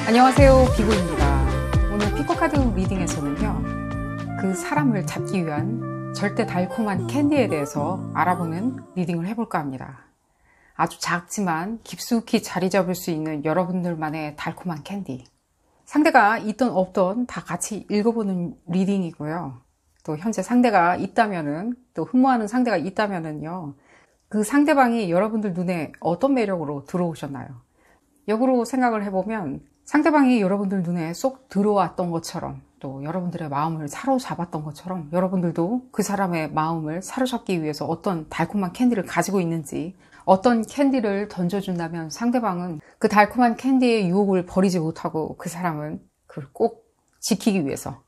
안녕하세요, 비고입니다. 오늘 피코카드 리딩에서는요, 그 사람을 잡기 위한 절대 달콤한 캔디에 대해서 알아보는 리딩을 해볼까 합니다. 아주 작지만 깊숙이 자리 잡을 수 있는 여러분들만의 달콤한 캔디. 상대가 있던 없던 다 같이 읽어보는 리딩이고요. 또 현재 상대가 있다면은, 또 흠모하는 상대가 있다면은요, 그 상대방이 여러분들 눈에 어떤 매력으로 들어오셨나요? 역으로 생각을 해보면 상대방이 여러분들 눈에 쏙 들어왔던 것처럼, 또 여러분들의 마음을 사로잡았던 것처럼 여러분들도 그 사람의 마음을 사로잡기 위해서 어떤 달콤한 캔디를 가지고 있는지, 어떤 캔디를 던져준다면 상대방은 그 달콤한 캔디의 유혹을 버리지 못하고 그 사람은 그걸 꼭 지키기 위해서,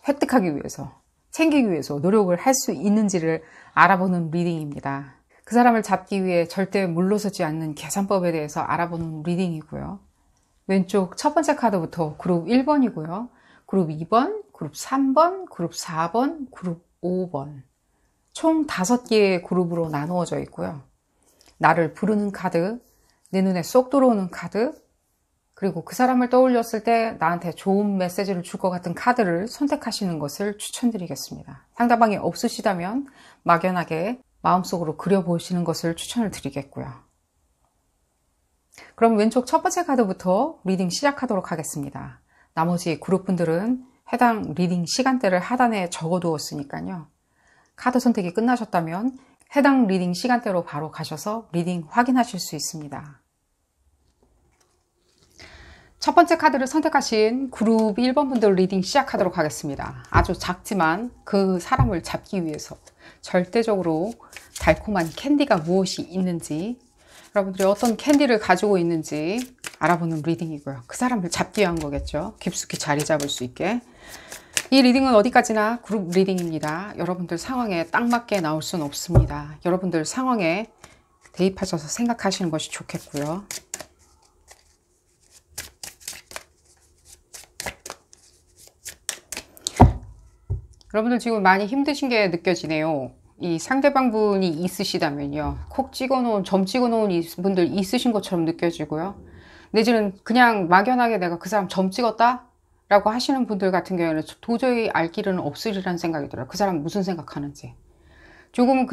획득하기 위해서, 챙기기 위해서 노력을 할 수 있는지를 알아보는 리딩입니다. 그 사람을 잡기 위해 절대 물러서지 않는 계산법에 대해서 알아보는 리딩이고요. 왼쪽 첫 번째 카드부터 그룹 1번이고요. 그룹 2번, 그룹 3번, 그룹 4번, 그룹 5번. 총 5개의 그룹으로 나누어져 있고요. 나를 부르는 카드, 내 눈에 쏙 들어오는 카드, 그리고 그 사람을 떠올렸을 때 나한테 좋은 메시지를 줄 것 같은 카드를 선택하시는 것을 추천드리겠습니다. 상대방이 없으시다면 막연하게 마음속으로 그려보시는 것을 추천을 드리겠고요. 그럼 왼쪽 첫 번째 카드부터 리딩 시작하도록 하겠습니다. 나머지 그룹분들은 해당 리딩 시간대를 하단에 적어두었으니까요. 카드 선택이 끝나셨다면 해당 리딩 시간대로 바로 가셔서 리딩 확인하실 수 있습니다. 첫 번째 카드를 선택하신 그룹 1번 분들 리딩 시작하도록 하겠습니다. 아주 작지만 그 사람을 잡기 위해서 절대적으로 달콤한 캔디가 무엇이 있는지, 여러분들이 어떤 캔디를 가지고 있는지 알아보는 리딩이고요. 그 사람을 잡기 위한 거겠죠. 깊숙이 자리 잡을 수 있게. 이 리딩은 어디까지나 그룹 리딩입니다. 여러분들 상황에 딱 맞게 나올 수는 없습니다. 여러분들 상황에 대입하셔서 생각하시는 것이 좋겠고요. 여러분들 지금 많이 힘드신 게 느껴지네요. 이 상대방 분이 있으시다면요, 콕 찍어놓은, 점 찍어놓은 분들 있으신 것처럼 느껴지고요. 내지는 그냥 막연하게 내가 그 사람 점 찍었다? 라고 하시는 분들 같은 경우에는 도저히 알 길은 없으리라는 생각이 들어요. 그 사람 무슨 생각하는지. 조금은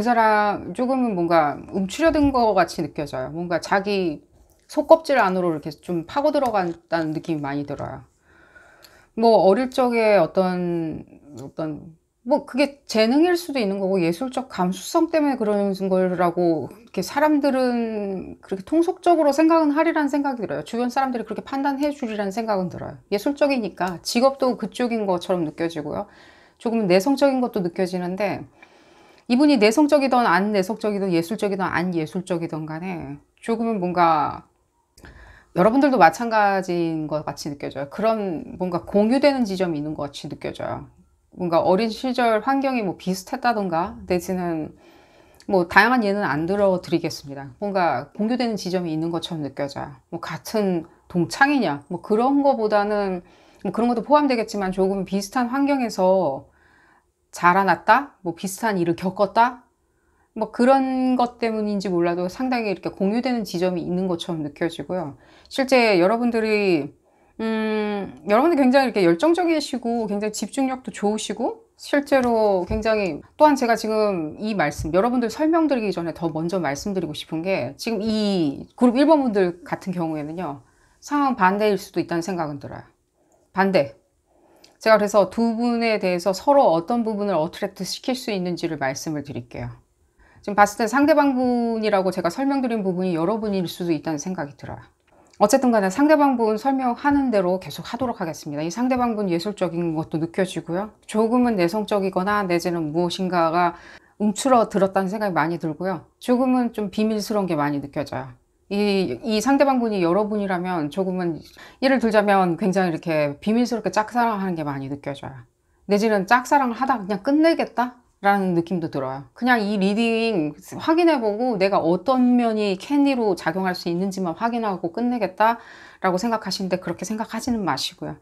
조금은 뭔가 움츠려든 것 같이 느껴져요. 뭔가 자기 속껍질 안으로 이렇게 좀 파고 들어간다는 느낌이 많이 들어요. 뭐 어릴 적에 뭐 그게 재능일 수도 있는 거고 예술적 감수성 때문에 그러는 거라고 이렇게 사람들은 그렇게 통속적으로 생각은 하리라는 생각이 들어요. 주변 사람들이 그렇게 판단해 주리라는 생각은 들어요. 예술적이니까 직업도 그쪽인 것처럼 느껴지고요. 조금은 내성적인 것도 느껴지는데, 이분이 내성적이든 안 내성적이든 예술적이든 안 예술적이든 간에 조금은 뭔가 여러분들도 마찬가지인 것 같이 느껴져요. 그런 뭔가 공유되는 지점이 있는 것 같이 느껴져요. 뭔가 어린 시절 환경이 뭐 비슷했다던가, 내지는 뭐 다양한 예는 안 들어드리겠습니다. 뭔가 공유되는 지점이 있는 것처럼 느껴져요. 뭐 같은 동창이냐, 뭐 그런 거보다는, 뭐 그런 것도 포함되겠지만 조금 비슷한 환경에서 자라났다, 뭐 비슷한 일을 겪었다, 뭐 그런 것 때문인지 몰라도 상당히 이렇게 공유되는 지점이 있는 것처럼 느껴지고요. 실제 여러분들이 여러분들 굉장히 이렇게 열정적이시고 굉장히 집중력도 좋으시고, 실제로 굉장히, 또한 제가 지금 이 말씀 여러분들 설명드리기 전에 더 먼저 말씀드리고 싶은 게, 지금 이 그룹 1번 분들 같은 경우에는요, 상황 반대일 수도 있다는 생각은 들어요. 반대. 제가 그래서 두 분에 대해서 서로 어떤 부분을 어트랙트 시킬 수 있는지를 말씀을 드릴게요. 지금 봤을 때 상대방 분이라고 제가 설명드린 부분이 여러분일 수도 있다는 생각이 들어요. 어쨌든 간에 상대방 분 설명하는 대로 계속 하도록 하겠습니다. 이 상대방 분 예술적인 것도 느껴지고요. 조금은 내성적이거나 내지는 무엇인가가 움츠러들었다는 생각이 많이 들고요. 조금은 좀 비밀스러운 게 많이 느껴져요. 이 상대방 분이 여러분이라면 조금은, 예를 들자면 굉장히 이렇게 비밀스럽게 짝사랑하는 게 많이 느껴져요. 내지는 짝사랑을 하다 그냥 끝내겠다? 라는 느낌도 들어요. 그냥 이 리딩 확인해보고 내가 어떤 면이 캔디로 작용할 수 있는지만 확인하고 끝내겠다 라고 생각하시는데, 그렇게 생각하지는 마시고요.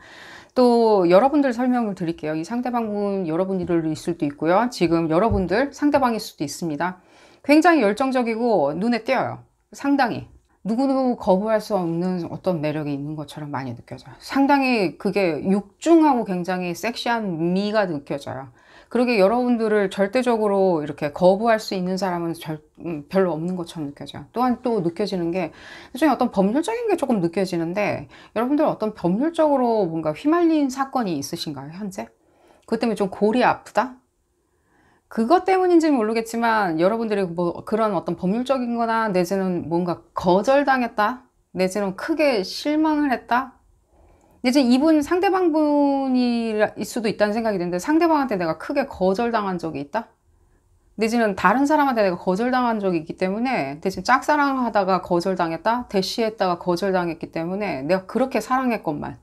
또 여러분들 설명을 드릴게요. 이 상대방분 여러분일 수도 있고요. 지금 여러분들 상대방일 수도 있습니다. 굉장히 열정적이고 눈에 띄어요. 상당히. 누구도 거부할 수 없는 어떤 매력이 있는 것처럼 많이 느껴져요. 상당히 그게 육중하고 굉장히 섹시한 미가 느껴져요. 그러게 여러분들을 절대적으로 이렇게 거부할 수 있는 사람은 별로 없는 것처럼 느껴져요. 또한 또 느껴지는 게 일종의 어떤 법률적인 게 조금 느껴지는데 여러분들 어떤 법률적으로 뭔가 휘말린 사건이 있으신가요, 현재? 그것 때문에 좀 골이 아프다? 그것 때문인지는 모르겠지만 여러분들이 뭐 그런 어떤 법률적인 거나 내지는 뭔가 거절당했다, 내지는 크게 실망을 했다, 내지는 이분 상대방분일 수도 있다는 생각이 드는데 상대방한테 내가 크게 거절당한 적이 있다, 내지는 다른 사람한테 내가 거절당한 적이 있기 때문에 대신 짝사랑하다가 거절당했다, 대시했다가 거절당했기 때문에 내가 그렇게 사랑했건만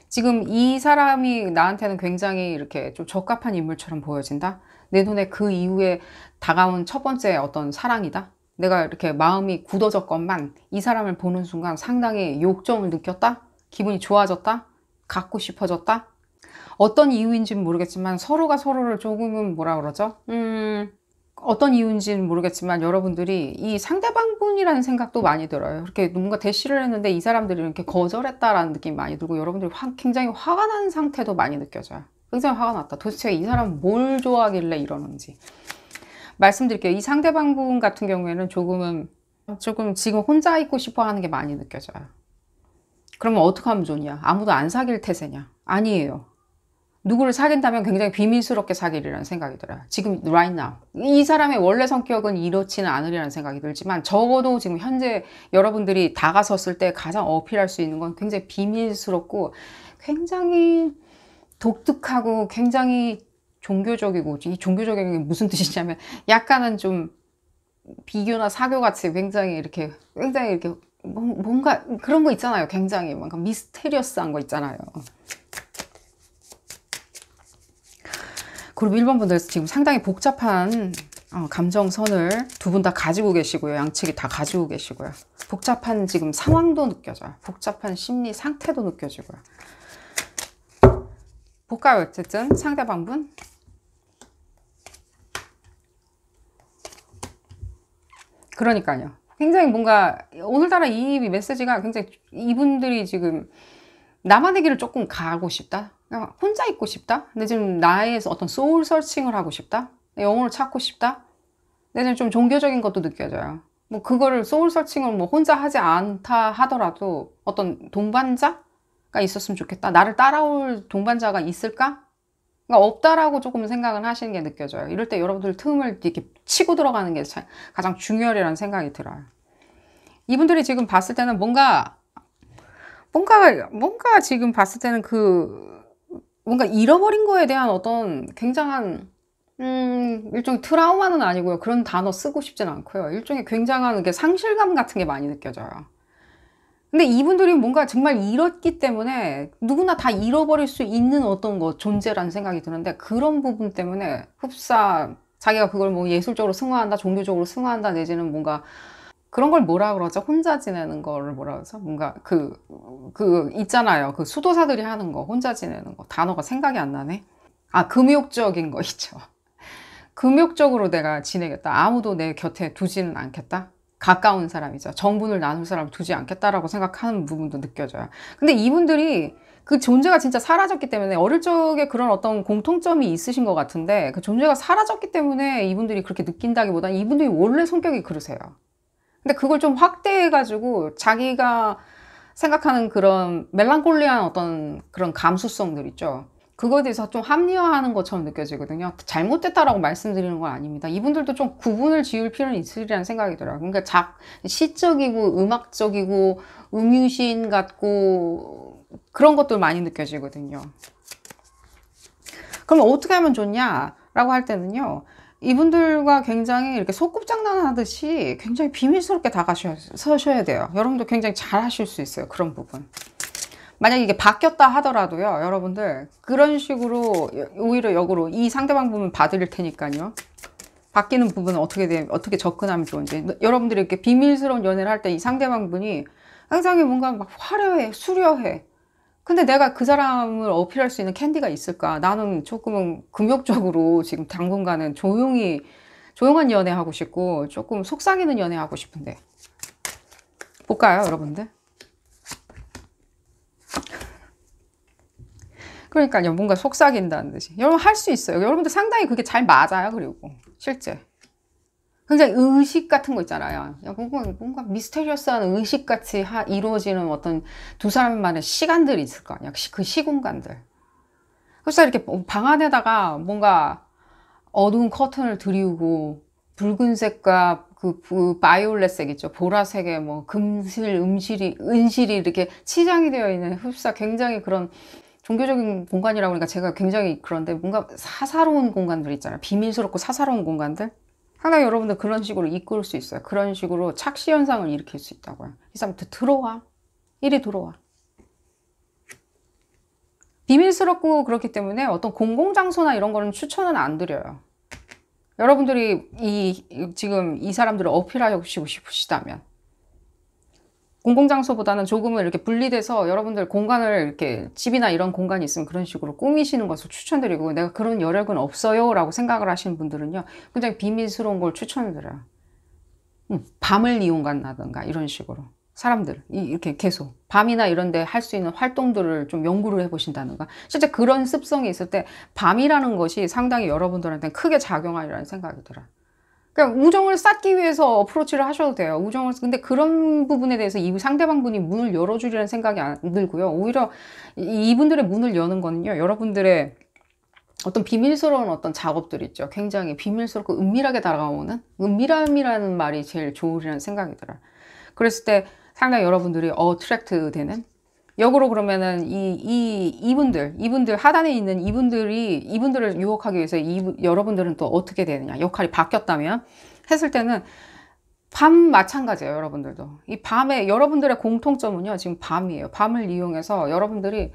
지금 이 사람이 나한테는 굉장히 이렇게 좀 적합한 인물처럼 보여진다. 내 눈에 그 이후에 다가온 첫 번째 어떤 사랑이다. 내가 이렇게 마음이 굳어졌건만 이 사람을 보는 순간 상당히 욕정을 느꼈다. 기분이 좋아졌다. 갖고 싶어졌다. 어떤 이유인지는 모르겠지만 서로가 서로를 조금은 뭐라 그러죠? 어떤 이유인지는 모르겠지만 여러분들이 이 상대방분이라는 생각도 많이 들어요. 이렇게 뭔가 대시를 했는데 이 사람들이 이렇게 거절했다라는 느낌이 많이 들고 여러분들이 굉장히 화가 난 상태도 많이 느껴져요. 굉장히 화가 났다. 도대체 이 사람은 뭘 좋아하길래 이러는지. 말씀드릴게요. 이 상대방분 같은 경우에는 조금 지금 혼자 있고 싶어 하는 게 많이 느껴져요. 그러면 어떻게 하면 좋냐? 아무도 안 사귈 태세냐? 아니에요. 누구를 사귄다면 굉장히 비밀스럽게 사귀리라는 생각이 들어요. 지금 right now. 이 사람의 원래 성격은 이렇지는 않으리라는 생각이 들지만 적어도 지금 현재 여러분들이 다가섰을 때 가장 어필할 수 있는 건 굉장히 비밀스럽고 굉장히 독특하고 굉장히 종교적이고, 이 종교적인 게 무슨 뜻이냐면 약간은 좀 비교나 사교같이 굉장히 이렇게 뭔가 그런 거 있잖아요. 굉장히 뭔가 미스테리어스한 거 있잖아요. 그리고 1번 분들 지금 상당히 복잡한 감정선을 두 분 다 가지고 계시고요. 양측이 다 가지고 계시고요. 복잡한 지금 상황도 느껴져요. 복잡한 심리 상태도 느껴지고요. 볼까요? 어쨌든 상대방분. 그러니까요. 굉장히 뭔가 오늘따라 이 메시지가 굉장히 이분들이 지금 나만의 길을 조금 가고 싶다. 혼자 있고 싶다. 근데 지금 나의 어떤 소울 서칭을 하고 싶다. 영혼을 찾고 싶다. 근데 좀 종교적인 것도 느껴져요. 뭐 그거를 소울 서칭을 뭐 혼자 하지 않다 하더라도 어떤 동반자가 있었으면 좋겠다. 나를 따라올 동반자가 있을까? 그러니까 없다라고 조금 생각을 하시는 게 느껴져요. 이럴 때 여러분들 틈을 이렇게 치고 들어가는 게 가장 중요하리라는 생각이 들어요. 이분들이 지금 봤을 때는 뭔가 지금 봤을 때는 뭔가 잃어버린 거에 대한 어떤 굉장한 일종의 트라우마는 아니고요. 그런 단어 쓰고 싶지는 않고요. 일종의 굉장한 상실감 같은 게 많이 느껴져요. 근데 이분들이 뭔가 정말 잃었기 때문에 누구나 다 잃어버릴 수 있는 어떤 존재라는 생각이 드는데 그런 부분 때문에 흡사 자기가 그걸 뭐 예술적으로 승화한다, 종교적으로 승화한다, 내지는 뭔가 그런 걸 뭐라 그러죠? 혼자 지내는 거를 뭐라 그러죠? 뭔가 있잖아요. 그 수도사들이 하는 거, 혼자 지내는 거. 단어가 생각이 안 나네. 금욕적인 거 있죠. 금욕적으로 내가 지내겠다. 아무도 내 곁에 두지는 않겠다. 가까운 사람이죠. 정분을 나눌 사람을 두지 않겠다라고 생각하는 부분도 느껴져요. 근데 이분들이 그 존재가 진짜 사라졌기 때문에 어릴 적에 그런 어떤 공통점이 있으신 것 같은데 그 존재가 사라졌기 때문에 이분들이 그렇게 느낀다기보다는 이분들이 원래 성격이 그러세요. 근데 그걸 좀 확대해가지고 자기가 생각하는 그런 멜랑콜리한 어떤 그런 감수성들 있죠. 그거에 대해서 좀 합리화하는 것처럼 느껴지거든요. 잘못됐다라고 말씀드리는 건 아닙니다. 이분들도 좀 구분을 지을 필요는 있으리라는 생각이 들어요. 그러니까 시적이고 음악적이고 음유시인 같고 그런 것들 많이 느껴지거든요. 그럼 어떻게 하면 좋냐라고 할 때는요. 이분들과 굉장히 이렇게 소꿉장난 하듯이 굉장히 비밀스럽게 다가서셔야 돼요. 여러분도 굉장히 잘 하실 수 있어요. 그런 부분. 만약에 이게 바뀌었다 하더라도요. 여러분들 그런 식으로 오히려 역으로 이 상대방 부분 봐드릴 테니까요. 바뀌는 부분은 어떻게 접근하면 좋은지. 여러분들이 이렇게 비밀스러운 연애를 할 때 이 상대방 분이 굉장히 뭔가 막 화려해, 수려해. 근데 내가 그 사람을 어필할 수 있는 캔디가 있을까? 나는 조금은 금욕적으로 지금 당분간은 조용한 연애 하고 싶고 조금 속삭이는 연애 하고 싶은데. 볼까요, 여러분들? 그러니까요, 뭔가 속삭인다는 듯이. 여러분 할 수 있어요. 여러분들 상당히 그게 잘 맞아요, 그리고. 실제. 굉장히 의식 같은 거 있잖아요. 뭔가 미스테리어스한 의식같이 이루어지는 어떤 두 사람만의 시간들이 있을 거 아니야. 그 시공간들. 그래서 이렇게 방 안에다가 뭔가 어두운 커튼을 들이우고 붉은색과 그 바이올렛색 있죠. 보라색의 뭐 은실이 이렇게 치장이 되어 있는 흡사 굉장히 그런 종교적인 공간이라고 하니까 제가 굉장히 그런데 뭔가 사사로운 공간들 있잖아요. 비밀스럽고 사사로운 공간들. 상당히 여러분들 그런 식으로 이끌 수 있어요. 그런 식으로 착시 현상을 일으킬 수 있다고요. 이 사람한테 들어와. 이리 들어와. 비밀스럽고 그렇기 때문에 어떤 공공장소나 이런 거는 추천은 안 드려요. 여러분들이 지금 이 사람들을 어필하고 싶으시다면 공공장소보다는 조금은 이렇게 분리돼서 여러분들 공간을 이렇게 집이나 이런 공간이 있으면 그런 식으로 꾸미시는 것을 추천드리고, 내가 그런 여력은 없어요 라고 생각을 하시는 분들은요 굉장히 비밀스러운 걸 추천을 드려요. 밤을 이용한다든가 이런 식으로 사람들 이렇게 계속 밤이나 이런 데 할 수 있는 활동들을 좀 연구를 해보신다든가, 실제 그런 습성이 있을 때 밤이라는 것이 상당히 여러분들한테는 크게 작용하리라는 생각이 들어요. 그러니까 우정을 쌓기 위해서 어프로치를 하셔도 돼요. 근데 그런 부분에 대해서 이 상대방 분이 문을 열어주리라는 생각이 안 들고요. 오히려 이분들의 문을 여는 거는요, 여러분들의 어떤 비밀스러운 어떤 작업들 있죠. 굉장히 비밀스럽고 은밀하게 다가오는, 은밀함이라는 말이 제일 좋으리라는 생각이 들어요. 그랬을 때 상당히 여러분들이 어트랙트 되는, 역으로 그러면은 이분들 하단에 있는 이분들을 유혹하기 위해서 여러분들은 또 어떻게 되느냐, 역할이 바뀌었다면 했을 때는 밤 마찬가지예요. 여러분들도 이 밤에 여러분들의 공통점은요 지금 밤이에요. 밤을 이용해서 여러분들이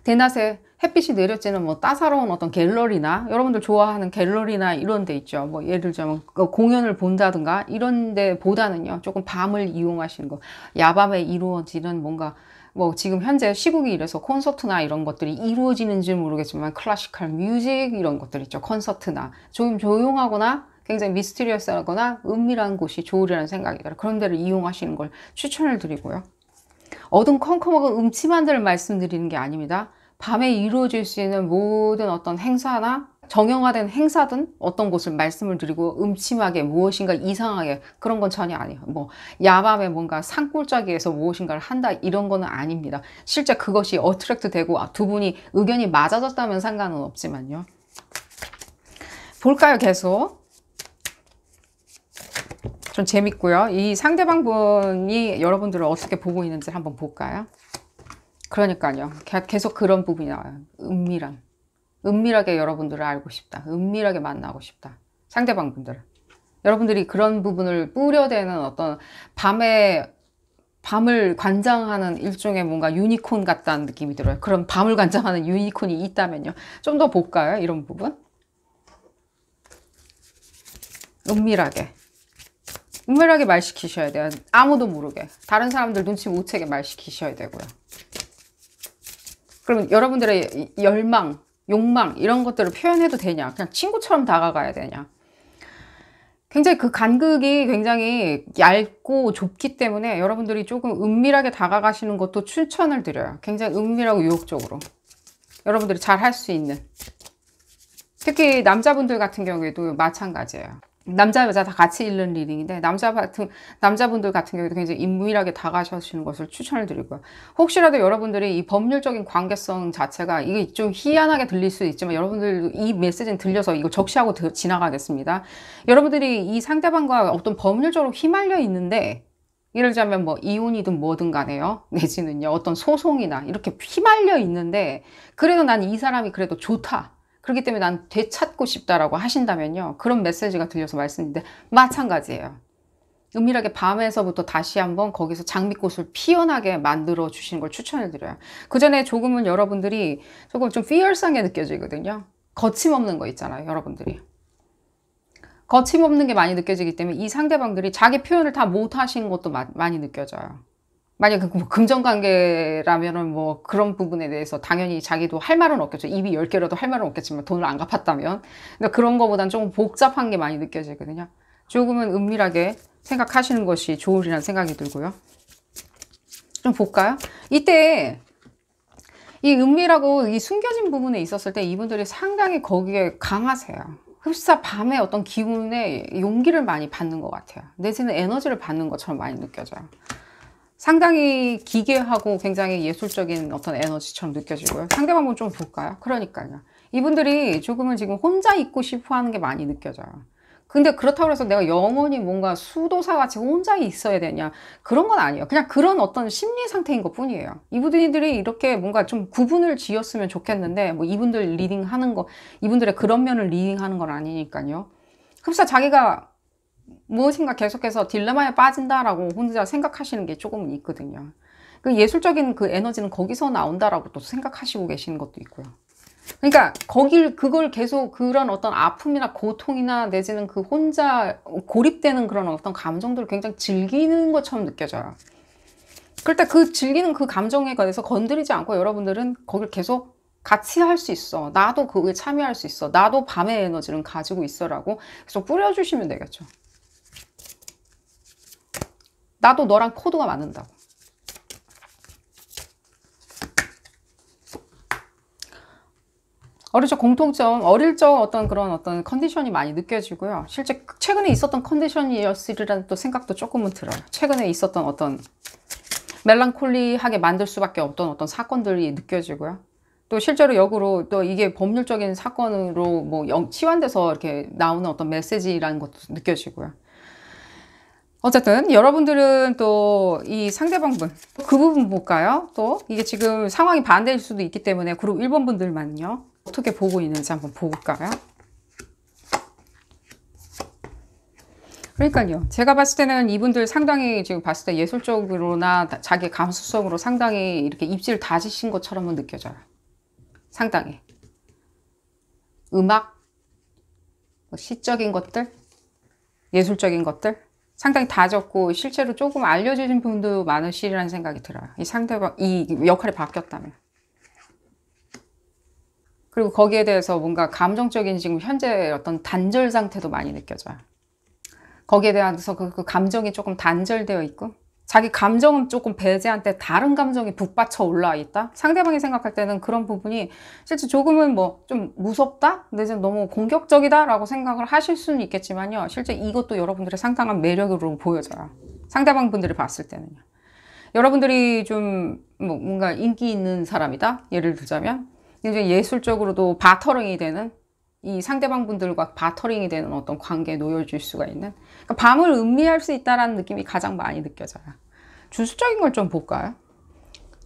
대낮에 햇빛이 내려지는 뭐 따사로운 어떤 갤러리나, 여러분들 좋아하는 갤러리나 이런 데 있죠. 뭐 예를 들자면 공연을 본다든가 이런 데 보다는요 조금 밤을 이용하시는 거, 야밤에 이루어지는 뭔가 뭐 지금 현재 시국이 이래서 콘서트나 이런 것들이 이루어지는지 모르겠지만 클래시컬 뮤직 이런 것들 있죠. 콘서트나 좀 조용하거나 굉장히 미스티리어스하거나 은밀한 곳이 좋으리라는 생각이 들어요. 그런 데를 이용하시는 걸 추천을 드리고요. 어둠컴컴하고 음침한 데를 말씀드리는 게 아닙니다. 밤에 이루어질 수 있는 모든 어떤 행사나 정형화된 행사든 어떤 곳을 말씀을 드리고, 음침하게 무엇인가 이상하게 그런 건 전혀 아니에요. 뭐 야밤에 뭔가 산골짜기에서 무엇인가를 한다 이런 거는 아닙니다. 실제 그것이 어트랙트 되고 두 분이 의견이 맞아졌다면 상관은 없지만요. 볼까요? 계속 좀 재밌고요. 이 상대방 분이 여러분들을 어떻게 보고 있는지 한번 볼까요? 그러니까요. 계속 그런 부분이 나와요. 은밀하게 여러분들을 알고 싶다. 은밀하게 만나고 싶다. 상대방 분들을. 여러분들이 그런 부분을 뿌려대는 어떤 밤을 관장하는 일종의 뭔가 유니콘 같다는 느낌이 들어요. 그런 밤을 관장하는 유니콘이 있다면요. 좀 더 볼까요? 이런 부분. 은밀하게 말 시키셔야 돼요. 아무도 모르게. 다른 사람들 눈치 못 채게 말 시키셔야 되고요. 그러면 여러분들의 열망, 욕망 이런 것들을 표현해도 되냐? 그냥 친구처럼 다가가야 되냐? 굉장히 그 간극이 굉장히 얇고 좁기 때문에 여러분들이 조금 은밀하게 다가가시는 것도 추천을 드려요. 굉장히 은밀하고 유혹적으로 여러분들이 잘 할 수 있는, 특히 남자분들 같은 경우에도 마찬가지예요. 남자 여자 다 같이 읽는 리딩인데 남자분들 같은 경우에도 굉장히 은밀하게 다가가시는 것을 추천을 드리고요. 혹시라도 여러분들이 이 법률적인 관계성 자체가 이게 좀 희한하게 들릴 수 있지만 여러분들 이 메시지는 들려서 이거 적시하고 지나가겠습니다. 여러분들이 이 상대방과 어떤 법률적으로 휘말려 있는데, 예를 들자면 뭐 이혼이든 뭐든 간에요. 내지는요 어떤 소송이나 이렇게 휘말려 있는데 그래도 난 이 사람이 그래도 좋다, 그렇기 때문에 난 되찾고 싶다라고 하신다면요, 그런 메시지가 들려서 말씀드리는데 마찬가지예요. 은밀하게 밤에서부터 다시 한번 거기서 장미꽃을 피어나게 만들어 주시는 걸 추천을 드려요. 그 전에 조금은 여러분들이 조금 좀 fierce하게 느껴지거든요. 거침없는 거 있잖아요. 여러분들이 거침없는 게 많이 느껴지기 때문에 이 상대방들이 자기 표현을 다 못 하시는 것도 많이 느껴져요. 만약에 뭐 금전관계라면은 뭐 그런 부분에 대해서 당연히 자기도 할 말은 없겠죠. 입이 10개라도 할 말은 없겠지만 돈을 안 갚았다면. 근데 그런 거보단 조금 복잡한 게 많이 느껴지거든요. 조금은 은밀하게 생각하시는 것이 좋으리란 생각이 들고요. 좀 볼까요? 이때 이 은밀하고 이 숨겨진 부분에 있었을 때 이분들이 상당히 거기에 강하세요. 흡사 밤에 어떤 기운에 용기를 많이 받는 것 같아요. 내지는 에너지를 받는 것처럼 많이 느껴져요. 상당히 기괴하고 굉장히 예술적인 어떤 에너지처럼 느껴지고요. 상대방 한번 좀 볼까요? 그러니까요. 이분들이 조금은 지금 혼자 있고 싶어 하는 게 많이 느껴져요. 근데 그렇다고 해서 내가 영원히 뭔가 수도사 같이 혼자 있어야 되냐, 그런 건 아니에요. 그냥 그런 어떤 심리 상태인 것 뿐이에요. 이분들이 이렇게 뭔가 좀 구분을 지었으면 좋겠는데, 뭐 이분들 리딩 하는 거, 이분들의 그런 면을 리딩 하는 건 아니니까요. 흡사 자기가 무엇인가 계속해서 딜레마에 빠진다라고 혼자 생각하시는 게 조금은 있거든요. 그 예술적인 그 에너지는 거기서 나온다라고 또 생각하시고 계시는 것도 있고요. 그러니까 그걸 계속 그런 어떤 아픔이나 고통이나 내지는 그 혼자 고립되는 그런 어떤 감정들을 굉장히 즐기는 것처럼 느껴져요. 그럴 때 그 즐기는 그 감정에 관해서 건드리지 않고 여러분들은 거길 계속 같이 할 수 있어. 나도 그거에 참여할 수 있어. 나도 밤의 에너지를 가지고 있어라고 계속 뿌려주시면 되겠죠. 나도 너랑 코드가 맞는다고. 어릴 적 공통점, 어릴 적 어떤 그런 어떤 컨디션이 많이 느껴지고요. 실제 최근에 있었던 컨디션이었으리라는 또 생각도 조금은 들어요. 최근에 있었던 어떤 멜랑콜리하게 만들 수밖에 없던 어떤 사건들이 느껴지고요. 또 실제로 역으로 또 이게 법률적인 사건으로 뭐 치환돼서 이렇게 나오는 어떤 메시지라는 것도 느껴지고요. 어쨌든 여러분들은 또 이 상대방분 그 부분 볼까요? 또 이게 지금 상황이 반대일 수도 있기 때문에 그룹 1번 분들만요. 어떻게 보고 있는지 한번 볼까요? 그러니까요. 제가 봤을 때는 이분들 상당히 지금 봤을 때 예술적으로나 자기 감수성으로 상당히 이렇게 입지를 다지신 것처럼은 느껴져요. 상당히. 음악, 시적인 것들, 예술적인 것들 상당히 다졌고 실제로 조금 알려주신 분도 많으시리라는 생각이 들어요. 이 상대방, 이 역할이 바뀌었다면. 그리고 거기에 대해서 뭔가 감정적인 지금 현재 어떤 단절 상태도 많이 느껴져요. 거기에 대해서 그 감정이 조금 단절되어 있고 자기 감정은 조금 배제한 때 다른 감정이 북받쳐 올라와 있다. 상대방이 생각할 때는 그런 부분이 실제 조금은 뭐 좀 무섭다? 내지는 너무 공격적이다? 라고 생각을 하실 수는 있겠지만요. 실제 이것도 여러분들의 상당한 매력으로 보여져요. 상대방 분들이 봤을 때는요. 여러분들이 좀 뭐 뭔가 인기 있는 사람이다? 예를 들자면 이제 예술적으로도 바터링이 되는 이 상대방 분들과 바터링이 되는 어떤 관계에 놓여질 수가 있는 그러니까 밤을 음미할 수 있다는 느낌이 가장 많이 느껴져요. 주술적인 걸 좀 볼까요?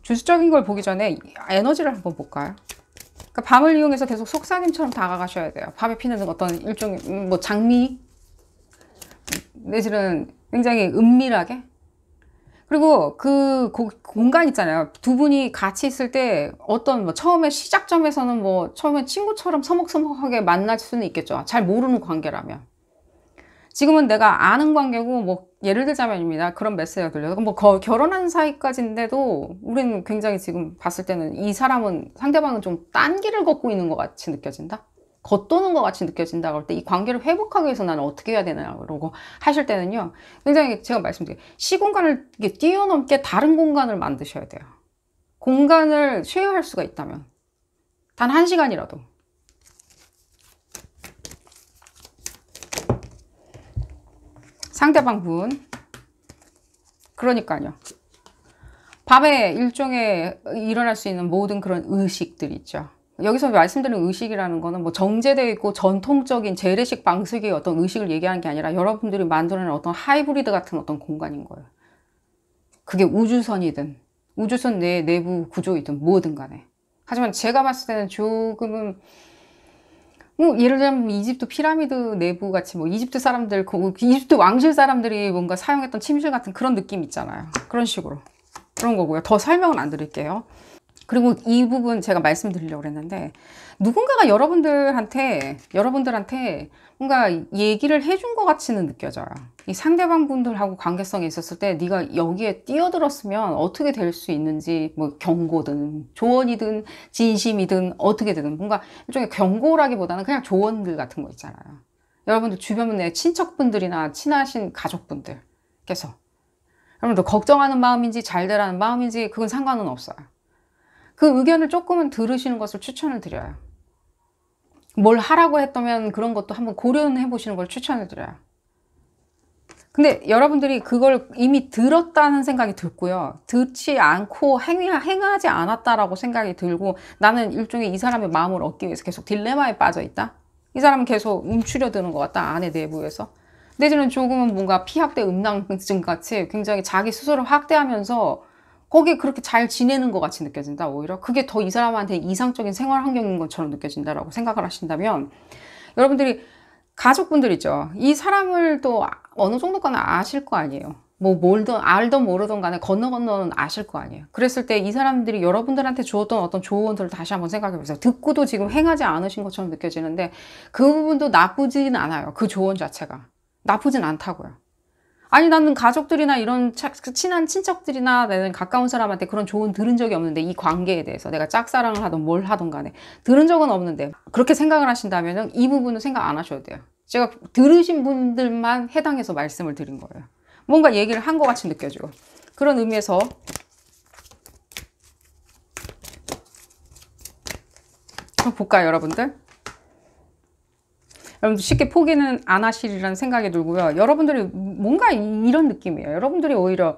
주술적인 걸 보기 전에 에너지를 한번 볼까요? 그러니까 밤을 이용해서 계속 속삭임처럼 다가가셔야 돼요. 밤에 피는 어떤 일종의 뭐 장미 내지는 굉장히 은밀하게 그리고 그 공간 있잖아요. 두 분이 같이 있을 때 어떤 뭐 처음에 시작점에서는 뭐 처음에 친구처럼 서먹서먹하게 만날 수는 있겠죠. 잘 모르는 관계라면. 지금은 내가 아는 관계고 뭐 예를 들자면입니다. 그런 메시지가 들려요. 뭐 결혼한 사이까지인데도 우리는 굉장히 지금 봤을 때는 이 사람은 상대방은 좀 딴 길을 걷고 있는 것 같이 느껴진다. 겉도는 것 같이 느껴진다 그럴 때 이 관계를 회복하기 위해서 나는 어떻게 해야 되냐고 하실 때는요. 굉장히 제가 말씀드릴게요. 시공간을 뛰어넘게 다른 공간을 만드셔야 돼요. 공간을 쉐어할 수가 있다면 단 1시간이라도 상대방 분 그러니까요. 밤에 일종의 일어날 수 있는 모든 그런 의식들 있죠. 여기서 말씀드리는 의식이라는 거는 뭐 정제되어 있고 전통적인 재래식 방식의 어떤 의식을 얘기하는 게 아니라 여러분들이 만들어낸 어떤 하이브리드 같은 어떤 공간인 거예요. 그게 우주선이든 우주선 내 내부 구조이든 뭐든 간에. 하지만 제가 봤을 때는 조금은 뭐 예를 들면 이집트 피라미드 내부 같이 뭐 이집트 사람들, 이집트 왕실 사람들이 뭔가 사용했던 침실 같은 그런 느낌 있잖아요. 그런 식으로. 그런 거고요. 더 설명은 안 드릴게요. 그리고 이 부분 제가 말씀드리려고 그랬는데 누군가가 여러분들한테 뭔가 얘기를 해준 것 같이는 느껴져요. 이 상대방 분들하고 관계성이 있었을 때 네가 여기에 뛰어들었으면 어떻게 될 수 있는지, 뭐 경고든 조언이든 진심이든 어떻게 되든 뭔가 일종의 경고라기보다는 그냥 조언들 같은 거 있잖아요. 여러분들 주변에 친척분들이나 친하신 가족분들께서 여러분들 걱정하는 마음인지 잘 되라는 마음인지 그건 상관은 없어요. 그 의견을 조금은 들으시는 것을 추천을 드려요. 뭘 하라고 했다면 그런 것도 한번 고려는 해보시는 걸 추천을 드려요. 근데 여러분들이 그걸 이미 들었다는 생각이 들고요. 듣지 않고 행하지 않았다라고 생각이 들고 나는 일종의 이 사람의 마음을 얻기 위해서 계속 딜레마에 빠져 있다. 이 사람은 계속 움츠려드는 것 같다. 안에 내부에서. 내지는 조금은 뭔가 피학대 음란증 같이 굉장히 자기 스스로 학대하면서 거기에 그렇게 잘 지내는 것 같이 느껴진다. 오히려 그게 더 이 사람한테 이상적인 생활 환경인 것처럼 느껴진다라고 생각을 하신다면 여러분들이 가족분들 있죠. 이 사람을 또 어느 정도까지 아실 거 아니에요. 뭐 뭘든 알든 모르든 간에 건너는 아실 거 아니에요. 그랬을 때 이 사람들이 여러분들한테 주었던 어떤 조언들을 다시 한번 생각해 보세요. 듣고도 지금 행하지 않으신 것처럼 느껴지는데 그 부분도 나쁘진 않아요. 그 조언 자체가. 나쁘진 않다고요. 아니 나는 가족들이나 이런 친한 친척들이나 내는 가까운 사람한테 그런 조언 들은 적이 없는데 이 관계에 대해서 내가 짝사랑을 하든 뭘 하든 간에 들은 적은 없는데 그렇게 생각을 하신다면 이 부분은 생각 안 하셔도 돼요. 제가 들으신 분들만 해당해서 말씀을 드린 거예요. 뭔가 얘기를 한 것 같이 느껴지고 그런 의미에서 한번 볼까요 여러분들? 여러분들 쉽게 포기는 안 하시리라는 생각이 들고요. 여러분들이 뭔가 이런 느낌이에요. 여러분들이 오히려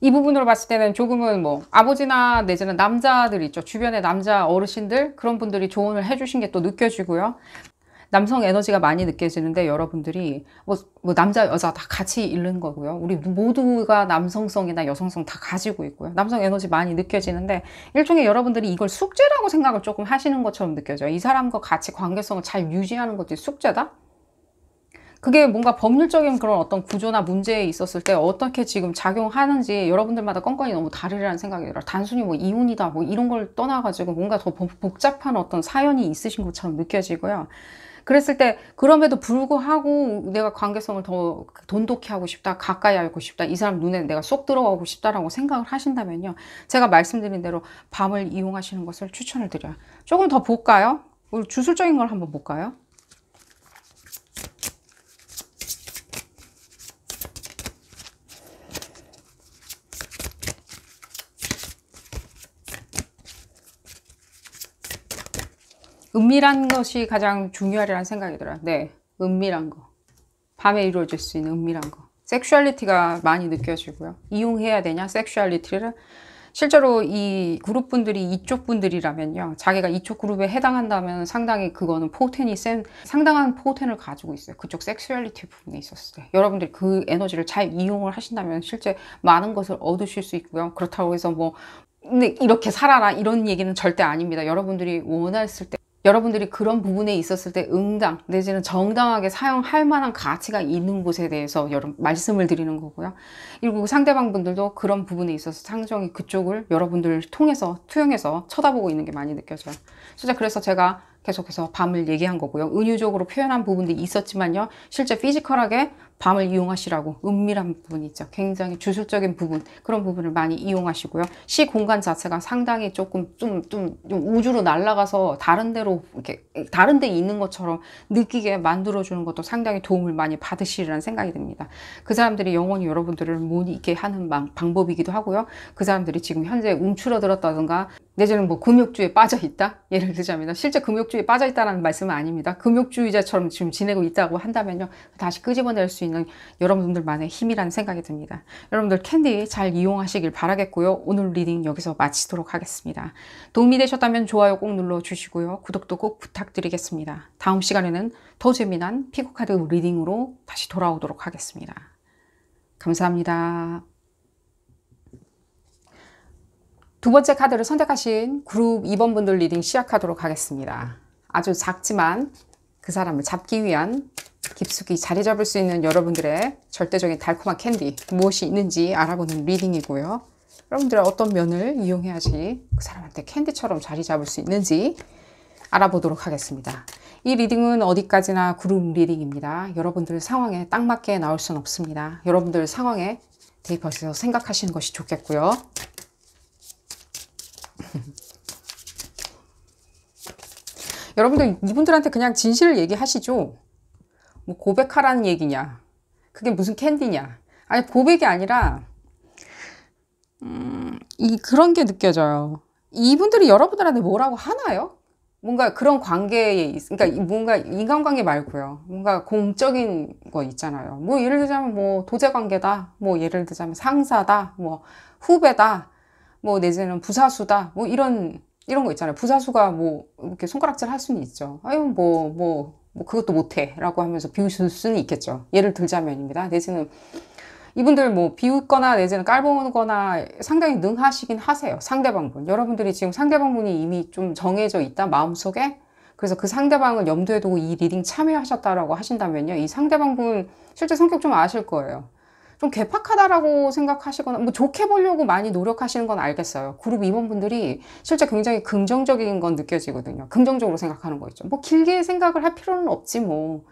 이 부분으로 봤을 때는 조금은 뭐 아버지나 내지는 남자들 있죠. 주변의 남자 어르신들 그런 분들이 조언을 해주신 게 또 느껴지고요. 남성 에너지가 많이 느껴지는데 여러분들이 뭐 남자 여자 다 같이 있는 거고요. 우리 모두가 남성성이나 여성성 다 가지고 있고요. 남성 에너지 많이 느껴지는데 일종의 여러분들이 이걸 숙제라고 생각을 조금 하시는 것처럼 느껴져요. 이 사람과 같이 관계성을 잘 유지하는 것도 숙제다? 그게 뭔가 법률적인 그런 어떤 구조나 문제에 있었을 때 어떻게 지금 작용하는지 여러분들마다 건건이 너무 다르리라는 생각이 들어요. 단순히 뭐 이혼이다 뭐 이런 걸 떠나가지고 뭔가 더 복잡한 어떤 사연이 있으신 것처럼 느껴지고요. 그랬을 때 그럼에도 불구하고 내가 관계성을 더 돈독히 하고 싶다, 가까이 알고 싶다, 이 사람 눈에 내가 쏙 들어가고 싶다라고 생각을 하신다면요. 제가 말씀드린 대로 밤을 이용하시는 것을 추천을 드려요. 조금 더 볼까요? 우리 주술적인 걸 한번 볼까요? 은밀한 것이 가장 중요하리라는 생각이 들어요. 네, 은밀한 거. 밤에 이루어질 수 있는 은밀한 거. 섹슈얼리티가 많이 느껴지고요. 이용해야 되냐, 섹슈얼리티를? 실제로 이 그룹 분들이 이쪽 분들이라면요. 자기가 이쪽 그룹에 해당한다면 상당히 그거는 포텐이 상당한 포텐을 가지고 있어요. 그쪽 섹슈얼리티 부분에 있었을 때. 여러분들이 그 에너지를 잘 이용을 하신다면 실제 많은 것을 얻으실 수 있고요. 그렇다고 해서 뭐, 근데 이렇게 살아라 이런 얘기는 절대 아닙니다. 여러분들이 원했을 때 여러분들이 그런 부분에 있었을 때 응당 내지는 정당하게 사용할 만한 가치가 있는 곳에 대해서 말씀을 드리는 거고요. 그리고 상대방 분들도 그런 부분에 있어서 상정이 그쪽을 여러분들을 통해서 투영해서 쳐다보고 있는 게 많이 느껴져요. 진짜 그래서 제가 계속해서 밤을 얘기한 거고요. 은유적으로 표현한 부분도 있었지만요. 실제 피지컬하게 밤을 이용하시라고 은밀한 부분이 있죠. 굉장히 주술적인 부분, 그런 부분을 많이 이용하시고요. 시 공간 자체가 상당히 조금 좀 우주로 날아가서 다른 데로 이렇게 다른 데 있는 것처럼 느끼게 만들어주는 것도 상당히 도움을 많이 받으시리라는 생각이 듭니다. 그 사람들이 영원히 여러분들을 못 잊게 하는 방법이기도 하고요. 그 사람들이 지금 현재 움츠러들었다든가 내지는 뭐 금욕주의에 빠져 있다? 예를 들자면 실제 금욕주의에 빠져 있다는 말씀은 아닙니다. 금욕주의자처럼 지금 지내고 있다고 한다면요. 다시 끄집어낼 수 있는 여러분들만의 힘이라는 생각이 듭니다. 여러분들 캔디 잘 이용하시길 바라겠고요. 오늘 리딩 여기서 마치도록 하겠습니다. 도움이 되셨다면 좋아요 꼭 눌러주시고요. 구독도 꼭 부탁드리겠습니다. 다음 시간에는 더 재미난 피고카드 리딩으로 다시 돌아오도록 하겠습니다. 감사합니다. 두 번째 카드를 선택하신 그룹 2번 분들 리딩 시작하도록 하겠습니다. 아주 작지만 그 사람을 잡기 위한 깊숙이 자리 잡을 수 있는 여러분들의 절대적인 달콤한 캔디 무엇이 있는지 알아보는 리딩이고요. 여러분들의 어떤 면을 이용해야지 그 사람한테 캔디처럼 자리 잡을 수 있는지 알아보도록 하겠습니다. 이 리딩은 어디까지나 그룹 리딩입니다. 여러분들 상황에 딱 맞게 나올 수는 없습니다. 여러분들 상황에 대입하셔서 생각하시는 것이 좋겠고요. 여러분들 이분들한테 그냥 진실을 얘기하시죠. 뭐 고백하라는 얘기냐, 그게 무슨 캔디냐. 아니, 고백이 아니라 그런 게 느껴져요. 이분들이 여러분들한테 뭐라고 하나요? 뭔가 그런 관계에 그러니까 뭔가 인간관계 말고요, 뭔가 공적인 거 있잖아요. 뭐 예를 들자면 뭐 도제관계다, 뭐 예를 들자면 상사다, 뭐 후배다, 뭐 내지는 부사수다, 뭐 이런 거 있잖아요. 부사수가 뭐 이렇게 손가락질 할 수는 있죠. 아유 뭐 그것도 못해 라고 하면서 비웃을 수는 있겠죠. 예를 들자면입니다. 내지는 이분들 뭐 비웃거나 내지는 깔보거나 상당히 능하시긴 하세요. 상대방분. 여러분들이 지금 상대방분이 이미 좀 정해져 있다, 마음속에. 그래서 그 상대방을 염두에 두고 이 리딩 참여하셨다라고 하신다면요, 이 상대방분 실제 성격 좀 아실 거예요. 좀 괴팍하다라고 생각하시거나 뭐 좋게 보려고 많이 노력하시는 건 알겠어요. 그룹 임원분들이 실제 굉장히 긍정적인 건 느껴지거든요. 긍정적으로 생각하는 거 있죠. 뭐 길게 생각을 할 필요는 없지 뭐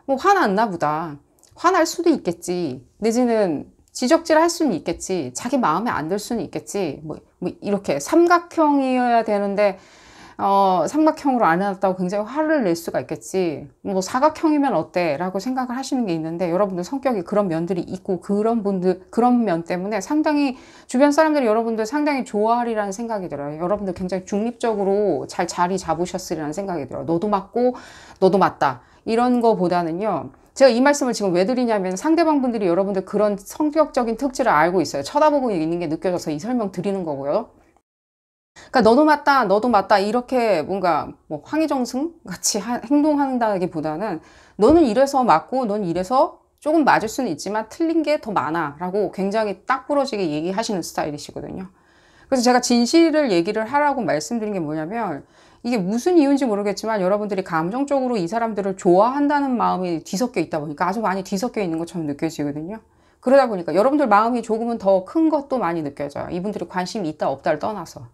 화났나 보다, 화날 수도 있겠지, 내지는 지적질 할 수는 있겠지, 자기 마음에 안 들 수는 있겠지, 뭐 이렇게 삼각형이어야 되는데 삼각형으로 안 해놨다고 굉장히 화를 낼 수가 있겠지, 뭐 사각형이면 어때 라고 생각을 하시는 게 있는데, 여러분들 성격이 그런 면들이 있고 그런 면 때문에 상당히 주변 사람들이 여러분들 상당히 좋아하리라는 생각이 들어요. 여러분들 굉장히 중립적으로 잘 자리 잡으셨으리라는 생각이 들어요. 너도 맞고 너도 맞다 이런 거보다는요, 제가 이 말씀을 지금 왜 드리냐면 상대방 분들이 여러분들 그런 성격적인 특질을 알고 있어요. 쳐다보고 있는 게 느껴져서 이 설명 드리는 거고요. 그러니까 너도 맞다, 너도 맞다 이렇게 뭔가 뭐 황희정승 같이 행동한다기보다는 너는 이래서 맞고 넌 이래서 조금 맞을 수는 있지만 틀린 게 더 많아 라고 굉장히 딱 부러지게 얘기하시는 스타일이시거든요. 그래서 제가 진실을 얘기를 하라고 말씀드린 게 뭐냐면, 이게 무슨 이유인지 모르겠지만 여러분들이 감정적으로 이 사람들을 좋아한다는 마음이 뒤섞여 있다 보니까 아주 많이 뒤섞여 있는 것처럼 느껴지거든요. 그러다 보니까 여러분들 마음이 조금은 더 큰 것도 많이 느껴져요. 이분들이 관심이 있다 없다를 떠나서.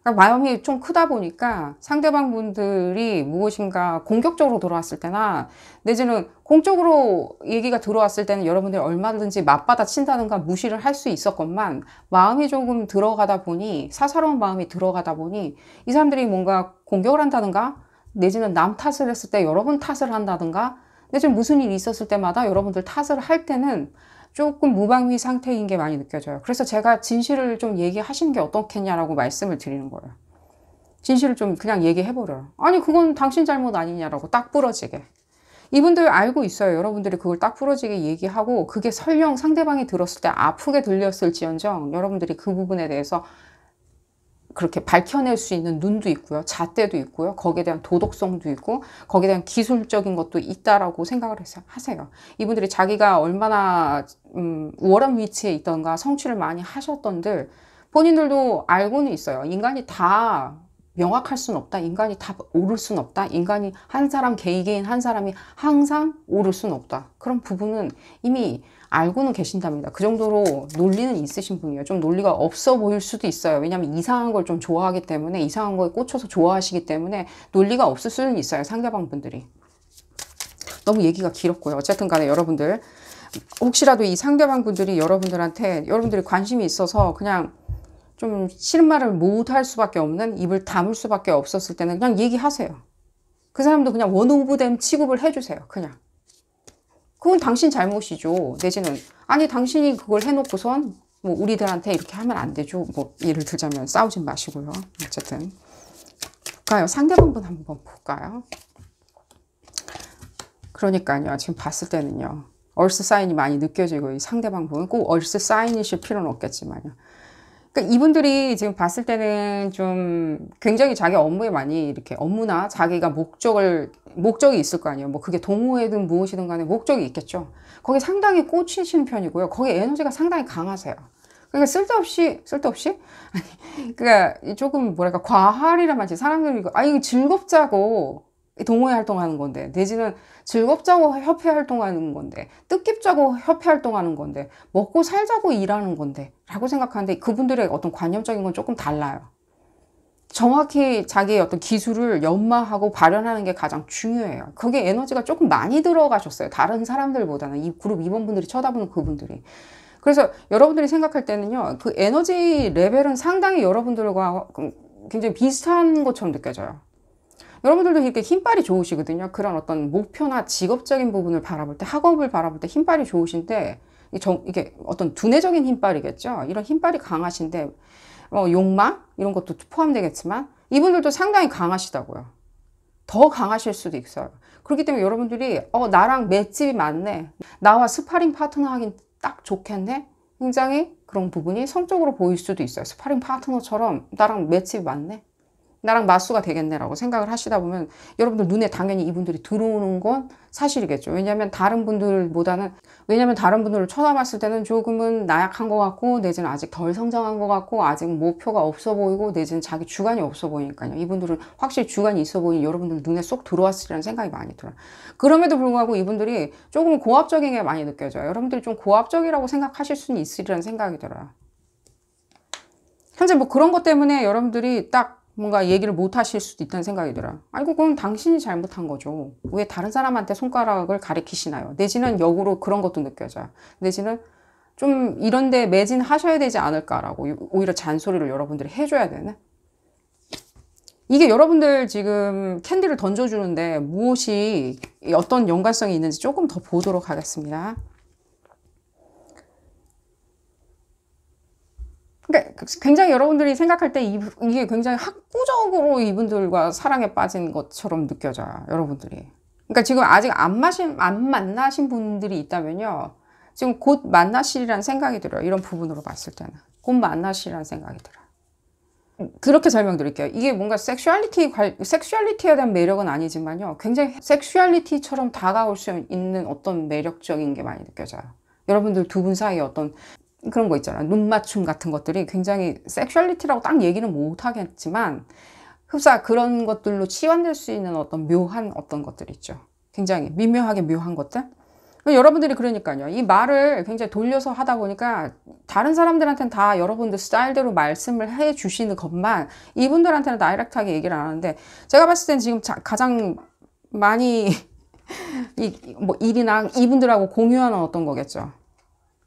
그러니까 마음이 좀 크다 보니까 상대방 분들이 무엇인가 공격적으로 들어왔을 때나 내지는 공적으로 얘기가 들어왔을 때는 여러분들이 얼마든지 맞받아 친다든가 무시를 할 수 있었건만, 마음이 조금 들어가다 보니, 사사로운 마음이 들어가다 보니 이 사람들이 뭔가 공격을 한다든가 내지는 남 탓을 했을 때 여러분 탓을 한다든가 내지는 무슨 일이 있었을 때마다 여러분들 탓을 할 때는 조금 무방비 상태인 게 많이 느껴져요. 그래서 제가 진실을 좀 얘기하시는 게 어떻겠냐라고 말씀을 드리는 거예요. 진실을 좀 그냥 얘기해버려요. 아니 그건 당신 잘못 아니냐라고 딱 부러지게. 이분들 알고 있어요. 여러분들이 그걸 딱 부러지게 얘기하고 그게 설령 상대방이 들었을 때 아프게 들렸을지언정 여러분들이 그 부분에 대해서 그렇게 밝혀낼 수 있는 눈도 있고요, 잣대도 있고요, 거기에 대한 도덕성도 있고 거기에 대한 기술적인 것도 있다라고 생각을 하세요. 이분들이 자기가 얼마나 우월한 위치에 있던가 성취를 많이 하셨던들 본인들도 알고는 있어요. 인간이 다 명확할 수는 없다, 인간이 다 옳을 수는 없다, 인간이 한 사람 개개인 한 사람이 항상 옳을 수는 없다, 그런 부분은 이미 알고는 계신답니다. 그 정도로 논리는 있으신 분이에요. 좀 논리가 없어 보일 수도 있어요. 왜냐하면 이상한 걸 좀 좋아하기 때문에, 이상한 거에 꽂혀서 좋아하시기 때문에 논리가 없을 수는 있어요. 상대방 분들이. 너무 얘기가 길었고요. 어쨌든 간에 여러분들 혹시라도 이 상대방 분들이 여러분들한테 여러분들이 관심이 있어서 그냥 좀 싫은 말을 못 할 수밖에 없는, 입을 다물 수밖에 없었을 때는 그냥 얘기하세요. 그 사람도 그냥 원 오브 댐 취급을 해주세요. 그냥. 그건 당신 잘못이죠. 내지는 아니 당신이 그걸 해놓고선 뭐 우리들한테 이렇게 하면 안 되죠. 뭐 예를 들자면 싸우지 마시고요. 어쨌든 볼까요? 상대방 분 한번 볼까요? 그러니까요. 지금 봤을 때는요, 얼스 사인이 많이 느껴지고, 이 상대방 분은 꼭 얼스 사인이실 필요는 없겠지만요. 그러니까 이분들이 지금 봤을 때는 좀 굉장히 자기 업무에 많이 이렇게 업무나 자기가 목적이 있을 거 아니에요. 뭐 그게 동호회든 무엇이든 간에 목적이 있겠죠. 거기 상당히 꽂히시는 편이고요. 거기 에너지가 상당히 강하세요. 그러니까 쓸데없이 아니 그러니까 조금 뭐랄까 과할이란 말이지. 사람들이 이거 즐겁자고 동호회 활동하는 건데, 내지는 즐겁자고 협회 활동하는 건데, 뜻깊자고 협회 활동하는 건데, 먹고 살자고 일하는 건데 라고 생각하는데, 그분들의 어떤 관념적인 건 조금 달라요. 정확히 자기의 어떤 기술을 연마하고 발현하는 게 가장 중요해요. 그게 에너지가 조금 많이 들어가셨어요. 다른 사람들보다는 이 그룹 임원분들이 쳐다보는 그분들이. 그래서 여러분들이 생각할 때는요, 그 에너지 레벨은 상당히 여러분들과 굉장히 비슷한 것처럼 느껴져요. 여러분들도 이렇게 힘빨이 좋으시거든요. 그런 어떤 목표나 직업적인 부분을 바라볼 때, 학업을 바라볼 때 힘빨이 좋으신데, 이게 어떤 두뇌적인 힘빨이겠죠. 이런 힘빨이 강하신데, 욕망? 이런 것도 포함되겠지만, 이분들도 상당히 강하시다고요. 더 강하실 수도 있어요. 그렇기 때문에 여러분들이, 나랑 맷집이 맞네. 나와 스파링 파트너 하긴 딱 좋겠네. 굉장히 그런 부분이 성적으로 보일 수도 있어요. 스파링 파트너처럼 나랑 맷집이 맞네. 나랑 맞수가 되겠네라고 생각을 하시다 보면 여러분들 눈에 당연히 이분들이 들어오는 건 사실이겠죠. 왜냐하면 다른 분들을 쳐다봤을 때는 조금은 나약한 것 같고, 내지는 아직 덜 성장한 것 같고, 아직 목표가 없어 보이고, 내지는 자기 주관이 없어 보이니까요. 이분들은 확실히 주관이 있어 보이니 여러분들 눈에 쏙 들어왔으리라는 생각이 많이 들어요. 그럼에도 불구하고 이분들이 조금 고압적인 게 많이 느껴져요. 여러분들이 좀 고압적이라고 생각하실 수는 있으리라는 생각이 들어요. 현재 뭐 그런 것 때문에 여러분들이 딱 뭔가 얘기를 못 하실 수도 있다는 생각이 들어요. 아이고, 그건 당신이 잘못한 거죠. 왜 다른 사람한테 손가락을 가리키시나요? 내지는 역으로 그런 것도 느껴져요. 내지는 좀 이런데 매진하셔야 되지 않을까라고 오히려 잔소리를 여러분들이 해줘야 되는. 이게 여러분들 지금 캔디를 던져주는데 무엇이 어떤 연관성이 있는지 조금 더 보도록 하겠습니다. 그러니까 굉장히 여러분들이 생각할 때 이게 굉장히 학구적으로 이분들과 사랑에 빠진 것처럼 느껴져요. 여러분들이. 그러니까 지금 아직 안 만나신 분들이 있다면요. 지금 곧 만나시리라는 생각이 들어요. 이런 부분으로 봤을 때는. 곧 만나시리라는 생각이 들어요. 그렇게 설명드릴게요. 이게 뭔가 섹슈얼리티에 대한 매력은 아니지만요. 굉장히 섹슈얼리티처럼 다가올 수 있는 어떤 매력적인 게 많이 느껴져요. 여러분들 두 분 사이에 어떤 그런 거 있잖아요. 눈맞춤 같은 것들이 굉장히 섹슈얼리티라고 딱 얘기는 못 하겠지만 흡사 그런 것들로 치환될 수 있는 어떤 묘한 어떤 것들 있죠. 굉장히 미묘하게 묘한 것들. 여러분들이 그러니까요. 이 말을 굉장히 돌려서 하다 보니까 다른 사람들한테는 다 여러분들 스타일대로 말씀을 해 주시는 것만 이분들한테는 다이렉트하게 얘기를 안 하는데 제가 봤을 때는 지금 가장 많이 뭐 일이나 이분들하고 공유하는 어떤 거겠죠.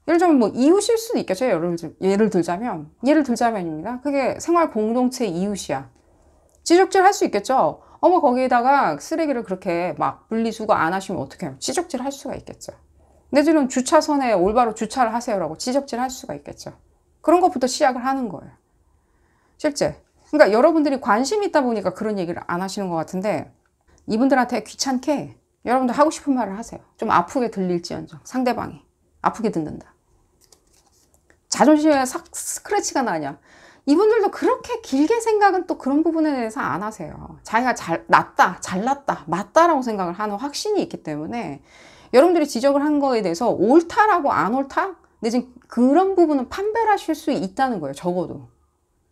예를 들면 뭐 이웃일 수도 있겠죠. 예를 들자면입니다. 그게 생활 공동체 이웃이야. 지적질 할 수 있겠죠. 어머 거기에다가 쓰레기를 그렇게 막 분리수거 안 하시면 어떡해요. 지적질 할 수가 있겠죠. 내지는 주차선에 올바로 주차를 하세요라고 지적질 할 수가 있겠죠. 그런 것부터 시작을 하는 거예요. 실제. 그러니까 여러분들이 관심이 있다 보니까 그런 얘기를 안 하시는 것 같은데 이분들한테 귀찮게 여러분들 하고 싶은 말을 하세요. 좀 아프게 들릴지언정 상대방이 아프게 듣는다. 자존심에 싹 스크래치가 나냐. 이분들도 그렇게 길게 생각은 또 그런 부분에 대해서 안 하세요. 자기가 잘났다, 맞다라고 생각을 하는 확신이 있기 때문에 여러분들이 지적을 한 거에 대해서 옳다라고 안 옳다? 내지는 그런 부분은 판별하실 수 있다는 거예요. 적어도.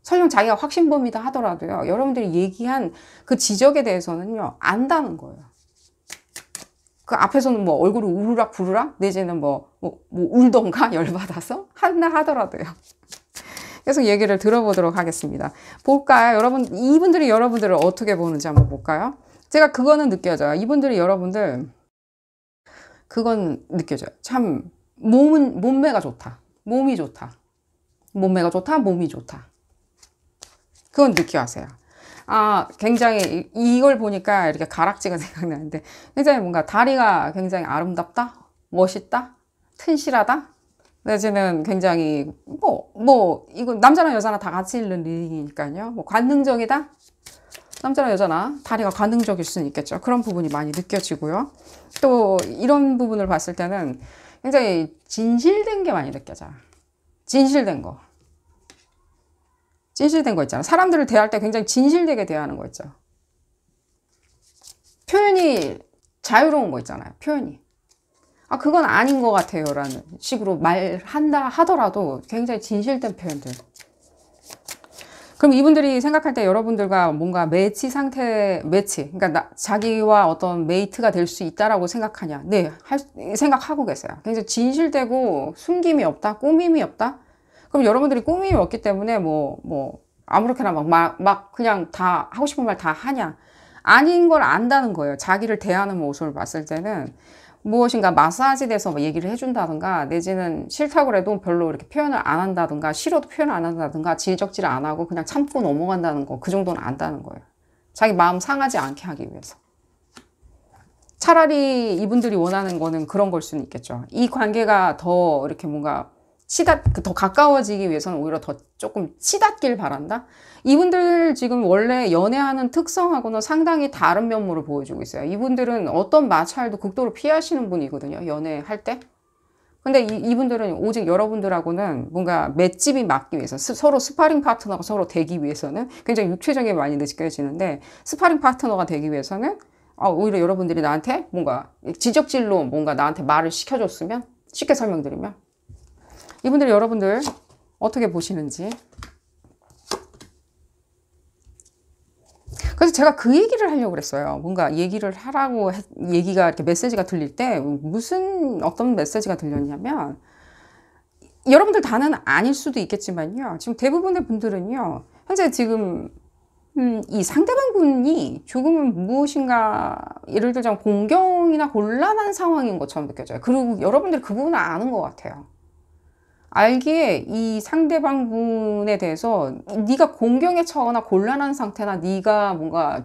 설령 자기가 확신범이다 하더라도요. 여러분들이 얘기한 그 지적에 대해서는요. 안다는 거예요. 그 앞에서는 뭐 얼굴을 우르락 부르락 내지는 뭐 울던가 열받아서 한다 하더라도요. 계속 얘기를 들어보도록 하겠습니다. 볼까요? 이분들이 여러분들을 어떻게 보는지 한번 볼까요? 제가 그거는 느껴져요. 이분들이 여러분들 그건 느껴져요. 참 몸매가 좋다. 몸이 좋다. 몸매가 좋다. 몸이 좋다. 그건 느껴하세요. 굉장히 이걸 보니까 이렇게 가락지가 생각나는데 굉장히 뭔가 다리가 굉장히 아름답다, 멋있다, 튼실하다. 내지는 굉장히 이거 남자나 여자나 다 같이 읽는 리딩이니까요. 뭐 관능적이다. 남자나 여자나 다리가 관능적일 수는 있겠죠. 그런 부분이 많이 느껴지고요. 또 이런 부분을 봤을 때는 굉장히 진실된 게 많이 느껴져요. 진실된 거 있잖아요. 사람들을 대할 때 굉장히 진실되게 대하는 거 있죠. 표현이 자유로운 거 있잖아요. 표현이. 그건 아닌 것 같아요. 라는 식으로 말한다 하더라도 굉장히 진실된 표현들. 그럼 이분들이 생각할 때 여러분들과 뭔가 매치. 그러니까 자기와 어떤 메이트가 될 수 있다라고 생각하냐. 네, 생각하고 계세요. 굉장히 진실되고 숨김이 없다. 꾸밈이 없다. 그럼 여러분들이 꾸밈이 없기 때문에 아무렇게나 막 그냥 다 하고 싶은 말 다 하냐. 아닌 걸 안다는 거예요. 자기를 대하는 모습을 봤을 때는 무엇인가 마사지 돼서 뭐 얘기를 해준다든가 내지는 싫다고 해도 별로 이렇게 표현을 안 한다든가 싫어도 표현을 안 한다든가 질적질 안 하고 그냥 참고 넘어간다는 거 그 정도는 안다는 거예요. 자기 마음 상하지 않게 하기 위해서. 차라리 이분들이 원하는 거는 그런 걸 수는 있겠죠. 이 관계가 더 이렇게 뭔가 더 가까워지기 위해서는 오히려 더 조금 치닫길 바란다? 이분들 지금 원래 연애하는 특성하고는 상당히 다른 면모를 보여주고 있어요. 이분들은 어떤 마찰도 극도로 피하시는 분이거든요. 연애할 때. 근데 이분들은 오직 여러분들하고는 뭔가 맷집이 맞기 위해서 서로 스파링 파트너가 서로 되기 위해서는 굉장히 육체적인 많이 느껴지는데 스파링 파트너가 되기 위해서는 오히려 여러분들이 나한테 뭔가 지적질로 뭔가 나한테 말을 시켜줬으면 쉽게 설명드리면 이분들이 여러분들 어떻게 보시는지. 그래서 제가 그 얘기를 하려고 그랬어요. 뭔가 얘기를 하라고 얘기가 이렇게 메시지가 들릴 때 무슨 어떤 메시지가 들렸냐면 여러분들 다는 아닐 수도 있겠지만요. 지금 대부분의 분들은요. 현재 지금 이 상대방 분이 조금은 무엇인가 예를 들자면 공경이나 곤란한 상황인 것처럼 느껴져요. 그리고 여러분들이 그 부분을 아는 것 같아요. 알기에 이 상대방 분에 대해서 네가 공경에 처하거나 곤란한 상태나 네가 뭔가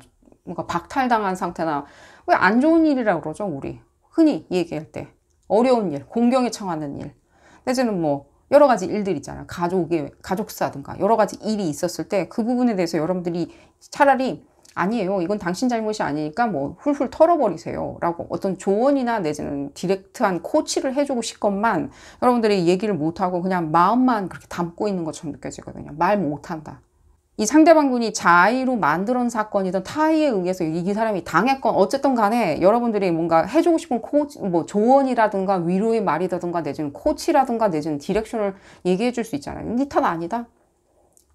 박탈당한 상태나 왜 안 좋은 일이라고 그러죠 우리 흔히 얘기할 때 어려운 일, 공경에 처하는 일 내지는 뭐 여러 가지 일들 있잖아요. 가족사든가 여러 가지 일이 있었을 때 그 부분에 대해서 여러분들이 차라리 아니에요. 이건 당신 잘못이 아니니까 뭐 훌훌 털어버리세요. 라고 어떤 조언이나 내지는 디렉트한 코치를 해주고 싶건만 여러분들이 얘기를 못하고 그냥 마음만 그렇게 담고 있는 것처럼 느껴지거든요. 말 못한다. 이 상대방분이 자의로 만들어낸 사건이든 타의에 의해서 이 사람이 당했건 어쨌든 간에 여러분들이 뭔가 해주고 싶은 뭐 조언이라든가 위로의 말이라든가 내지는 코치라든가 내지는 디렉션을 얘기해 줄 수 있잖아요. 네 탓 아니다.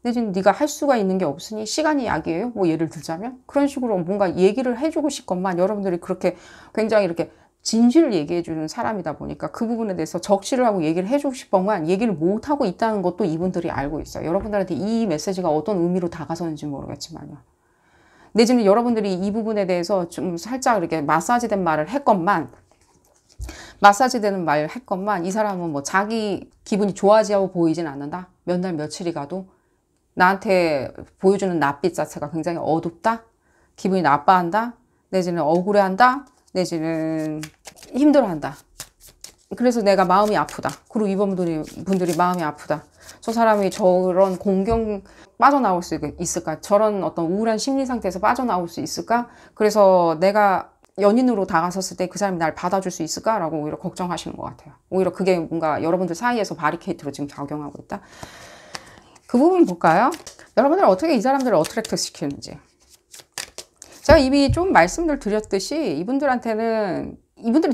내지는 네가 할 수가 있는 게 없으니 시간이 약이에요. 뭐 예를 들자면 그런 식으로 뭔가 얘기를 해주고 싶건만 여러분들이 그렇게 굉장히 이렇게 진실을 얘기해 주는 사람이다 보니까 그 부분에 대해서 적시를 하고 얘기를 해주고 싶건만 얘기를 못하고 있다는 것도 이분들이 알고 있어요. 여러분들한테 이 메시지가 어떤 의미로 다가서는지 모르겠지만요. 내지는 여러분들이 이 부분에 대해서 좀 살짝 이렇게 마사지된 말을 했건만 마사지되는 말을 했건만 이 사람은 뭐 자기 기분이 좋아지고 보이진 않는다. 몇 날 며칠이 가도 나한테 보여주는 낯빛 자체가 굉장히 어둡다. 기분이 나빠한다. 내지는 억울해한다. 내지는 힘들어한다. 그래서 내가 마음이 아프다. 그리고 이번 분들이 마음이 아프다. 저 사람이 저런 공경 빠져나올 수 있을까? 저런 어떤 우울한 심리 상태에서 빠져나올 수 있을까? 그래서 내가 연인으로 다가섰을 때 그 사람이 날 받아줄 수 있을까? 라고 오히려 걱정하시는 것 같아요. 오히려 그게 뭔가 여러분들 사이에서 바리케이트로 지금 작용하고 있다. 그 부분 볼까요? 여러분들 어떻게 이 사람들을 어트랙트 시키는지. 제가 이미 좀 말씀을 드렸듯이 이분들이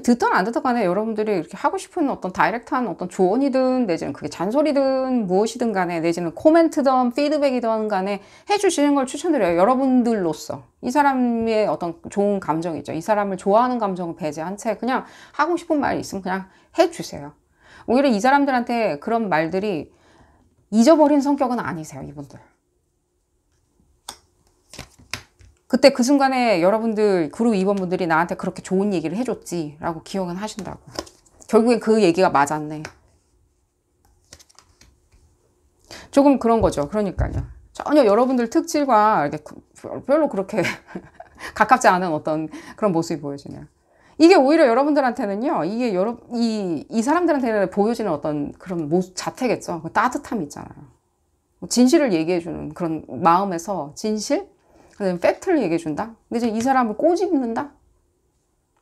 듣든 안 듣든 간에 여러분들이 이렇게 하고 싶은 어떤 다이렉트한 어떤 조언이든 내지는 그게 잔소리든 무엇이든 간에 내지는 코멘트든 피드백이든 간에 해주시는 걸 추천드려요. 여러분들로서. 이 사람의 어떤 좋은 감정이죠. 이 사람을 좋아하는 감정을 배제한 채 그냥 하고 싶은 말이 있으면 그냥 해주세요. 오히려 이 사람들한테 그런 말들이 잊어버린 성격은 아니세요, 이분들. 그때 그 순간에 여러분들, 그리고 이번 분들이 나한테 그렇게 좋은 얘기를 해줬지 라고 기억은 하신다고. 결국엔 그 얘기가 맞았네. 조금 그런 거죠. 그러니까요. 전혀 여러분들 특질과 이렇게 별로 그렇게 가깝지 않은 어떤 그런 모습이 보여지네요. 이게 오히려 여러분들한테는요, 이게 이 사람들한테는 보여지는 어떤 그런 모습 자태겠죠. 그 따뜻함이 있잖아요. 진실을 얘기해주는 그런 마음에서 진실? 그다음에 팩트를 얘기해준다? 내지는 이 사람을 꼬집는다?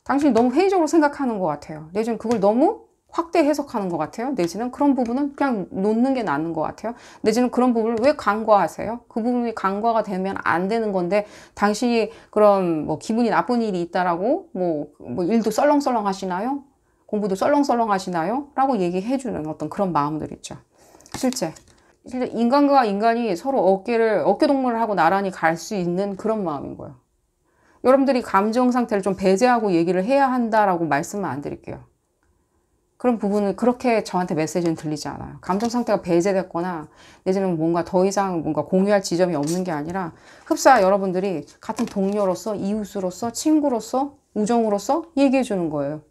당신이 너무 회의적으로 생각하는 것 같아요. 내지는 그걸 너무 확대 해석하는 것 같아요. 내지는 그런 부분은 그냥 놓는 게 낫는 것 같아요. 내지는 그런 부분을 왜 간과하세요? 그 부분이 간과가 되면 안 되는 건데 당신이 그런 뭐 기분이 나쁜 일이 있다라고 뭐 일도 썰렁썰렁 하시나요? 공부도 썰렁썰렁 하시나요? 라고 얘기해주는 어떤 그런 마음들 있죠. 실제 인간과 인간이 서로 어깨동무를 하고 나란히 갈 수 있는 그런 마음인 거예요. 여러분들이 감정 상태를 좀 배제하고 얘기를 해야 한다라고 말씀은 안 드릴게요. 그런 부분은 그렇게 저한테 메시지는 들리지 않아요. 감정 상태가 배제됐거나 내지는 뭔가 더 이상 뭔가 공유할 지점이 없는 게 아니라 흡사 여러분들이 같은 동료로서, 이웃으로서, 친구로서, 우정으로서 얘기해 주는 거예요.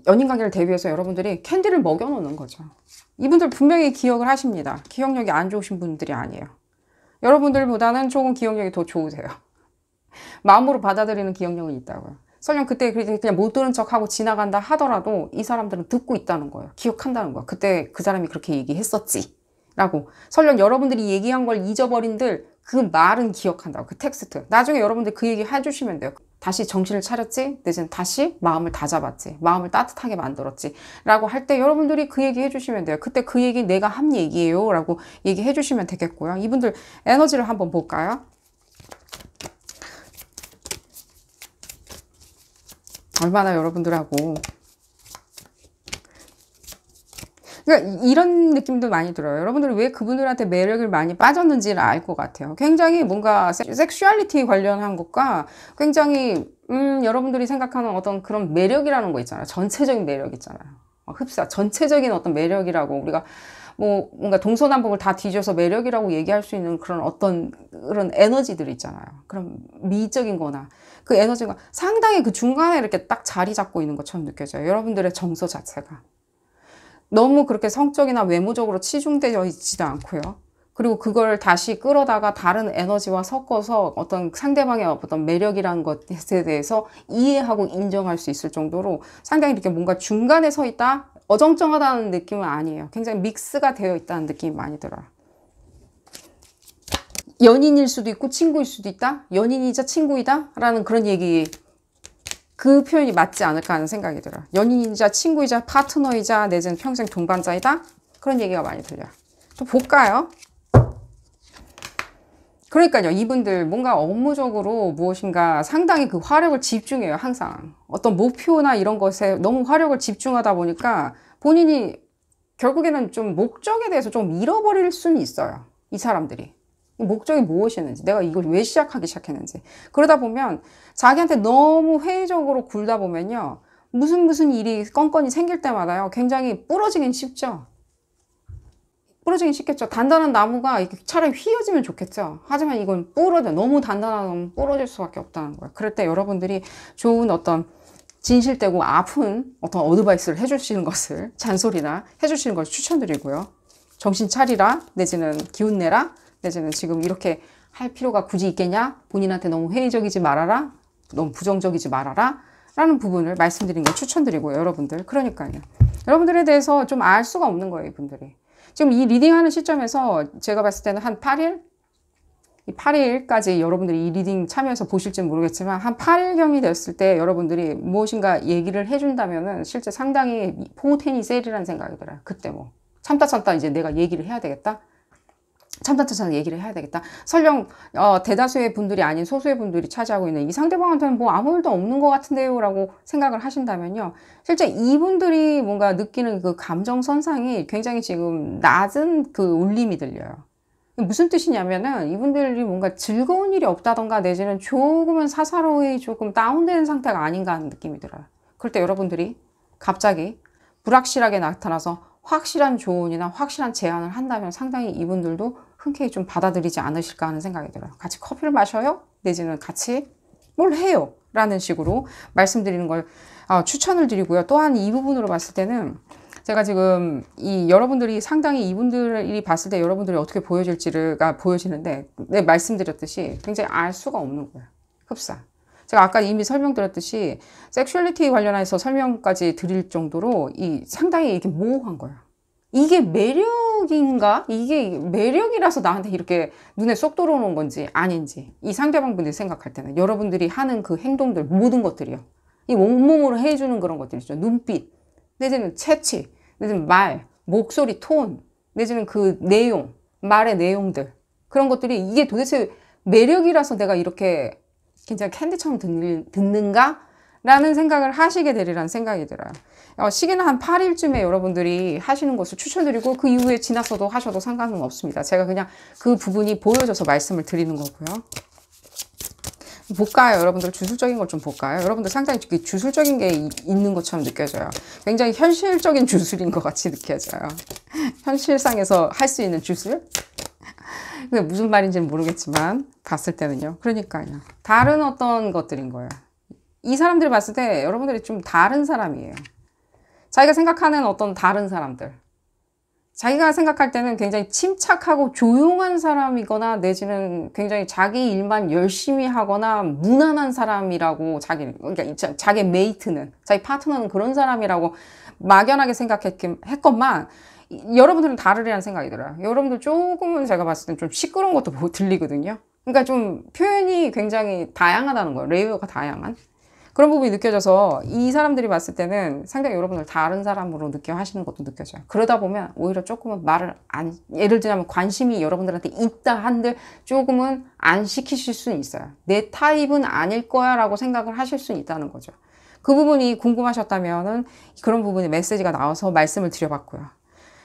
연인 관계를 대비해서 여러분들이 캔디를 먹여 놓는 거죠. 이분들 분명히 기억을 하십니다. 기억력이 안 좋으신 분들이 아니에요. 여러분들보다는 조금 기억력이 더 좋으세요. 마음으로 받아들이는 기억력은 있다고요. 설령 그때 그냥 못 들은 척하고 지나간다 하더라도 이 사람들은 듣고 있다는 거예요. 기억한다는 거예요. 그때 그 사람이 그렇게 얘기했었지 라고. 설령 여러분들이 얘기한 걸 잊어버린들 그 말은 기억한다고. 그 텍스트. 나중에 여러분들 그 얘기 해주시면 돼요. 다시 정신을 차렸지? 내지는 다시 마음을 다잡았지? 마음을 따뜻하게 만들었지? 라고 할 때 여러분들이 그 얘기 해주시면 돼요. 그때 그 얘기 내가 한 얘기예요 라고 얘기해 주시면 되겠고요. 이분들 에너지를 한번 볼까요? 얼마나 여러분들하고, 그러니까 이런 느낌도 많이 들어요. 여러분들이 왜 그분들한테 매력을 많이 빠졌는지를 알 것 같아요. 굉장히 뭔가 섹슈얼리티 관련한 것과 굉장히 여러분들이 생각하는 어떤 그런 매력이라는 거 있잖아요. 전체적인 매력 있잖아요. 흡사 전체적인 어떤 매력이라고 우리가 뭐 뭔가 동서남북을 다 뒤져서 매력이라고 얘기할 수 있는 그런 어떤 그런 에너지들이 있잖아요. 그런 미적인 거나 그 에너지가 상당히 그 중간에 이렇게 딱 자리 잡고 있는 것처럼 느껴져요. 여러분들의 정서 자체가. 너무 그렇게 성적이나 외모적으로 치중되어 있지도 않고요. 그리고 그걸 다시 끌어다가 다른 에너지와 섞어서 어떤 상대방의 어떤 매력이라는 것에 대해서 이해하고 인정할 수 있을 정도로 상당히 이렇게 뭔가 중간에 서 있다? 어정쩡하다는 느낌은 아니에요. 굉장히 믹스가 되어 있다는 느낌이 많이 들어요. 연인일 수도 있고 친구일 수도 있다? 연인이자 친구이다? 라는 그런 얘기, 그 표현이 맞지 않을까 하는 생각이 들어요. 연인이자 친구이자 파트너이자 내지는 평생 동반자이다? 그런 얘기가 많이 들려요. 또 볼까요? 그러니까요. 이분들 뭔가 업무적으로 무엇인가 상당히 그 화력을 집중해요. 항상. 어떤 목표나 이런 것에 너무 화력을 집중하다 보니까 본인이 결국에는 좀 목적에 대해서 좀 잃어버릴 수는 있어요. 이 사람들이. 목적이 무엇이었는지, 내가 이걸 왜 시작하기 시작했는지. 그러다 보면 자기한테 너무 회의적으로 굴다 보면요. 무슨 일이 건건이 생길 때마다요. 굉장히 부러지긴 쉽죠. 부러지긴 쉽겠죠. 단단한 나무가 차라리 휘어지면 좋겠죠. 하지만 이건 부러져. 너무 단단하면 부러질 수밖에 없다는 거예요. 그럴 때 여러분들이 좋은 어떤 진실되고 아픈 어떤 어드바이스를 해주시는 것을, 잔소리나 해주시는 것을 추천드리고요. 정신 차리라, 내지는 기운 내라, 내지는 지금 이렇게 할 필요가 굳이 있겠냐? 본인한테 너무 회의적이지 말아라, 너무 부정적이지 말아라 라는 부분을 말씀드린 걸 추천드리고요. 여러분들. 그러니까요. 여러분들에 대해서 좀 알 수가 없는 거예요. 이분들이. 지금 이 리딩하는 시점에서 제가 봤을 때는 한 8일? 이 8일까지 여러분들이 이 리딩 참여해서 보실지는 모르겠지만 한 8일경이 됐을 때 여러분들이 무엇인가 얘기를 해준다면은 실제 상당히 포텐이 세리라는 생각이 들어요. 그때 뭐 참다 이제 내가 얘기를 해야 되겠다. 참다 얘기를 해야 되겠다. 설령 대다수의 분들이 아닌 소수의 분들이 차지하고 있는 이 상대방한테는 뭐 아무 일도 없는 것 같은데요 라고 생각을 하신다면요. 실제 이분들이 뭔가 느끼는 그 감정선상이 굉장히 지금 낮은 그 울림이 들려요. 무슨 뜻이냐면은 이분들이 뭔가 즐거운 일이 없다던가 내지는 조금은 사사로이 조금 다운된 상태가 아닌가 하는 느낌이 들어요. 그럴 때 여러분들이 갑자기 불확실하게 나타나서 확실한 조언이나 확실한 제안을 한다면 상당히 이분들도 흔쾌히 좀 받아들이지 않으실까 하는 생각이 들어요. 같이 커피를 마셔요? 내지는 같이 뭘 해요? 라는 식으로 말씀드리는 걸 추천을 드리고요. 또한 이 부분으로 봤을 때는 제가 지금 여러분들이 상당히 이분들이 봤을 때 여러분들이 어떻게 보여질지가 보여지는데 네, 말씀드렸듯이 굉장히 알 수가 없는 거예요. 흡사. 제가 아까 이미 설명드렸듯이 섹슈얼리티 관련해서 설명까지 드릴 정도로 상당히 이렇게 모호한 거예요. 이게 매력인가? 이게 매력이라서 나한테 이렇게 눈에 쏙 들어오는 건지 아닌지 이 상대방분들이 생각할 때는 여러분들이 하는 그 행동들 모든 것들이요. 이 온몸으로 해주는 그런 것들이죠. 눈빛, 내지는 채취, 내지는 말, 목소리, 톤, 내지는 그 내용, 말의 내용들 그런 것들이 이게 도대체 매력이라서 내가 이렇게 굉장히 캔디처럼 듣는가? 라는 생각을 하시게 되리라는 생각이 들어요. 시기는 한 8일쯤에 여러분들이 하시는 것을 추천드리고 그 이후에 지났어도 하셔도 상관은 없습니다. 제가 그냥 그 부분이 보여져서 말씀을 드리는 거고요. 볼까요? 여러분들 주술적인 걸 좀 볼까요? 여러분들 상당히 주술적인 게 있는 것처럼 느껴져요. 굉장히 현실적인 주술인 것 같이 느껴져요. 현실상에서 할 수 있는 주술? 근데 무슨 말인지는 모르겠지만 봤을 때는요. 그러니까요. 다른 어떤 것들인 거예요. 이 사람들이 봤을 때 여러분들이 좀 다른 사람이에요. 자기가 생각하는 어떤 다른 사람들. 자기가 생각할 때는 굉장히 침착하고 조용한 사람이거나 내지는 굉장히 자기 일만 열심히 하거나 무난한 사람이라고 그러니까 자기 메이트는, 자기 파트너는 그런 사람이라고 막연하게 생각했건만 여러분들은 다르리라는 생각이 들어요. 여러분들 조금은 제가 봤을 땐 좀 시끄러운 것도 들리거든요. 그러니까 좀 표현이 굉장히 다양하다는 거예요. 레이어가 다양한. 그런 부분이 느껴져서 이 사람들이 봤을 때는 상당히 여러분을 다른 사람으로 느껴 하시는 것도 느껴져요. 그러다 보면 오히려 조금은 예를 들자면 관심이 여러분들한테 있다 한들 조금은 안 시키실 수는 있어요. 내 타입은 아닐 거야 라고 생각을 하실 수는 있다는 거죠. 그 부분이 궁금하셨다면은 그런 부분에 메시지가 나와서 말씀을 드려봤고요.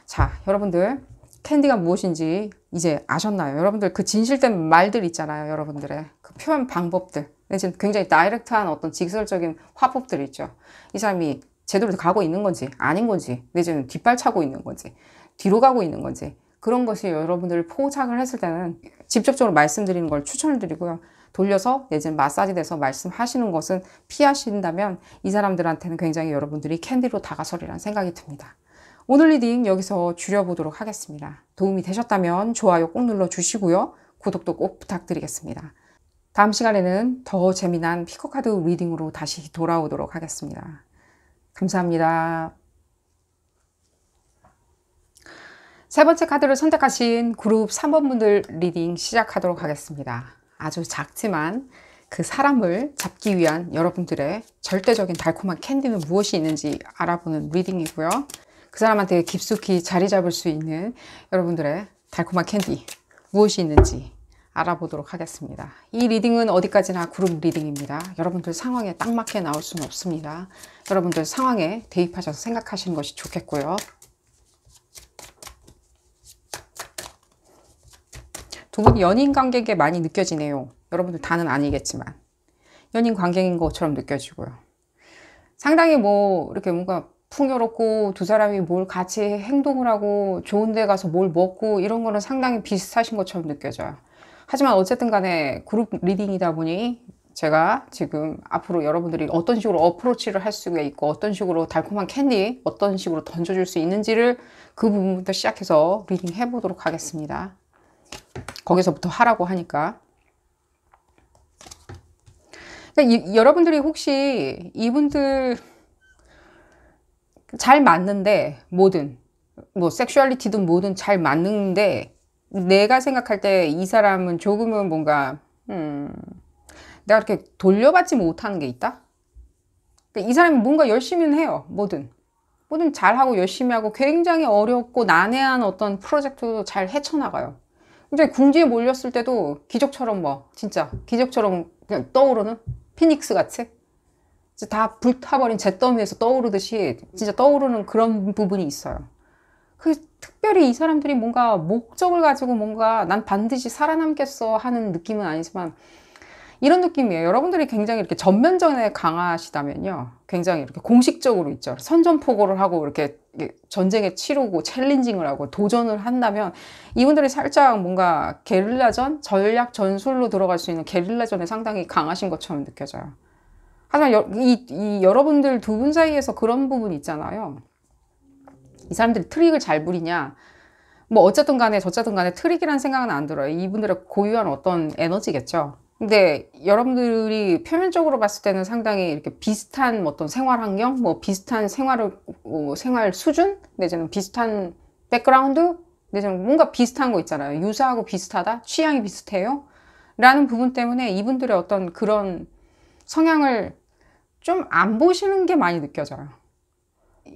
자, 여러분들 캔디가 무엇인지 이제 아셨나요? 여러분들 그 진실된 말들 있잖아요. 여러분들의 그 표현 방법들. 지금 굉장히 다이렉트한 어떤 직설적인 화법들이 있죠. 이 사람이 제대로 가고 있는 건지 아닌 건지 내지는 뒷발차고 있는 건지 뒤로 가고 있는 건지 그런 것이 여러분들 포착을 했을 때는 직접적으로 말씀드리는 걸 추천을 드리고요. 돌려서 내지는 마사지 돼서 말씀하시는 것은 피하신다면 이 사람들한테는 굉장히 여러분들이 캔디로 다가서리라는 생각이 듭니다. 오늘 리딩 여기서 줄여보도록 하겠습니다. 도움이 되셨다면 좋아요 꼭 눌러주시고요. 구독도 꼭 부탁드리겠습니다. 다음 시간에는 더 재미난 피커카드 리딩으로 다시 돌아오도록 하겠습니다. 감사합니다. 세 번째 카드를 선택하신 그룹 3번 분들 리딩 시작하도록 하겠습니다. 아주 작지만 그 사람을 잡기 위한 여러분들의 절대적인 달콤한 캔디는 무엇이 있는지 알아보는 리딩이고요. 그 사람한테 깊숙이 자리 잡을 수 있는 여러분들의 달콤한 캔디 무엇이 있는지 알아보도록 하겠습니다. 이 리딩은 어디까지나 그룹 리딩입니다. 여러분들 상황에 딱 맞게 나올 수는 없습니다. 여러분들 상황에 대입하셔서 생각하시는 것이 좋겠고요. 두 분이 연인 관계에 많이 느껴지네요. 여러분들 다는 아니겠지만 연인 관계인 것처럼 느껴지고요. 상당히 이렇게 뭔가 풍요롭고 두 사람이 뭘 같이 행동을 하고 좋은 데 가서 뭘 먹고 이런 거는 상당히 비슷하신 것처럼 느껴져요. 하지만 어쨌든 간에 그룹 리딩이다 보니 제가 지금 앞으로 여러분들이 어떤 식으로 어프로치를 할 수가 있고 어떤 식으로 달콤한 캔디 어떤 식으로 던져줄 수 있는지를 그 부분부터 시작해서 리딩 해보도록 하겠습니다. 거기서부터 하라고 하니까. 그러니까 여러분들이 혹시 이분들 잘 맞는데 뭐든 섹슈얼리티든 뭐든 잘 맞는데 내가 생각할 때 이 사람은 조금은 뭔가 내가 이렇게 돌려받지 못하는 게 있다? 그러니까 이 사람이 뭔가 열심히는 해요. 뭐든 잘하고 열심히 하고 굉장히 어렵고 난해한 어떤 프로젝트도 잘 헤쳐나가요. 굉장히 궁지에 몰렸을 때도 기적처럼 진짜 기적처럼 그냥 떠오르는 피닉스 같이 다 불타버린 잿더미에서 떠오르듯이 진짜 떠오르는 그런 부분이 있어요. 특별히 이 사람들이 뭔가 목적을 가지고 뭔가 난 반드시 살아남겠어 하는 느낌은 아니지만 이런 느낌이에요. 여러분들이 굉장히 이렇게 전면전에 강하시다면요. 굉장히 이렇게 공식적으로 있죠. 선전포고를 하고 이렇게 전쟁에 치르고 챌린징을 하고 도전을 한다면 이분들이 살짝 뭔가 게릴라전, 전략 전술로 들어갈 수 있는 게릴라전에 상당히 강하신 것처럼 느껴져요. 하지만 이 여러분들 두 분 사이에서 그런 부분이 있잖아요. 이 사람들이 트릭을 잘 부리냐 어쨌든 간에 저쨌든 간에 트릭이라는 생각은 안 들어요. 이분들의 고유한 어떤 에너지겠죠. 근데 여러분들이 표면적으로 봤을 때는 상당히 이렇게 비슷한 어떤 생활 환경, 비슷한 생활 수준, 내지는 비슷한 백그라운드, 내지는 뭔가 비슷한 거 있잖아요. 유사하고 비슷하다, 취향이 비슷해요 라는 부분 때문에 이분들의 어떤 그런 성향을 좀 안 보시는 게 많이 느껴져요.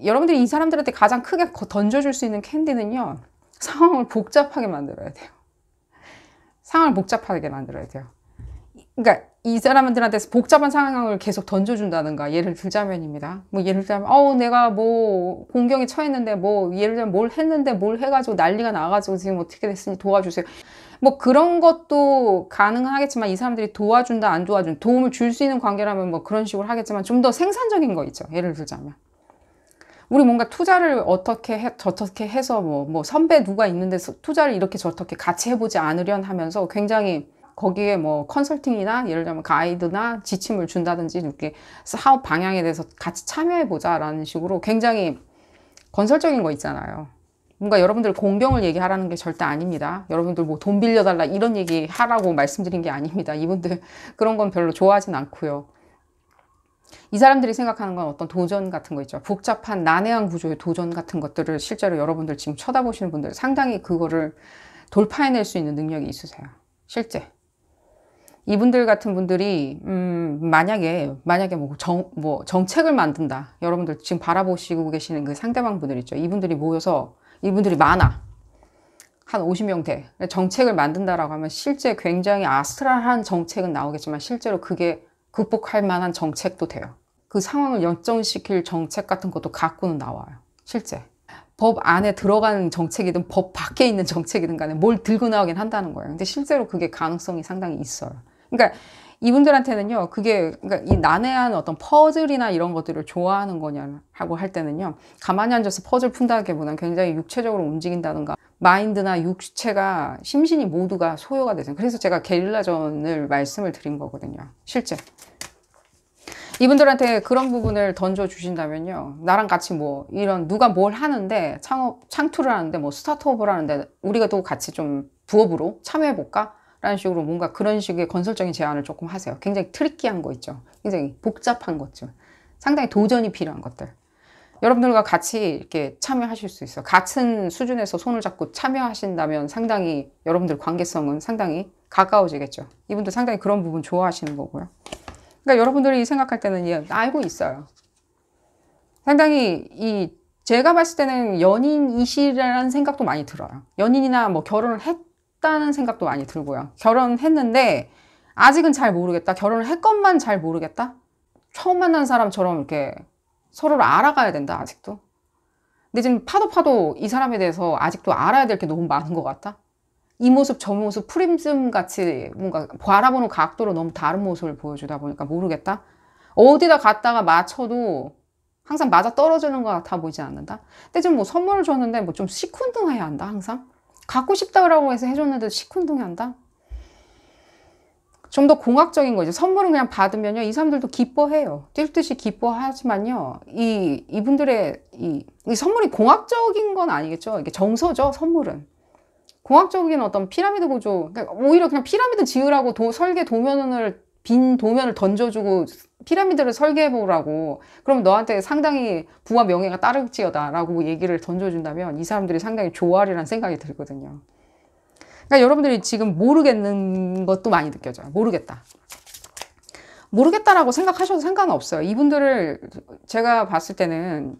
여러분들이 이 사람들한테 가장 크게 던져줄 수 있는 캔디는요, 상황을 복잡하게 만들어야 돼요. 상황을 복잡하게 만들어야 돼요. 그러니까 이 사람들한테서 복잡한 상황을 계속 던져준다든가, 예를 들자면입니다. 뭐 예를 들자면 내가 뭐 공경에 처했는데 뭐 예를 들면 뭘 했는데 뭘 해가지고 난리가 나가지고 지금 어떻게 됐으니 도와주세요. 뭐 그런 것도 가능은 하겠지만, 이 사람들이 도와준다 안 도와준, 도움을 줄 수 있는 관계라면 뭐 그런 식으로 하겠지만, 좀 더 생산적인 거 있죠. 예를 들자면 우리 뭔가 투자를 어떻게 저렇게 해서 뭐 선배 누가 있는데 투자를 이렇게 저렇게 같이 해보지 않으련 하면서 굉장히 거기에 뭐 컨설팅이나 예를 들면 가이드나 지침을 준다든지 이렇게 사업 방향에 대해서 같이 참여해보자 라는 식으로 굉장히 건설적인 거 있잖아요. 뭔가 여러분들 공경을 얘기하라는 게 절대 아닙니다. 여러분들 뭐 돈 빌려달라 이런 얘기 하라고 말씀드린 게 아닙니다. 이분들 그런 건 별로 좋아하진 않고요. 이 사람들이 생각하는 건 어떤 도전 같은 거 있죠. 복잡한 난해한 구조의 도전 같은 것들을 실제로 여러분들 지금 쳐다보시는 분들 상당히 그거를 돌파해낼 수 있는 능력이 있으세요. 실제. 이분들 같은 분들이 만약에 뭐 정책을 만든다. 여러분들 지금 바라보시고 계시는 그 상대방 분들 있죠. 이분들이 모여서 이분들이 많아. 한 50명 돼. 정책을 만든다라고 하면 실제 굉장히 아스트랄한 정책은 나오겠지만 실제로 그게 극복할 만한 정책도 돼요. 그 상황을 역전시킬 정책 같은 것도 갖고는 나와요. 실제. 법 안에 들어가는 정책이든 법 밖에 있는 정책이든 간에 뭘 들고 나오긴 한다는 거예요. 근데 실제로 그게 가능성이 상당히 있어요. 그러니까 이분들한테는요, 그러니까 이 난해한 어떤 퍼즐이나 이런 것들을 좋아하는 거냐고 할 때는요, 가만히 앉아서 퍼즐 푼다기보다는 굉장히 육체적으로 움직인다든가, 마인드나 육체가, 심신이 모두가 소요가 되죠. 그래서 제가 게릴라전을 말씀을 드린 거거든요. 실제. 이분들한테 그런 부분을 던져주신다면요, 나랑 같이 뭐, 이런, 누가 뭘 하는데, 창투를 하는데, 뭐, 스타트업을 하는데, 우리가 또 같이 좀 부업으로 참여해볼까? 라는 식으로 뭔가 그런 식의 건설적인 제안을 조금 하세요. 굉장히 트리키한 거 있죠. 굉장히 복잡한 것들. 상당히 도전이 필요한 것들. 여러분들과 같이 이렇게 참여하실 수 있어요. 같은 수준에서 손을 잡고 참여하신다면 상당히 여러분들 관계성은 상당히 가까워지겠죠. 이분들 상당히 그런 부분 좋아하시는 거고요. 그러니까 여러분들이 생각할 때는 알고 있어요. 상당히 제가 봤을 때는 연인이시라는 생각도 많이 들어요. 연인이나 뭐 결혼을 했다는 생각도 많이 들고요. 결혼했는데 아직은 잘 모르겠다. 결혼을 했건만 잘 모르겠다. 처음 만난 사람처럼 이렇게 서로를 알아가야 된다. 아직도. 근데 지금 파도 이 사람에 대해서 아직도 알아야 될 게 너무 많은 것 같다. 이 모습 저 모습 프리즘 같이 뭔가 바라보는 각도로 너무 다른 모습을 보여주다 보니까 모르겠다. 어디다 갔다가 맞춰도 항상 맞아 떨어지는 것 같아 보이지 않는다. 근데 지금 뭐 선물을 줬는데 뭐 좀 시큰둥해야 한다. 항상 갖고 싶다고 해서 해줬는데 시큰둥해한다. 좀 더 공학적인 거죠. 선물은 그냥 받으면요, 이 사람들도 기뻐해요. 뛸 듯이 기뻐하지만요, 이분들의 이 선물이 공학적인 건 아니겠죠. 이게 정서죠. 선물은 공학적인 어떤 피라미드 구조. 그러니까 오히려 그냥 피라미드 지으라고 설계 도면을 빈 도면을 던져주고 피라미드를 설계해보라고, 그럼 너한테 상당히 부와 명예가 따를지어다 라고 얘기를 던져준다면 이 사람들이 상당히 좋아하리라는 생각이 들거든요. 그러니까 여러분들이 지금 모르겠는 것도 많이 느껴져요. 모르겠다라고 생각하셔도 상관없어요. 이분들을 제가 봤을 때는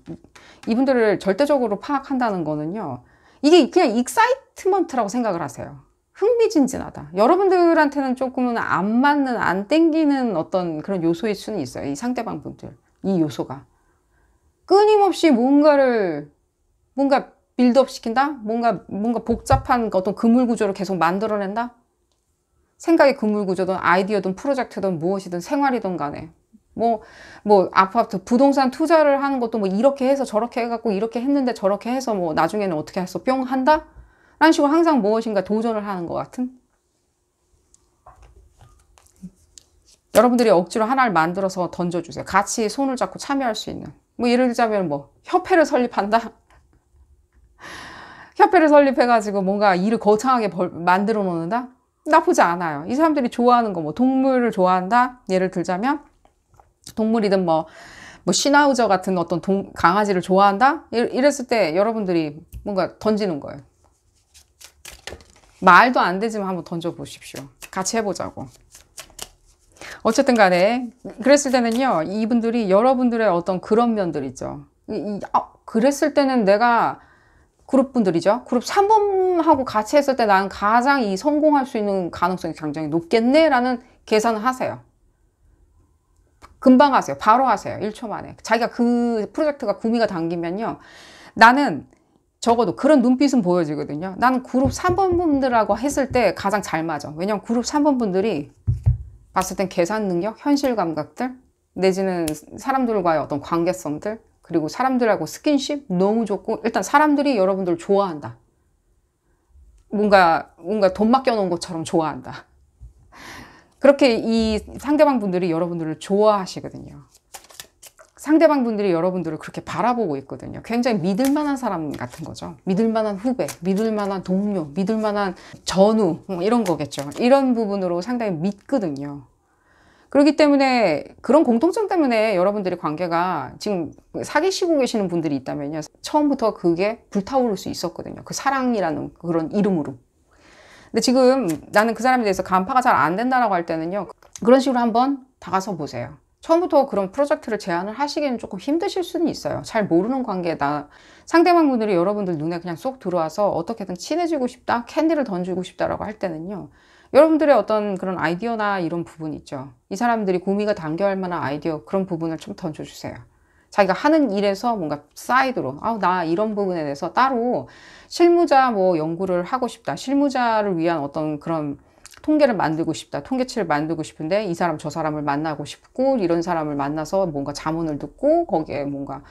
이분들을 절대적으로 파악한다는 거는요, 이게 그냥 익사이트먼트라고 생각을 하세요. 흥미진진하다. 여러분들한테는 조금은 안 맞는, 안 땡기는 어떤 그런 요소일 수는 있어요. 이 상대방 분들. 이 요소가. 끊임없이 뭔가 빌드업 시킨다? 뭔가 복잡한 어떤 그물 구조를 계속 만들어낸다? 생각의 그물 구조든 아이디어든 프로젝트든 무엇이든 생활이든 간에. 뭐 아파트, 부동산 투자를 하는 것도 뭐 이렇게 해서 저렇게 해갖고 이렇게 했는데 저렇게 해서 뭐 나중에는 어떻게 해서 뿅 한다? 라는 식으로 항상 무엇인가 도전을 하는 것 같은? 여러분들이 억지로 하나를 만들어서 던져주세요. 같이 손을 잡고 참여할 수 있는. 뭐 예를 들자면 뭐 협회를 설립한다? 협회를 설립해가지고 뭔가 일을 거창하게 만들어 놓는다? 나쁘지 않아요. 이 사람들이 좋아하는 거, 뭐 동물을 좋아한다? 예를 들자면 동물이든 뭐 시나우저 같은 어떤 강아지를 좋아한다? 이랬을 때 여러분들이 뭔가 던지는 거예요. 말도 안 되지만 한번 던져보십시오. 같이 해보자고. 어쨌든 간에 그랬을 때는요, 이분들이 여러분들의 어떤 그런 면들 있죠. 그랬을 때는 내가 그룹분들이죠. 그룹 3번하고 같이 했을 때 나는 가장 성공할 수 있는 가능성이 굉장히 높겠네 라는 계산을 하세요. 금방 하세요. 바로 하세요. 1초 만에. 자기가 그 프로젝트가 구미가 당기면요. 나는 적어도 그런 눈빛은 보여지거든요. 나는 그룹 3번 분들하고 했을 때 가장 잘 맞아. 왜냐면 그룹 3번 분들이 봤을 땐 계산 능력, 현실 감각들, 내지는 사람들과의 어떤 관계성들, 그리고 사람들하고 스킨십 너무 좋고, 일단 사람들이 여러분들을 좋아한다. 뭔가 돈 맡겨놓은 것처럼 좋아한다. 그렇게 이 상대방 분들이 여러분들을 좋아하시거든요. 상대방 분들이 여러분들을 그렇게 바라보고 있거든요. 굉장히 믿을 만한 사람 같은 거죠. 믿을 만한 후배, 믿을 만한 동료, 믿을 만한 전우, 이런 거겠죠. 이런 부분으로 상당히 믿거든요. 그렇기 때문에 그런 공통점 때문에 여러분들의 관계가 지금 사귀시고 계시는 분들이 있다면요. 처음부터 그게 불타오를 수 있었거든요. 그 사랑이라는 그런 이름으로. 근데 지금 나는 그 사람에 대해서 간파가 잘 안 된다라고 할 때는요. 그런 식으로 한번 다가서 보세요. 처음부터 그런 프로젝트를 제안을 하시기에는 조금 힘드실 수는 있어요. 잘 모르는 관계다. 상대방 분들이 여러분들 눈에 그냥 쏙 들어와서 어떻게든 친해지고 싶다, 캔디를 던지고 싶다라고 할 때는요. 여러분들의 어떤 그런 아이디어나 이런 부분 있죠. 이 사람들이 구미가 당겨할 만한 아이디어, 그런 부분을 좀 던져주세요. 자기가 하는 일에서 뭔가 사이드로, 나 이런 부분에 대해서 따로 실무자 뭐 연구를 하고 싶다. 실무자를 위한 어떤 그런 통계를 만들고 싶다. 통계치를 만들고 싶은데 이 사람 저 사람을 만나고 싶고, 이런 사람을 만나서 뭔가 자문을 듣고 거기에 뭔가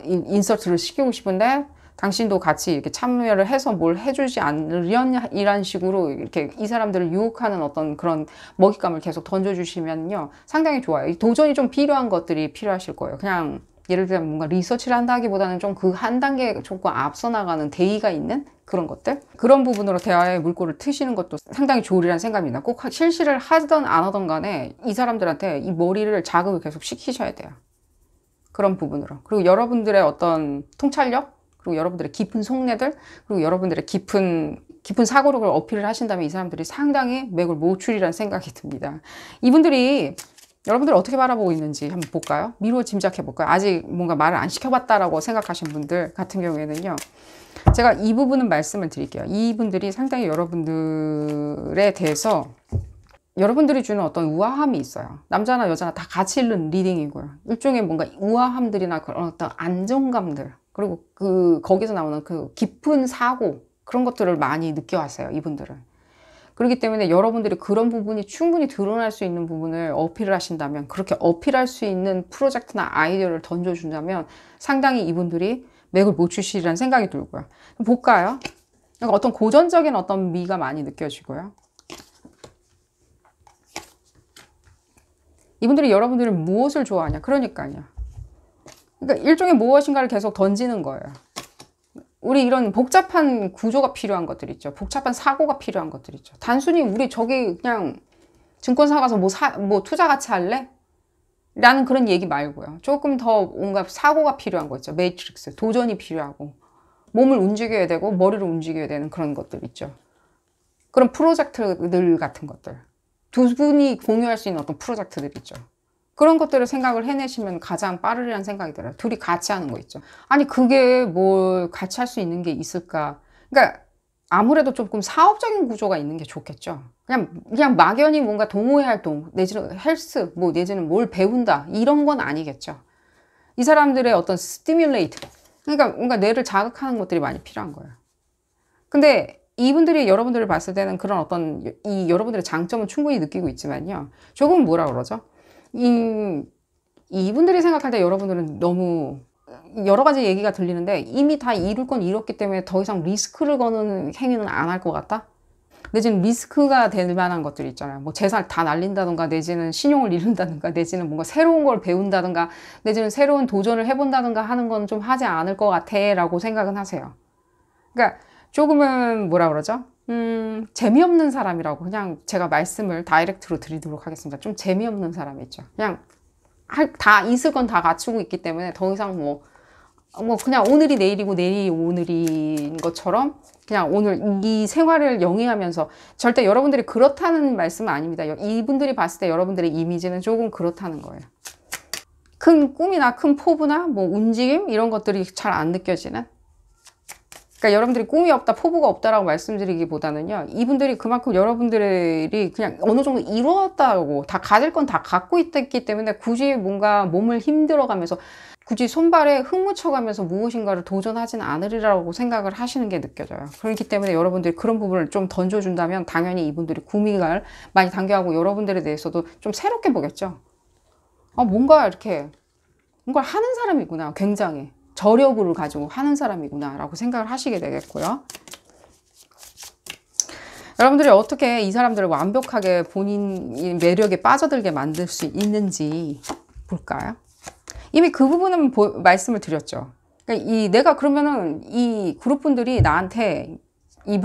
인서트를 시키고 싶은데 당신도 같이 이렇게 참여를 해서 뭘 해주지 않으려냐, 이런 식으로 이렇게 이 사람들을 유혹하는 어떤 그런 먹잇감을 계속 던져주시면요. 상당히 좋아요. 도전이 좀 필요한 것들이 필요하실 거예요. 그냥 예를 들면 뭔가 리서치를 한다기보다는 좀 그 한 단계 조금 앞서 나가는 대의가 있는 그런 것들? 그런 부분으로 대화의 물꼬를 트시는 것도 상당히 좋으리란 생각입니다. 꼭 실시를 하든 안 하든 간에 이 사람들한테 이 머리를 자극을 계속 시키셔야 돼요. 그런 부분으로. 그리고 여러분들의 어떤 통찰력, 그리고 여러분들의 깊은 속내들, 그리고 여러분들의 깊은 사고력을 어필을 하신다면 이 사람들이 상당히 맥을 못 추리라는 생각이 듭니다. 이분들이 여러분들 어떻게 바라보고 있는지 한번 볼까요? 미루어 짐작해 볼까요? 아직 뭔가 말을 안 시켜봤다라고 생각하신 분들 같은 경우에는요. 제가 이 부분은 말씀을 드릴게요. 이분들이 상당히 여러분들에 대해서 여러분들이 주는 어떤 우아함이 있어요. 남자나 여자나 다 같이 읽는 리딩이고요. 일종의 뭔가 우아함들이나 그런 어떤 안정감들, 그리고 거기서 나오는 그 깊은 사고, 그런 것들을 많이 느껴왔어요, 이분들은. 그렇기 때문에 여러분들이 그런 부분이 충분히 드러날 수 있는 부분을 어필을 하신다면, 그렇게 어필할 수 있는 프로젝트나 아이디어를 던져준다면 상당히 이분들이 맥을 못 추시리라는 생각이 들고요. 볼까요? 어떤 고전적인 어떤 미가 많이 느껴지고요. 이분들이 여러분들이 무엇을 좋아하냐? 그러니까요. 그러니까 일종의 무엇인가를 계속 던지는 거예요. 우리 이런 복잡한 구조가 필요한 것들 있죠. 복잡한 사고가 필요한 것들 있죠. 단순히 우리 저기 그냥 증권사 가서 뭐 투자 같이 할래? 라는 그런 얘기 말고요. 조금 더 뭔가 사고가 필요한 거 있죠. 매트릭스, 도전이 필요하고, 몸을 움직여야 되고 머리를 움직여야 되는 그런 것들 있죠. 그런 프로젝트들 같은 것들. 두 분이 공유할 수 있는 어떤 프로젝트들 있죠. 그런 것들을 생각을 해내시면 가장 빠르리라는 생각이 들어요. 둘이 같이 하는 거 있죠. 아니 그게 뭘 같이 할 수 있는 게 있을까? 그러니까 아무래도 조금 사업적인 구조가 있는 게 좋겠죠. 그냥 막연히 뭔가 동호회 활동, 내지는 헬스, 뭐 내지는 뭘 배운다, 이런 건 아니겠죠. 이 사람들의 어떤 스티뮬레이트, 그러니까 뭔가 뇌를 자극하는 것들이 많이 필요한 거예요. 근데 이분들이 여러분들을 봤을 때는 그런 어떤 여러분들의 장점은 충분히 느끼고 있지만요. 조금 뭐라 그러죠? 이분들이 생각할 때 여러분들은 너무 여러 가지 얘기가 들리는데 이미 다 이룰 건 이뤘기 때문에 더 이상 리스크를 거는 행위는 안 할 것 같다? 내지는 리스크가 될 만한 것들이 있잖아요. 뭐 재산을 다 날린다든가, 내지는 신용을 잃는다든가, 내지는 뭔가 새로운 걸 배운다든가, 내지는 새로운 도전을 해본다든가 하는 건 좀 하지 않을 것 같아 라고 생각은 하세요. 그러니까 조금은 뭐라 그러죠? 재미없는 사람이라고 그냥 제가 말씀을 다이렉트로 드리도록 하겠습니다. 좀 재미없는 사람이 있죠. 그냥 다 있을 건 다 갖추고 있기 때문에 더 이상 뭐 그냥 오늘이 내일이고 내일이 오늘인 것처럼 그냥 오늘 이 생활을 영위하면서, 절대 여러분들이 그렇다는 말씀은 아닙니다. 이분들이 봤을 때 여러분들의 이미지는 조금 그렇다는 거예요. 큰 꿈이나 큰 포부나 뭐 움직임 이런 것들이 잘 안 느껴지는, 그러니까 여러분들이 꿈이 없다, 포부가 없다라고 말씀드리기보다는요, 이분들이 그만큼 여러분들이 그냥 어느 정도 이루었다고, 다 가질 건 다 갖고 있기 때문에 굳이 뭔가 몸을 힘들어가면서, 굳이 손발에 흙 묻혀가면서 무엇인가를 도전하진 않으리라고 생각을 하시는 게 느껴져요. 그렇기 때문에 여러분들이 그런 부분을 좀 던져준다면 당연히 이분들이 구미를 많이 당겨하고 여러분들에 대해서도 좀 새롭게 보겠죠. 뭔가 이렇게 뭔가 하는 사람이구나. 굉장히 저력을 가지고 하는 사람이구나 라고 생각을 하시게 되겠고요. 여러분들이 어떻게 이 사람들을 완벽하게 본인 매력에 빠져들게 만들 수 있는지 볼까요? 이미 그 부분은 말씀을 드렸죠. 그러니까 내가 그러면은 이 그룹분들이 나한테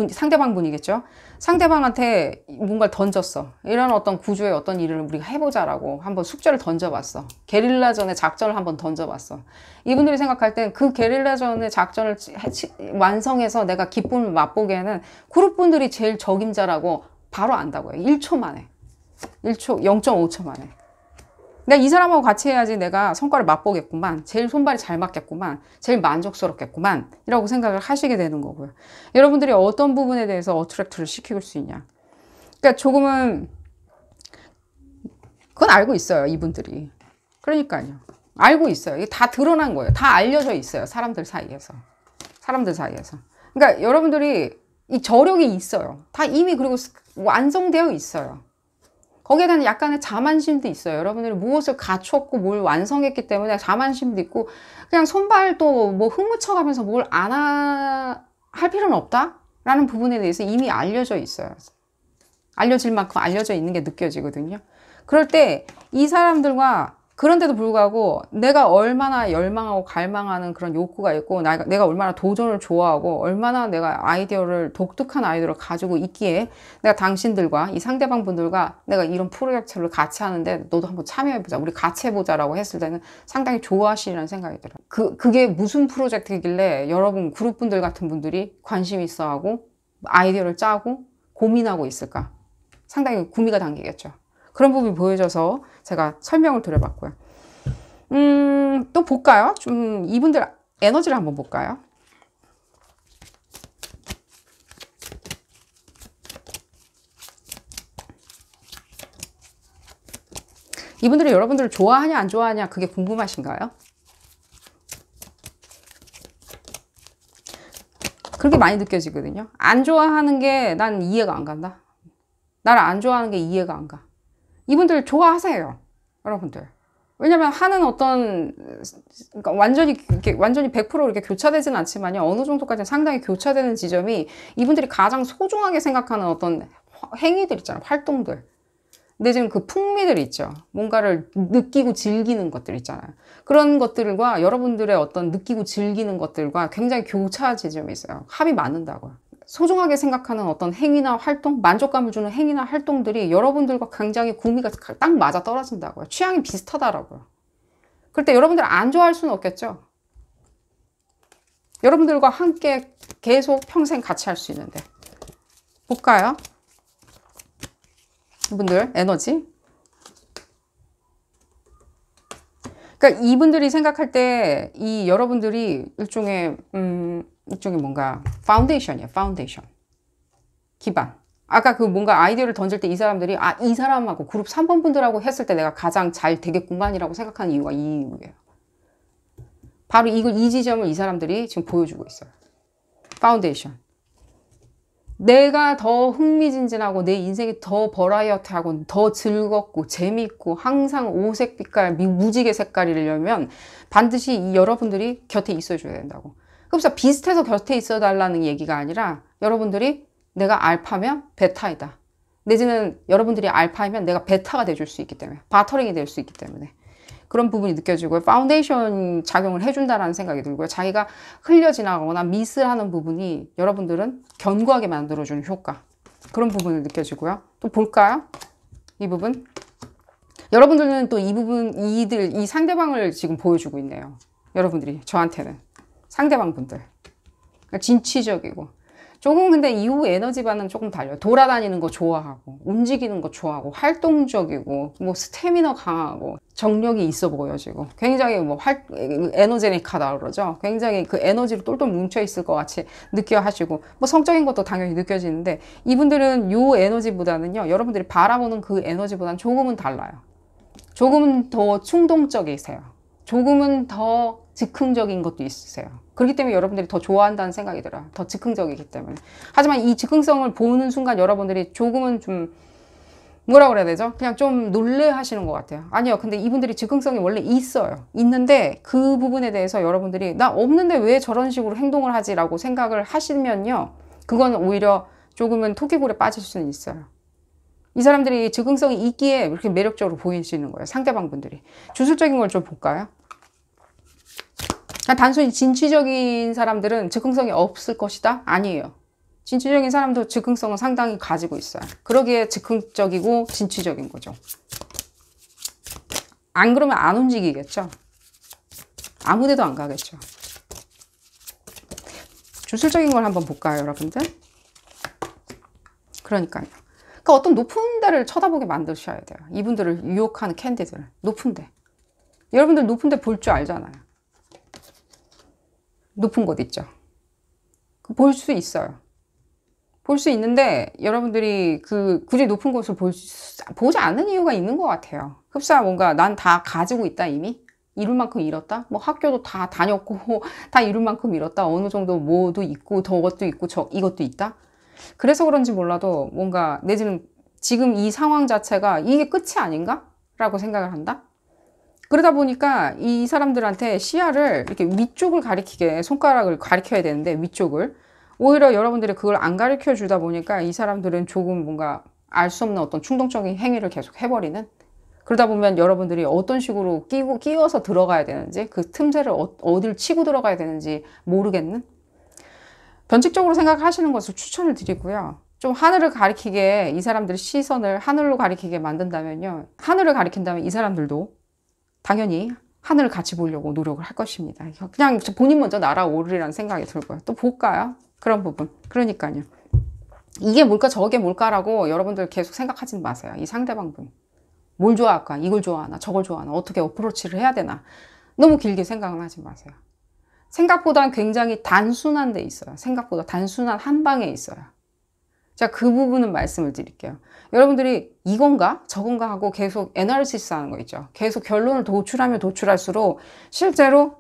상대방 분이겠죠. 상대방한테 뭔가를 던졌어. 이런 어떤 구조의 어떤 일을 우리가 해보자라고 한번 숙제를 던져봤어. 게릴라전의 작전을 한번 던져봤어. 이분들이 생각할 땐 그 게릴라전의 작전을 완성해서 내가 기쁨을 맛보기에는 그룹분들이 제일 적임자라고 바로 안다고요. 1초 만에. 1초, 0.5초 만에. 내가 이 사람하고 같이 해야지 내가 성과를 맛보겠구만. 제일 손발이 잘 맞겠구만. 제일 만족스럽겠구만. 이라고 생각을 하시게 되는 거고요. 여러분들이 어떤 부분에 대해서 어트랙트를 시킬 수 있냐. 그러니까 조금은 그건 알고 있어요. 이분들이. 그러니까요. 알고 있어요. 이게 다 드러난 거예요. 다 알려져 있어요. 사람들 사이에서. 사람들 사이에서. 그러니까 여러분들이 이 저력이 있어요. 다 이미 그리고 완성되어 있어요. 거기에 대한 약간의 자만심도 있어요. 여러분들이 무엇을 갖췄고 뭘 완성했기 때문에 자만심도 있고, 그냥 손발도 뭐 흙묻혀가면서 뭘 안 할 필요는 없다? 라는 부분에 대해서 이미 알려져 있어요. 알려질 만큼 알려져 있는 게 느껴지거든요. 그럴 때 이 사람들과 그런데도 불구하고 내가 얼마나 열망하고 갈망하는 그런 욕구가 있고 내가 얼마나 도전을 좋아하고 얼마나 내가 독특한 아이디어를 가지고 있기에 내가 당신들과 이 상대방 분들과 내가 이런 프로젝트를 같이 하는데 너도 한번 참여해보자. 우리 같이 해보자라고 했을 때는 상당히 좋아하시리라는 생각이 들어요. 그게 무슨 프로젝트이길래 여러분 그룹분들 같은 분들이 관심 있어 하고 아이디어를 짜고 고민하고 있을까? 상당히 구미가 당기겠죠. 그런 부분이 보여져서 제가 설명을 드려봤고요. 또 볼까요? 좀 이분들 에너지를 한번 볼까요? 이분들이 여러분들을 좋아하냐 안 좋아하냐 그게 궁금하신가요? 그렇게 많이 느껴지거든요. 안 좋아하는 게 난 이해가 안 간다. 나를 안 좋아하는 게 이해가 안 가. 이분들 좋아하세요. 여러분들. 왜냐면 하는 어떤, 그러니까 완전히 100% 이렇게 교차되진 않지만요. 어느 정도까지는 상당히 교차되는 지점이 이분들이 가장 소중하게 생각하는 어떤 행위들 있잖아요. 활동들. 근데 지금 그 풍미들 있죠. 뭔가를 느끼고 즐기는 것들 있잖아요. 그런 것들과 여러분들의 어떤 느끼고 즐기는 것들과 굉장히 교차 지점이 있어요. 합이 맞는다고요. 소중하게 생각하는 어떤 행위나 활동, 만족감을 주는 행위나 활동들이 여러분들과 굉장히 구미가 딱 맞아 떨어진다고요. 취향이 비슷하다라고요. 그럴 때 여러분들 안 좋아할 수는 없겠죠. 여러분들과 함께 계속 평생 같이 할 수 있는데. 볼까요? 이분들 에너지. 그러니까 이분들이 생각할 때 이 여러분들이 일종의 뭔가 파운데이션이에요. 파운데이션. 기반. 아까 그 뭔가 아이디어를 던질 때 이 사람들이 이 사람하고 그룹 3번 분들하고 했을 때 내가 가장 잘 되겠구만이라고 생각하는 이유가 이 이유예요. 바로 이 지점을 이 사람들이 지금 보여주고 있어요. 파운데이션. 내가 더 흥미진진하고 내 인생이 더 버라이어티하고 더 즐겁고 재밌고 항상 오색 빛깔, 무지개 색깔이려면 반드시 이 여러분들이 곁에 있어줘야 된다고. 그래서 비슷해서 곁에 있어 달라는 얘기가 아니라 여러분들이 내가 알파면 베타이다. 내지는 여러분들이 알파이면 내가 베타가 돼줄 수 있기 때문에 바터링이 될 수 있기 때문에 그런 부분이 느껴지고요. 파운데이션 작용을 해준다라는 생각이 들고요. 자기가 흘려 지나가거나 미스하는 부분이 여러분들은 견고하게 만들어주는 효과. 그런 부분을 느껴지고요. 또 볼까요? 이 부분. 여러분들은 또 이 부분, 이 상대방을 지금 보여주고 있네요. 여러분들이 저한테는. 상대방 분들. 진취적이고. 조금 근데 이후 에너지반은 조금 달라요. 돌아다니는 거 좋아하고, 움직이는 거 좋아하고, 활동적이고, 뭐 스태미너 강하고, 정력이 있어 보여지고, 굉장히 뭐 에너제닉하다 그러죠. 굉장히 그 에너지로 똘똘 뭉쳐 있을 것 같이 느껴 하시고, 뭐 성적인 것도 당연히 느껴지는데, 이분들은 요 에너지보다는요, 여러분들이 바라보는 그 에너지보다는 조금은 달라요. 조금은 더 충동적이세요. 조금은 더 즉흥적인 것도 있으세요. 그렇기 때문에 여러분들이 더 좋아한다는 생각이 들어요. 더 즉흥적이기 때문에. 하지만 이 즉흥성을 보는 순간 여러분들이 조금은 좀 뭐라 그래야 되죠? 그냥 좀 놀래 하시는 것 같아요. 아니요. 근데 이분들이 즉흥성이 원래 있어요. 있는데 그 부분에 대해서 여러분들이 나 없는데 왜 저런 식으로 행동을 하지? 라고 생각을 하시면요. 그건 오히려 조금은 토끼굴에 빠질 수는 있어요. 이 사람들이 즉흥성이 있기에 이렇게 매력적으로 보이시는 거예요. 상대방 분들이. 주술적인 걸 좀 볼까요? 단순히 진취적인 사람들은 즉흥성이 없을 것이다? 아니에요. 진취적인 사람도 즉흥성은 상당히 가지고 있어요. 그러기에 즉흥적이고 진취적인 거죠. 안 그러면 안 움직이겠죠. 아무 데도 안 가겠죠. 주술적인 걸 한번 볼까요, 여러분들? 그러니까요. 그러니까 어떤 높은 데를 쳐다보게 만드셔야 돼요. 이분들을 유혹하는 캔디들을. 높은 데. 여러분들 높은 데 볼 줄 알잖아요. 높은 곳 있죠. 볼 수 있어요. 볼 수 있는데 여러분들이 굳이 높은 곳을 보지 않는 이유가 있는 것 같아요. 흡사 뭔가 난 다 가지고 있다 이미? 이룰 만큼 이뤘다? 뭐 학교도 다 다녔고 다 이룰 만큼 이뤘다? 어느 정도 뭐도 있고 저것도 있고 이것도 있다? 그래서 그런지 몰라도 뭔가 내지는 지금 이 상황 자체가 이게 끝이 아닌가? 라고 생각을 한다? 그러다 보니까 이 사람들한테 시야를 이렇게 위쪽을 가리키게 손가락을 가리켜야 되는데 위쪽을 오히려 여러분들이 그걸 안 가리켜 주다 보니까 이 사람들은 조금 뭔가 알 수 없는 어떤 충동적인 행위를 계속 해버리는 그러다 보면 여러분들이 어떤 식으로 끼워서 들어가야 되는지 그 틈새를 어딜 치고 들어가야 되는지 모르겠는 변칙적으로 생각하시는 것을 추천을 드리고요. 좀 하늘을 가리키게 이 사람들의 시선을 하늘로 가리키게 만든다면요. 하늘을 가리킨다면 이 사람들도 당연히 하늘을 같이 보려고 노력을 할 것입니다. 그냥 본인 먼저 날아오르리라는 생각이 들고요. 또 볼까요? 그런 부분. 그러니까요. 이게 뭘까 저게 뭘까라고 여러분들 계속 생각하지 마세요. 이 상대방 분. 뭘 좋아할까? 이걸 좋아하나? 저걸 좋아하나? 어떻게 어프로치를 해야 되나? 너무 길게 생각은 하지 마세요. 생각보다는 굉장히 단순한 데 있어요. 생각보다 단순한 한 방에 있어요. 제가 그 부분은 말씀을 드릴게요. 여러분들이 이건가 저건가 하고 계속 애널리시스 하는 거 있죠. 계속 결론을 도출하면 도출할수록 실제로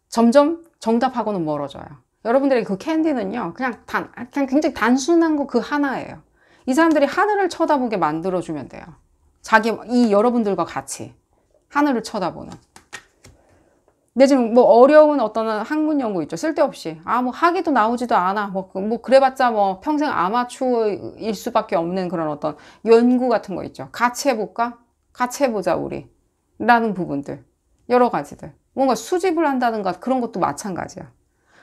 점점 정답하고는 멀어져요. 여러분들의 그 캔디는요. 그냥 굉장히 단순한 거 그 하나예요. 이 사람들이 하늘을 쳐다보게 만들어주면 돼요. 여러분들과 같이 하늘을 쳐다보는. 근데 지금 뭐 어려운 어떤 학문 연구 있죠. 쓸데없이. 뭐 학위도 나오지도 않아. 뭐 그래봤자 뭐 평생 아마추어일 수밖에 없는 그런 어떤 연구 같은 거 있죠. 같이 해볼까? 같이 해보자, 우리. 라는 부분들. 여러 가지들. 뭔가 수집을 한다든가 그런 것도 마찬가지야.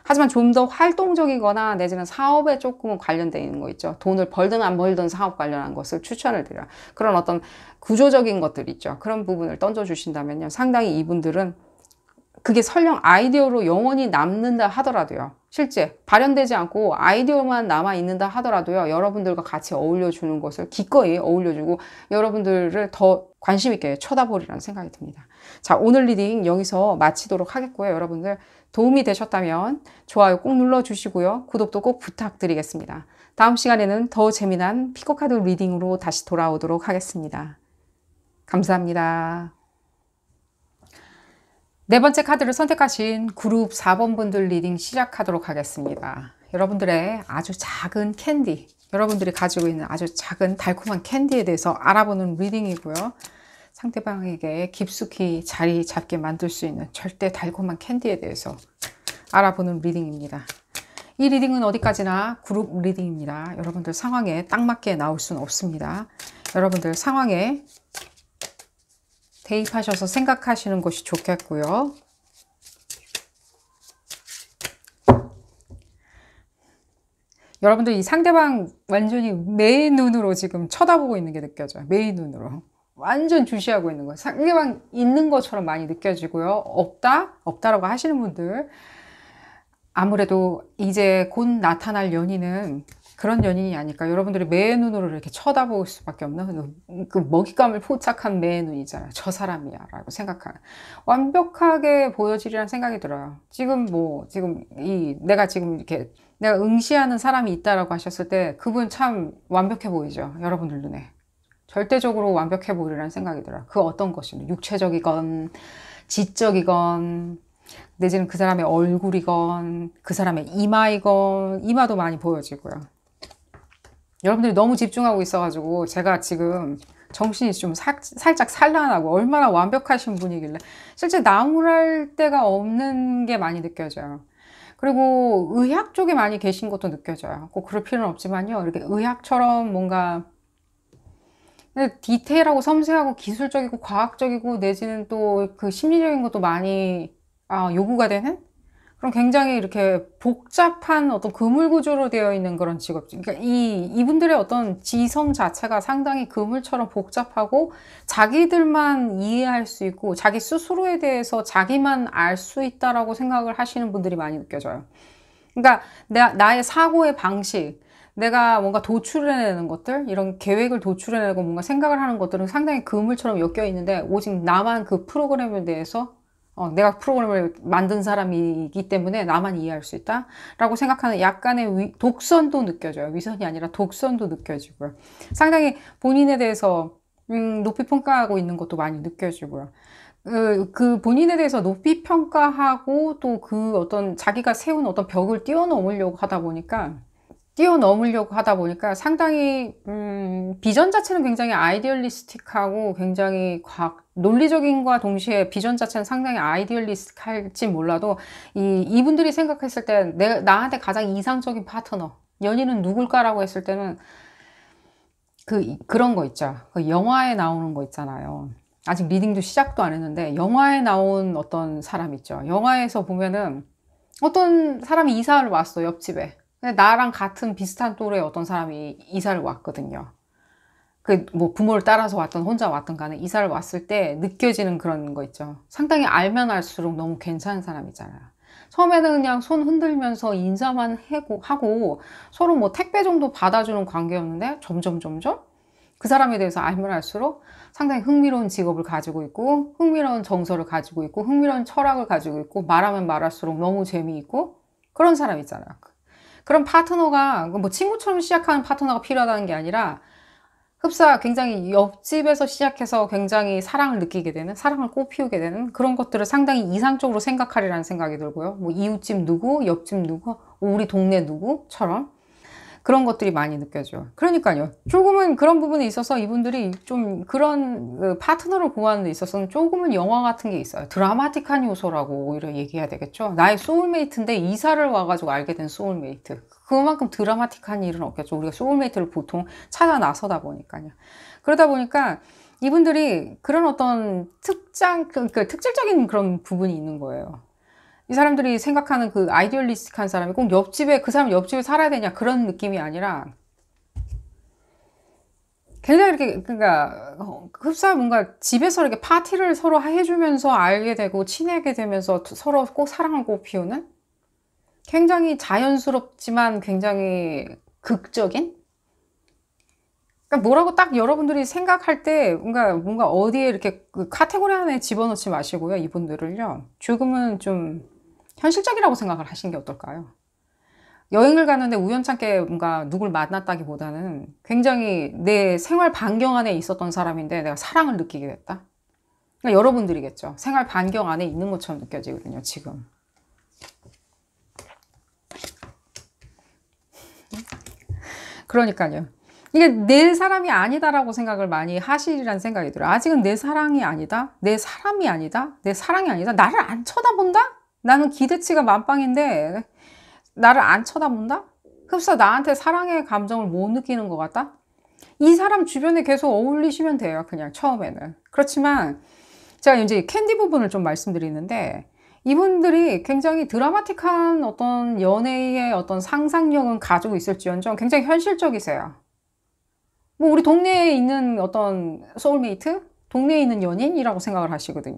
하지만 좀 더 활동적이거나 내지는 사업에 조금 관련되어 있는 거 있죠. 돈을 벌든 안 벌든 사업 관련한 것을 추천을 드려요. 그런 어떤 구조적인 것들 있죠. 그런 부분을 던져주신다면요. 상당히 이분들은 그게 설령 아이디어로 영원히 남는다 하더라도요. 실제 발현되지 않고 아이디어만 남아있는다 하더라도요. 여러분들과 같이 어울려주는 것을 기꺼이 어울려주고 여러분들을 더 관심 있게 쳐다보리라는 생각이 듭니다. 자, 오늘 리딩 여기서 마치도록 하겠고요. 여러분들 도움이 되셨다면 좋아요 꼭 눌러주시고요. 구독도 꼭 부탁드리겠습니다. 다음 시간에는 더 재미난 피코카드 리딩으로 다시 돌아오도록 하겠습니다. 감사합니다. 네 번째 카드를 선택하신 그룹 4번 분들 리딩 시작하도록 하겠습니다. 여러분들의 아주 작은 캔디, 여러분들이 가지고 있는 아주 작은 달콤한 캔디에 대해서 알아보는 리딩이고요. 상대방에게 깊숙이 자리 잡게 만들 수 있는 절대 달콤한 캔디에 대해서 알아보는 리딩입니다. 이 리딩은 어디까지나 그룹 리딩입니다. 여러분들 상황에 딱 맞게 나올 수는 없습니다. 여러분들 상황에 대입하셔서 생각하시는 것이 좋겠고요. 여러분들 이 상대방 완전히 매의 눈으로 지금 쳐다보고 있는 게 느껴져요. 매의 눈으로. 완전 주시하고 있는 거예요. 상대방 있는 것처럼 많이 느껴지고요. 없다라고 하시는 분들 아무래도 이제 곧 나타날 연인은 그런 연인이 아닐까. 여러분들이 매의 눈으로 이렇게 쳐다볼 수밖에 없는 그 먹잇감을 포착한 매의 눈이잖아요. 저 사람이야 라고 생각하는, 완벽하게 보여지리란 생각이 들어요. 내가 지금 이렇게 내가 응시하는 사람이 있다라고 하셨을 때 그분 참 완벽해 보이죠. 여러분들 눈에 절대적으로 완벽해 보이리란 생각이 들어요. 그 어떤 것이든 육체적이건 지적이건, 내지는 그 사람의 얼굴이건 그 사람의 이마이건, 이마도 많이 보여지고요. 여러분들이 너무 집중하고 있어가지고 제가 지금 정신이 좀 살짝 산란하고, 얼마나 완벽하신 분이길래 실제 나무랄 데가 없는 게 많이 느껴져요. 그리고 의학 쪽에 많이 계신 것도 느껴져요. 꼭 그럴 필요는 없지만요, 이렇게 의학처럼 뭔가 디테일하고 섬세하고 기술적이고 과학적이고, 내지는 또 그 심리적인 것도 많이 요구가 되는 그럼 굉장히 이렇게 복잡한 어떤 그물 구조로 되어 있는 그런 직업. 그러니까 이분들의 어떤 지성 자체가 상당히 그물처럼 복잡하고, 자기들만 이해할 수 있고 자기 스스로에 대해서 자기만 알 수 있다라고 생각을 하시는 분들이 많이 느껴져요. 그러니까 나의 사고의 방식, 내가 뭔가 도출해내는 것들, 이런 계획을 도출해내고 뭔가 생각을 하는 것들은 상당히 그물처럼 엮여 있는데, 오직 나만 그 프로그램에 대해서 내가 프로그램을 만든 사람이기 때문에 나만 이해할 수 있다 라고 생각하는 약간의 독선도 느껴져요. 위선이 아니라 독선도 느껴지고요. 상당히 본인에 대해서 높이 평가하고 있는 것도 많이 느껴지고요. 그 본인에 대해서 높이 평가하고, 또 그 어떤 자기가 세운 어떤 벽을 뛰어넘으려고 하다 보니까 상당히 비전 자체는 굉장히 아이디얼리스틱하고 굉장히 논리적인과 동시에 비전 자체는 상당히 아이디얼리스틱할지 몰라도, 이분들이 생각했을 때 나한테 가장 이상적인 파트너 연인은 누굴까라고 했을 때는 그런 거 있죠. 그 영화에 나오는 거 있잖아요. 아직 리딩도 시작도 안 했는데 영화에 나온 어떤 사람 있죠. 영화에서 보면은 어떤 사람이 이사를 왔어, 옆집에. 근데 나랑 같은 비슷한 또래의 어떤 사람이 이사를 왔거든요. 부모를 따라서 왔든 혼자 왔든 간에 이사를 왔을 때 느껴지는 그런 거 있죠. 상당히 알면 알수록 너무 괜찮은 사람이잖아요. 처음에는 그냥 손 흔들면서 인사만 하고 서로 뭐 택배 정도 받아주는 관계였는데, 점점 그 사람에 대해서 알면 알수록 상당히 흥미로운 직업을 가지고 있고, 흥미로운 정서를 가지고 있고, 흥미로운 철학을 가지고 있고, 말하면 말할수록 너무 재미있고, 그런 사람 있잖아요. 그런 파트너가, 뭐 친구처럼 시작하는 파트너가 필요하다는 게 아니라, 흡사 굉장히 옆집에서 시작해서 굉장히 사랑을 느끼게 되는, 사랑을 꽃피우게 되는 그런 것들을 상당히 이상적으로 생각하리라는 생각이 들고요. 뭐 이웃집 누구, 옆집 누구, 우리 동네 누구처럼 그런 것들이 많이 느껴져요. 그러니까요, 조금은 그런 부분에 있어서 이분들이 좀 그런 파트너를 구하는 데 있어서는 조금은 영화 같은 게 있어요. 드라마틱한 요소라고 오히려 얘기해야 되겠죠. 나의 소울메이트인데 이사를 와가지고 알게 된 소울메이트. 그만큼 드라마틱한 일은 없겠죠. 우리가 소울메이트를 보통 찾아 나서다 보니까요. 그러다 보니까 이분들이 그런 어떤 특질적인 그런 부분이 있는 거예요. 이 사람들이 생각하는 그 아이디얼리스틱한 사람이 꼭 그 사람 옆집에 살아야 되냐, 그런 느낌이 아니라, 굉장히 이렇게, 그러니까 흡사 뭔가 집에서 이렇게 파티를 서로 해주면서 알게 되고 친하게 되면서 서로 꼭 사랑을 꽃피우는, 굉장히 자연스럽지만 굉장히 극적인, 그러니까 뭐라고 딱 여러분들이 생각할 때 뭔가 어디에 이렇게 그 카테고리 안에 집어넣지 마시고요. 이분들을요, 조금은 좀 현실적이라고 생각을 하시는 게 어떨까요? 여행을 가는데 우연찮게 뭔가 누굴 만났다기보다는 굉장히 내 생활 반경 안에 있었던 사람인데 내가 사랑을 느끼게 됐다. 그러니까 여러분들이겠죠. 생활 반경 안에 있는 것처럼 느껴지거든요, 지금. 그러니까요. 이게 내 사람이 아니다라고 생각을 많이 하시리라는 생각이 들어요. 아직은 내 사랑이 아니다, 내 사람이 아니다, 내 사랑이 아니다, 나를 안 쳐다본다? 나는 기대치가 만빵인데 나를 안 쳐다본다? 흡사 나한테 사랑의 감정을 못 느끼는 것 같다? 이 사람 주변에 계속 어울리시면 돼요, 그냥 처음에는. 그렇지만 제가 이제 캔디 부분을 좀 말씀드리는데, 이분들이 굉장히 드라마틱한 어떤 연애의 어떤 상상력은 가지고 있을지언정 굉장히 현실적이세요. 뭐 우리 동네에 있는 어떤 소울메이트? 동네에 있는 연인이라고 생각을 하시거든요.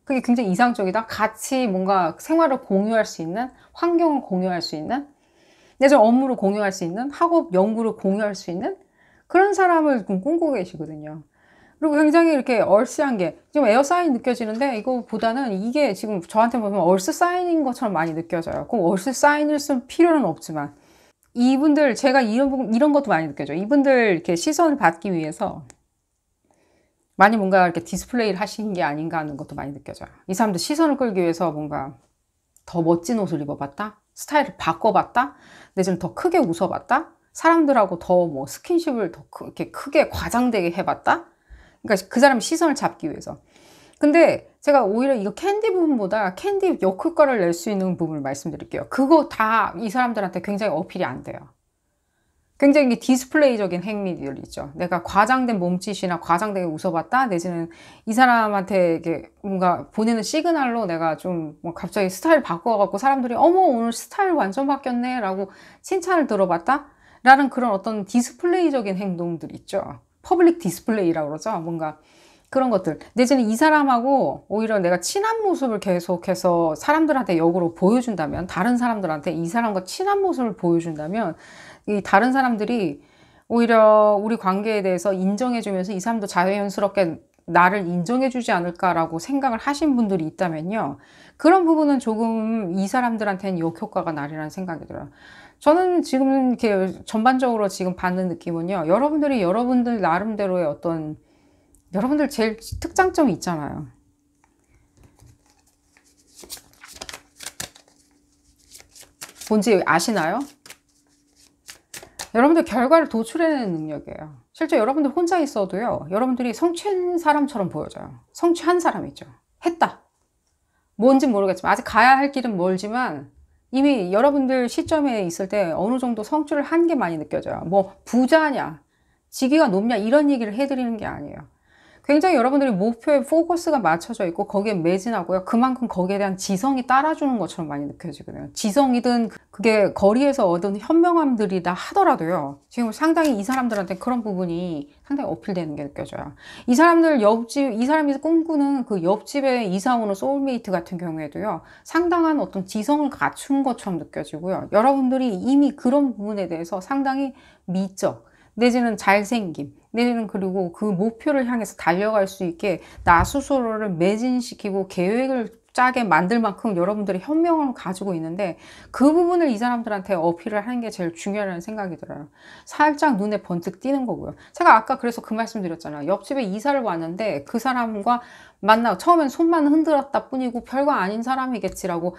그게 굉장히 이상적이다. 같이 뭔가 생활을 공유할 수 있는, 환경을 공유할 수 있는, 내가 업무를 공유할 수 있는, 학업, 연구를 공유할 수 있는 그런 사람을 꿈꾸고 계시거든요. 그리고 굉장히 이렇게 얼씨한 게 좀 에어사인 느껴지는데 이거보다는 이게 지금 저한테 보면 얼스사인인 것처럼 많이 느껴져요. 꼭 얼스사인일 필요는 없지만 이분들 제가 이런 것도 많이 느껴져요. 이분들 이렇게 시선을 받기 위해서 많이 뭔가 이렇게 디스플레이를 하신 게 아닌가 하는 것도 많이 느껴져요. 이 사람들 시선을 끌기 위해서 뭔가 더 멋진 옷을 입어봤다? 스타일을 바꿔봤다? 내지는 더 크게 웃어봤다? 사람들하고 더 뭐 스킨십을 더 이렇게 크게 과장되게 해봤다? 그러니까 그 사람 시선을 잡기 위해서. 근데 제가 오히려 이거 캔디 부분보다 캔디 역효과를 낼 수 있는 부분을 말씀드릴게요. 그거 다 이 사람들한테 굉장히 어필이 안 돼요. 굉장히 디스플레이적인 행위들 있죠. 내가 과장된 몸짓이나 과장되게 웃어봤다? 내지는 이 사람한테 이게 뭔가 보내는 시그널로 내가 좀 뭐 갑자기 스타일 바꿔갖고 사람들이 어머 오늘 스타일 완전 바뀌었네 라고 칭찬을 들어봤다? 라는 그런 어떤 디스플레이적인 행동들 있죠. 퍼블릭 디스플레이라고 그러죠. 뭔가 그런 것들. 내지는 이 사람하고 오히려 내가 친한 모습을 계속해서 사람들한테 역으로 보여준다면, 다른 사람들한테 이 사람과 친한 모습을 보여준다면 이 다른 사람들이 오히려 우리 관계에 대해서 인정해주면서 이 사람도 자연스럽게 나를 인정해주지 않을까라고 생각을 하신 분들이 있다면요. 그런 부분은 조금 이 사람들한테는 역효과가 나리라는 생각이 들어요. 저는 지금 이렇게 전반적으로 지금 받는 느낌은요. 여러분들이 여러분들 나름대로의 어떤 여러분들 제일 특장점이 있잖아요. 뭔지 아시나요? 여러분들 결과를 도출해내는 능력이에요. 실제 여러분들 혼자 있어도요. 여러분들이 성취한 사람처럼 보여져요. 성취한 사람이죠. 했다. 뭔지 모르겠지만 아직 가야 할 길은 멀지만 이미 여러분들 시점에 있을 때 어느 정도 성취를 한 게 많이 느껴져요. 뭐 부자냐, 직위가 높냐 이런 얘기를 해드리는 게 아니에요. 굉장히 여러분들이 목표에 포커스가 맞춰져 있고 거기에 매진하고요. 그만큼 거기에 대한 지성이 따라주는 것처럼 많이 느껴지거든요. 지성이든 그게 거리에서 얻은 현명함들이다 하더라도요. 지금 상당히 이 사람들한테 그런 부분이 상당히 어필되는 게 느껴져요. 이 사람들 이 사람이 꿈꾸는 그 옆집에 이사 오는 소울메이트 같은 경우에도요. 상당한 어떤 지성을 갖춘 것처럼 느껴지고요. 여러분들이 이미 그런 부분에 대해서 상당히 미적, 내지는 잘생김, 내지는 그리고 그 목표를 향해서 달려갈 수 있게 나 스스로를 매진시키고 계획을 짜게 만들 만큼 여러분들이 현명함을 가지고 있는데 그 부분을 이 사람들한테 어필을 하는 게 제일 중요하다는 생각이 들어요. 살짝 눈에 번뜩 띄는 거고요. 제가 아까 그래서 그 말씀 드렸잖아요. 옆집에 이사를 왔는데 그 사람과 처음엔 손만 흔들었다 뿐이고 별거 아닌 사람이겠지라고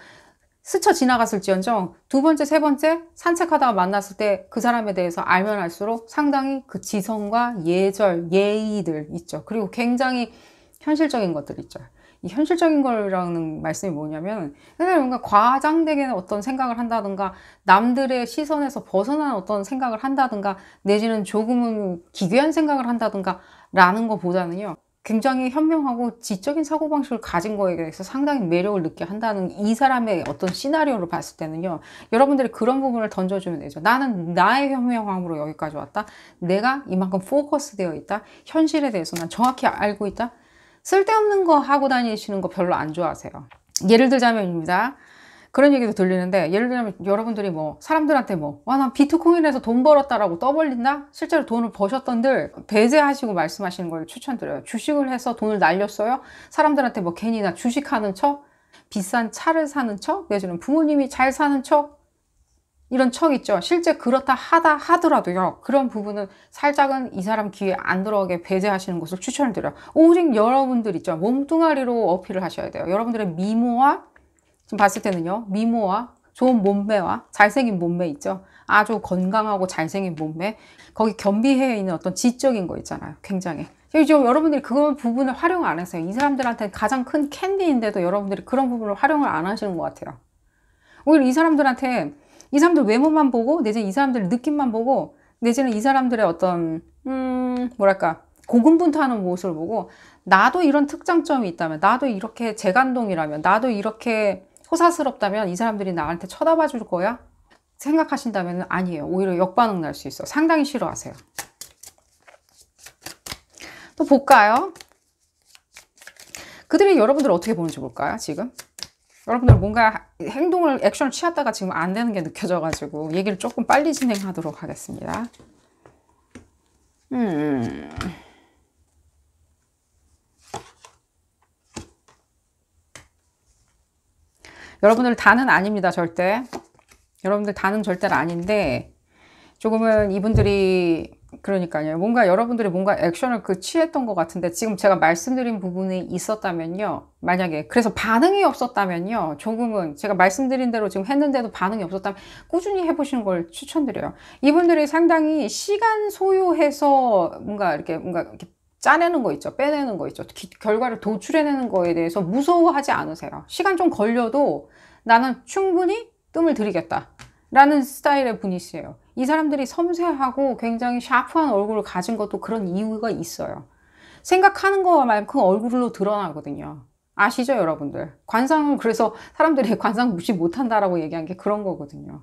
스쳐 지나갔을지언정 두 번째, 세 번째 산책하다가 만났을 때 그 사람에 대해서 알면 알수록 상당히 그 지성과 예절, 예의들 있죠. 그리고 굉장히 현실적인 것들 있죠. 이 현실적인 거라는 말씀이 뭐냐면 뭔가 과장되게 어떤 생각을 한다든가 남들의 시선에서 벗어난 어떤 생각을 한다든가 내지는 조금은 기괴한 생각을 한다든가 라는 것보다는요. 굉장히 현명하고 지적인 사고방식을 가진 거에 대해서 상당히 매력을 느끼게 한다는 이 사람의 어떤 시나리오를 봤을 때는요. 여러분들이 그런 부분을 던져주면 되죠. 나는 나의 현명함으로 여기까지 왔다. 내가 이만큼 포커스 되어 있다. 현실에 대해서 난 정확히 알고 있다. 쓸데없는 거 하고 다니시는 거 별로 안 좋아하세요. 예를 들자면입니다. 그런 얘기도 들리는데 예를 들면 여러분들이 뭐 사람들한테 난 비트코인에서 돈 벌었다라고 떠벌린다? 실제로 돈을 버셨던들 배제하시고 말씀하시는 걸 추천드려요. 주식을 해서 돈을 날렸어요? 사람들한테 뭐 괜히 나 주식하는 척? 비싼 차를 사는 척? 내지는 부모님이 잘 사는 척? 이런 척 있죠. 실제 그렇다 하더라도요. 그런 부분은 살짝은 이 사람 귀에 안 들어가게 배제하시는 것을 추천을 드려요. 오직 여러분들 있죠. 몸뚱아리로 어필을 하셔야 돼요. 여러분들의 미모와 지금 봤을 때는요. 미모와 좋은 몸매와 잘생긴 몸매 있죠. 아주 건강하고 잘생긴 몸매. 거기 겸비해 있는 어떤 지적인 거 있잖아요. 굉장히. 지금 여러분들이 그 부분을 활용 안 했어요. 이 사람들한테 가장 큰 캔디인데도 여러분들이 그런 부분을 활용을 안 하시는 것 같아요. 오히려 이 사람들한테 이 사람들 외모만 보고 내지는 이 사람들 느낌만 보고 내지는 이 사람들의 어떤 뭐랄까 고군분투하는 모습을 보고 나도 이런 특장점이 있다면 나도 이렇게 재간동이라면 나도 이렇게 호사스럽다면 이 사람들이 나한테 쳐다봐 줄 거야? 생각하신다면 아니에요. 오히려 역반응 날 수 있어. 상당히 싫어하세요. 또 볼까요? 그들이 여러분들을 어떻게 보는지 볼까요? 지금 여러분들 뭔가 행동을 액션을 취하다가 지금 안 되는 게 느껴져가지고 얘기를 조금 빨리 진행하도록 하겠습니다. 여러분들 다는 아닙니다. 절대. 여러분들 다는 절대로 아닌데 조금은 이분들이 그러니까요. 뭔가 여러분들이 뭔가 액션을 취했던 것 같은데 지금 제가 말씀드린 부분이 있었다면요. 만약에 그래서 반응이 없었다면요. 조금은 제가 말씀드린 대로 지금 했는데도 반응이 없었다면 꾸준히 해보시는 걸 추천드려요. 이분들이 상당히 시간 소요해서 뭔가 이렇게 짜내는 거 있죠. 빼내는 거 있죠. 결과를 도출해내는 거에 대해서 무서워하지 않으세요. 시간 좀 걸려도 나는 충분히 뜸을 들이겠다 라는 스타일의 분이시에요. 이 사람들이 섬세하고 굉장히 샤프한 얼굴을 가진 것도 그런 이유가 있어요. 생각하는 것만큼 얼굴로 드러나거든요. 아시죠, 여러분들? 관상을 그래서 사람들이 관상 무시 못한다라고 얘기한 게 그런 거거든요.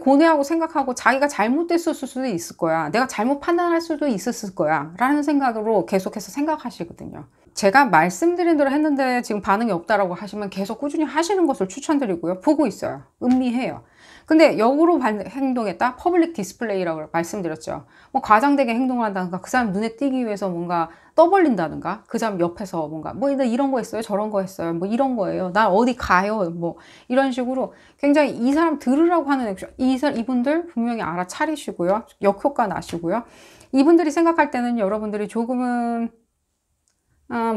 고뇌하고 생각하고 자기가 잘못됐을 수도 있을 거야. 내가 잘못 판단할 수도 있었을 거야. 라는 생각으로 계속해서 생각하시거든요. 제가 말씀드린 대로 했는데 지금 반응이 없다라고 하시면 계속 꾸준히 하시는 것을 추천드리고요. 보고 있어요. 음미해요. 근데 역으로 행동했다? 퍼블릭 디스플레이라고 말씀드렸죠. 뭐 과장되게 행동을 한다든가 그 사람 눈에 띄기 위해서 뭔가 떠벌린다든가 그 사람 옆에서 뭔가 뭐 이런 거 했어요 저런 거 했어요 뭐 이런 거예요 나 어디 가요 뭐 이런 식으로 굉장히 이 사람 들으라고 하는 액션 이분들 분명히 알아차리시고요. 역효과 나시고요. 이분들이 생각할 때는 여러분들이 조금은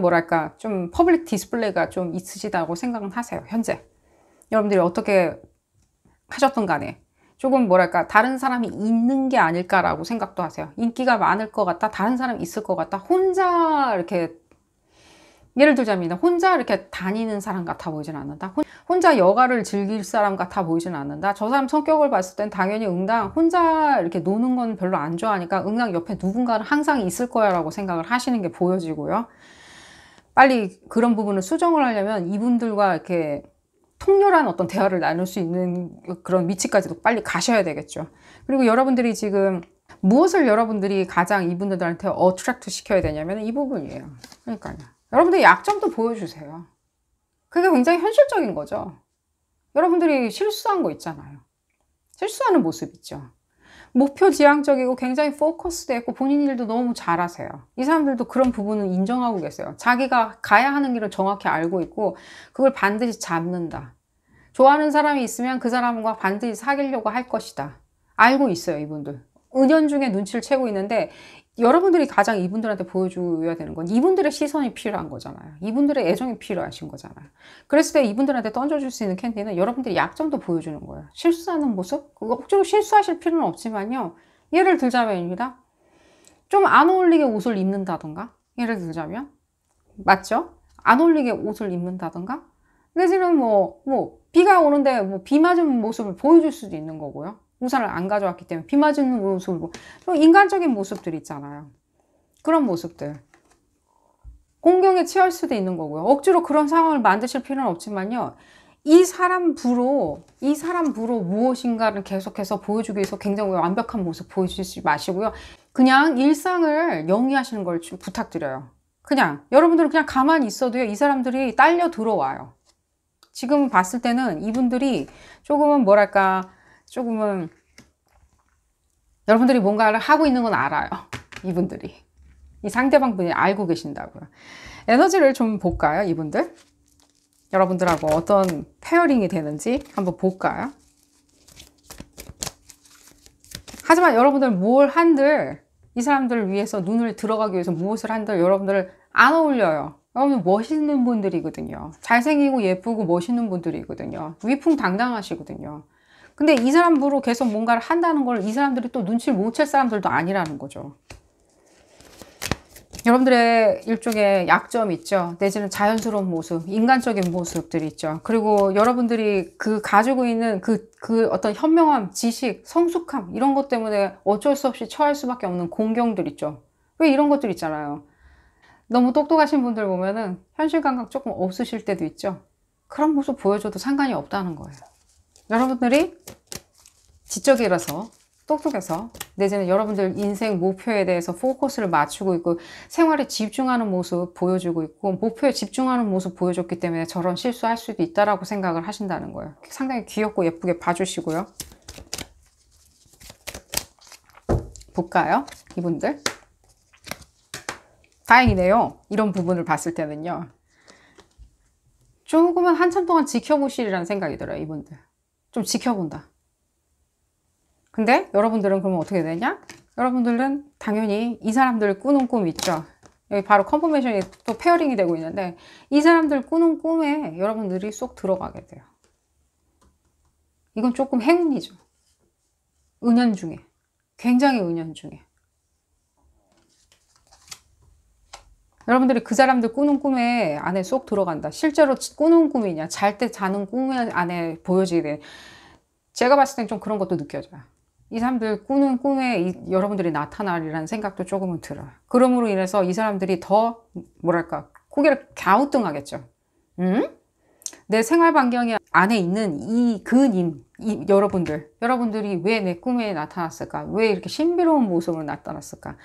뭐랄까 좀 퍼블릭 디스플레이가 좀 있으시다고 생각은 하세요. 현재 여러분들이 어떻게 하셨던 간에 조금 뭐랄까 다른 사람이 있는 게 아닐까라고 생각도 하세요. 인기가 많을 것 같다. 다른 사람이 있을 것 같다. 혼자 이렇게 예를 들자면 혼자 이렇게 다니는 사람 같아 보이진 않는다. 혼자 여가를 즐길 사람 같아 보이진 않는다. 저 사람 성격을 봤을 땐 당연히 응당 혼자 이렇게 노는 건 별로 안 좋아하니까 응당 옆에 누군가는 항상 있을 거야 라고 생각을 하시는 게 보여지고요. 빨리 그런 부분을 수정을 하려면 이분들과 이렇게 통렬한 어떤 대화를 나눌 수 있는 그런 위치까지도 빨리 가셔야 되겠죠. 그리고 여러분들이 지금 무엇을 여러분들이 가장 이분들한테 어트랙트 시켜야 되냐면 이 부분이에요. 그러니까요. 여러분들이 약점도 보여주세요. 그게 굉장히 현실적인 거죠. 여러분들이 실수한 거 있잖아요. 실수하는 모습 있죠. 목표 지향적이고 굉장히 포커스되어 있고 본인 일도 너무 잘하세요. 이 사람들도 그런 부분은 인정하고 계세요. 자기가 가야 하는 길을 정확히 알고 있고 그걸 반드시 잡는다. 좋아하는 사람이 있으면 그 사람과 반드시 사귀려고 할 것이다. 알고 있어요, 이분들. 은연중에 눈치를 채고 있는데 여러분들이 가장 이분들한테 보여줘야 되는 건 이분들의 시선이 필요한 거잖아요. 이분들의 애정이 필요하신 거잖아요. 그랬을 때 이분들한테 던져줄 수 있는 캔디는 여러분들이 약점도 보여주는 거예요. 실수하는 모습? 그거 억지로 실수하실 필요는 없지만요. 예를 들자면입니다. 좀 안 어울리게 옷을 입는다던가 예를 들자면 맞죠? 안 어울리게 옷을 입는다던가 내지는 비가 오는데 비 맞은 모습을 보여줄 수도 있는 거고요. 우산을 안 가져왔기 때문에 비 맞은 모습, 좀 인간적인 모습들 있잖아요. 그런 모습들. 공경에 취할 수도 있는 거고요. 억지로 그런 상황을 만드실 필요는 없지만요. 이 사람 부로 무엇인가를 계속해서 보여주기 위해서 굉장히 완벽한 모습 보여주지 마시고요. 그냥 일상을 영위하시는 걸 좀 부탁드려요. 그냥 여러분들은 그냥 가만히 있어도요. 이 사람들이 딸려 들어와요. 지금 봤을 때는 이분들이 조금은 조금은 여러분들이 뭔가를 하고 있는 건 알아요. 이분들이. 이 상대방 분이 알고 계신다고요. 에너지를 좀 볼까요? 이분들? 여러분들하고 어떤 페어링이 되는지 한번 볼까요? 하지만 여러분들 뭘 한들 이 사람들을 위해서 눈을 들어가기 위해서 무엇을 한들 여러분들 안 어울려요. 여러분 멋있는 분들이거든요. 잘생기고 예쁘고 멋있는 분들이거든요. 위풍당당하시거든요. 근데 이 사람으로 계속 뭔가를 한다는 걸 이 사람들이 또 눈치를 못 챌 사람들도 아니라는 거죠. 여러분들의 일종의 약점이 있죠. 내지는 자연스러운 모습, 인간적인 모습들이 있죠. 그리고 여러분들이 가지고 있는 어떤 현명함, 지식, 성숙함 이런 것 때문에 어쩔 수 없이 처할 수밖에 없는 공경들 있죠. 왜 이런 것들 있잖아요. 너무 똑똑하신 분들 보면은 현실 감각 조금 없으실 때도 있죠. 그런 모습 보여줘도 상관이 없다는 거예요. 여러분들이 지적이라서 똑똑해서 내지는 여러분들 인생 목표에 대해서 포커스를 맞추고 있고 생활에 집중하는 모습 보여주고 있고 목표에 집중하는 모습 보여줬기 때문에 저런 실수할 수도 있다라고 생각을 하신다는 거예요. 상당히 귀엽고 예쁘게 봐주시고요. 볼까요? 이분들. 다행이네요. 이런 부분을 봤을 때는요. 조금은 한참 동안 지켜보시리라는 생각이 들어요. 이분들. 좀 지켜본다. 근데 여러분들은 그러면 어떻게 되냐? 여러분들은 당연히 이 사람들 꾸는 꿈 있죠. 여기 바로 컨포메이션이 또 페어링이 되고 있는데 이 사람들 꾸는 꿈에 여러분들이 쏙 들어가게 돼요. 이건 조금 행운이죠. 은연중에. 굉장히 은연중에. 여러분들이 그 사람들 꾸는 꿈에 안에 쏙 들어간다. 실제로 꾸는 꿈이냐, 잘 때 자는 꿈 안에 보여지게 돼. 제가 봤을 땐 좀 그런 것도 느껴져요. 이 사람들 꾸는 꿈에 여러분들이 나타나리라는 생각도 조금은 들어요. 그러므로 인해서 이 사람들이 더 뭐랄까 고개를 갸우뚱하겠죠. 내 생활 반경 안에 있는 이 그님, 여러분들이 왜 내 꿈에 나타났을까? 왜 이렇게 신비로운 모습으로 나타났을까?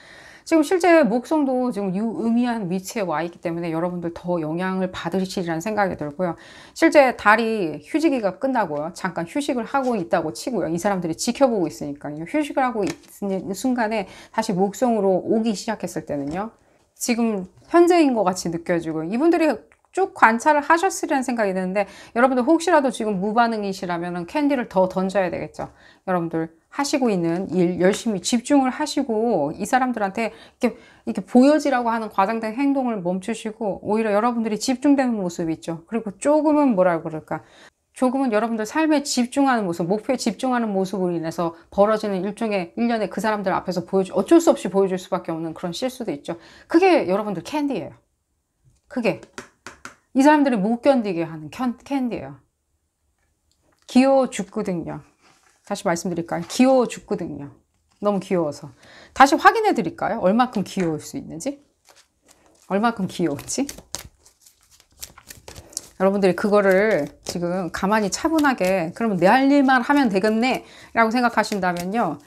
지금 실제 목성도 지금 유의미한 위치에 와 있기 때문에 여러분들 더 영향을 받으시리라는 생각이 들고요. 실제 달이 휴지기가 끝나고요. 잠깐 휴식을 하고 있다고 치고요. 이 사람들이 지켜보고 있으니까요. 휴식을 하고 있는 순간에 다시 목성으로 오기 시작했을 때는요. 지금 현재인 것 같이 느껴지고 이분들이 쭉 관찰을 하셨으리라는 생각이 드는데 여러분들 혹시라도 지금 무반응이시라면 캔디를 더 던져야 되겠죠. 여러분들 하시고 있는 일 열심히 집중을 하시고 이 사람들한테 이렇게 보여지라고 하는 과장된 행동을 멈추시고 오히려 여러분들이 집중되는 모습이 있죠. 그리고 조금은 뭐라 그럴까? 조금은 여러분들 삶에 집중하는 모습, 목표에 집중하는 모습으로 인해서 벌어지는 일련의 그 사람들 앞에서 어쩔 수 없이 보여줄 수밖에 없는 그런 실수도 있죠. 그게 여러분들 캔디예요. 그게 이 사람들이 못 견디게 하는 캔디예요. 귀여워 죽거든요. 다시 말씀드릴까요? 귀여워 죽거든요. 너무 귀여워서. 다시 확인해 드릴까요? 얼마큼 귀여울 수 있는지? 얼마큼 귀여운지? 여러분들이 그거를 지금 가만히 차분하게 그러면 내 할 일만 하면 되겠네 라고 생각하신다면요.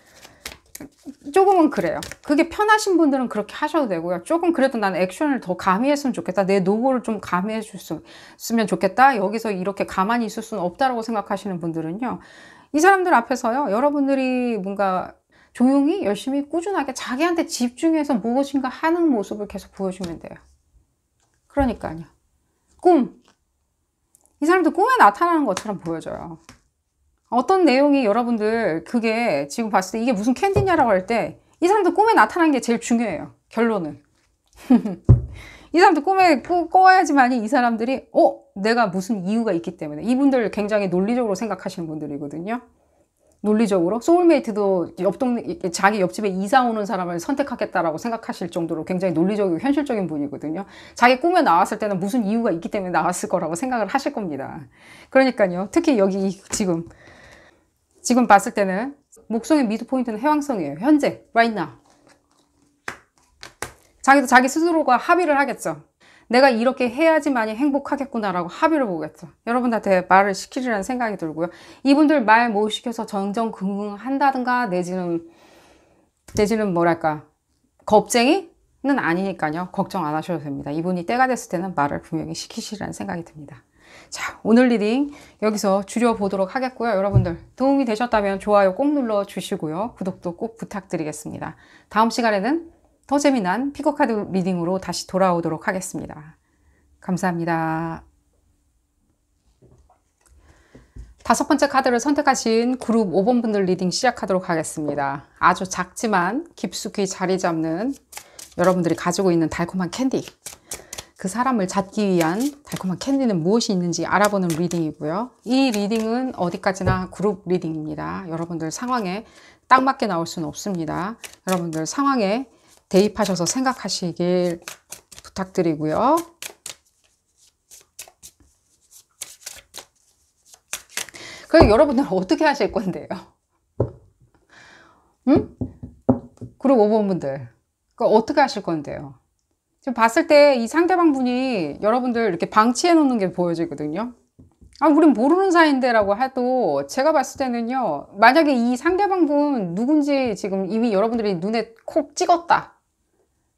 조금은 그래요. 그게 편하신 분들은 그렇게 하셔도 되고요. 조금 그래도 나는 액션을 더 가미했으면 좋겠다. 내 노고를 좀 가미해 줬으면 좋겠다. 여기서 이렇게 가만히 있을 수는 없다라고 생각하시는 분들은요. 이 사람들 앞에서요. 여러분들이 뭔가 조용히 열심히 꾸준하게 자기한테 집중해서 무엇인가 하는 모습을 계속 보여주면 돼요. 그러니까요. 꿈. 이 사람들 꿈에 나타나는 것처럼 보여져요. 어떤 내용이 여러분들 그게 지금 봤을 때 이게 무슨 캔디냐라고 할 때 이 사람들 꿈에 나타나는 게 제일 중요해요. 결론은. 이 사람들 꿈에 꿔야지만이 이 사람들이 내가 무슨 이유가 있기 때문에 이분들 굉장히 논리적으로 생각하시는 분들이거든요. 논리적으로 소울메이트도 자기 옆집에 이사 오는 사람을 선택하겠다라고 생각하실 정도로 굉장히 논리적이고 현실적인 분이거든요. 자기 꿈에 나왔을 때는 무슨 이유가 있기 때문에 나왔을 거라고 생각을 하실 겁니다. 그러니까요. 특히 여기 지금 봤을 때는 목성의 미드 포인트는 해왕성이에요. 현재, right now. 자기도 자기 스스로가 합의를 하겠죠. 내가 이렇게 해야지만이 행복하겠구나라고 합의를 보겠죠. 여러분한테 말을 시키리라는 생각이 들고요. 이분들 말 못 시켜서 정정긍긍한다든가 내지는 뭐랄까 겁쟁이는 아니니까요. 걱정 안 하셔도 됩니다. 이분이 때가 됐을 때는 말을 분명히 시키시리라는 생각이 듭니다. 자, 오늘 리딩 여기서 줄여보도록 하겠고요. 여러분들 도움이 되셨다면 좋아요 꼭 눌러주시고요. 구독도 꼭 부탁드리겠습니다. 다음 시간에는 더 재미난 피거카드 리딩으로 다시 돌아오도록 하겠습니다. 감사합니다. 5번째 카드를 선택하신 그룹 5번 분들 리딩 시작하도록 하겠습니다. 아주 작지만 깊숙이 자리 잡는 여러분들이 가지고 있는 달콤한 캔디, 그 사람을 잡기 위한 달콤한 캔디는 무엇이 있는지 알아보는 리딩이고요. 이 리딩은 어디까지나 그룹 리딩입니다. 여러분들 상황에 딱 맞게 나올 수는 없습니다. 여러분들 상황에 대입하셔서 생각하시길 부탁드리고요. 그럼 여러분들은 어떻게 하실 건데요? 응? 그룹 5번 분들 어떻게 하실 건데요? 지금 봤을 때 이 상대방 분이 여러분들 이렇게 방치해 놓는 게 보여지거든요. 아, 우린 모르는 사이인데 라고 해도 제가 봤을 때는요, 만약에 이 상대방분 누군지 지금 이미 여러분들이 눈에 콕 찍었다.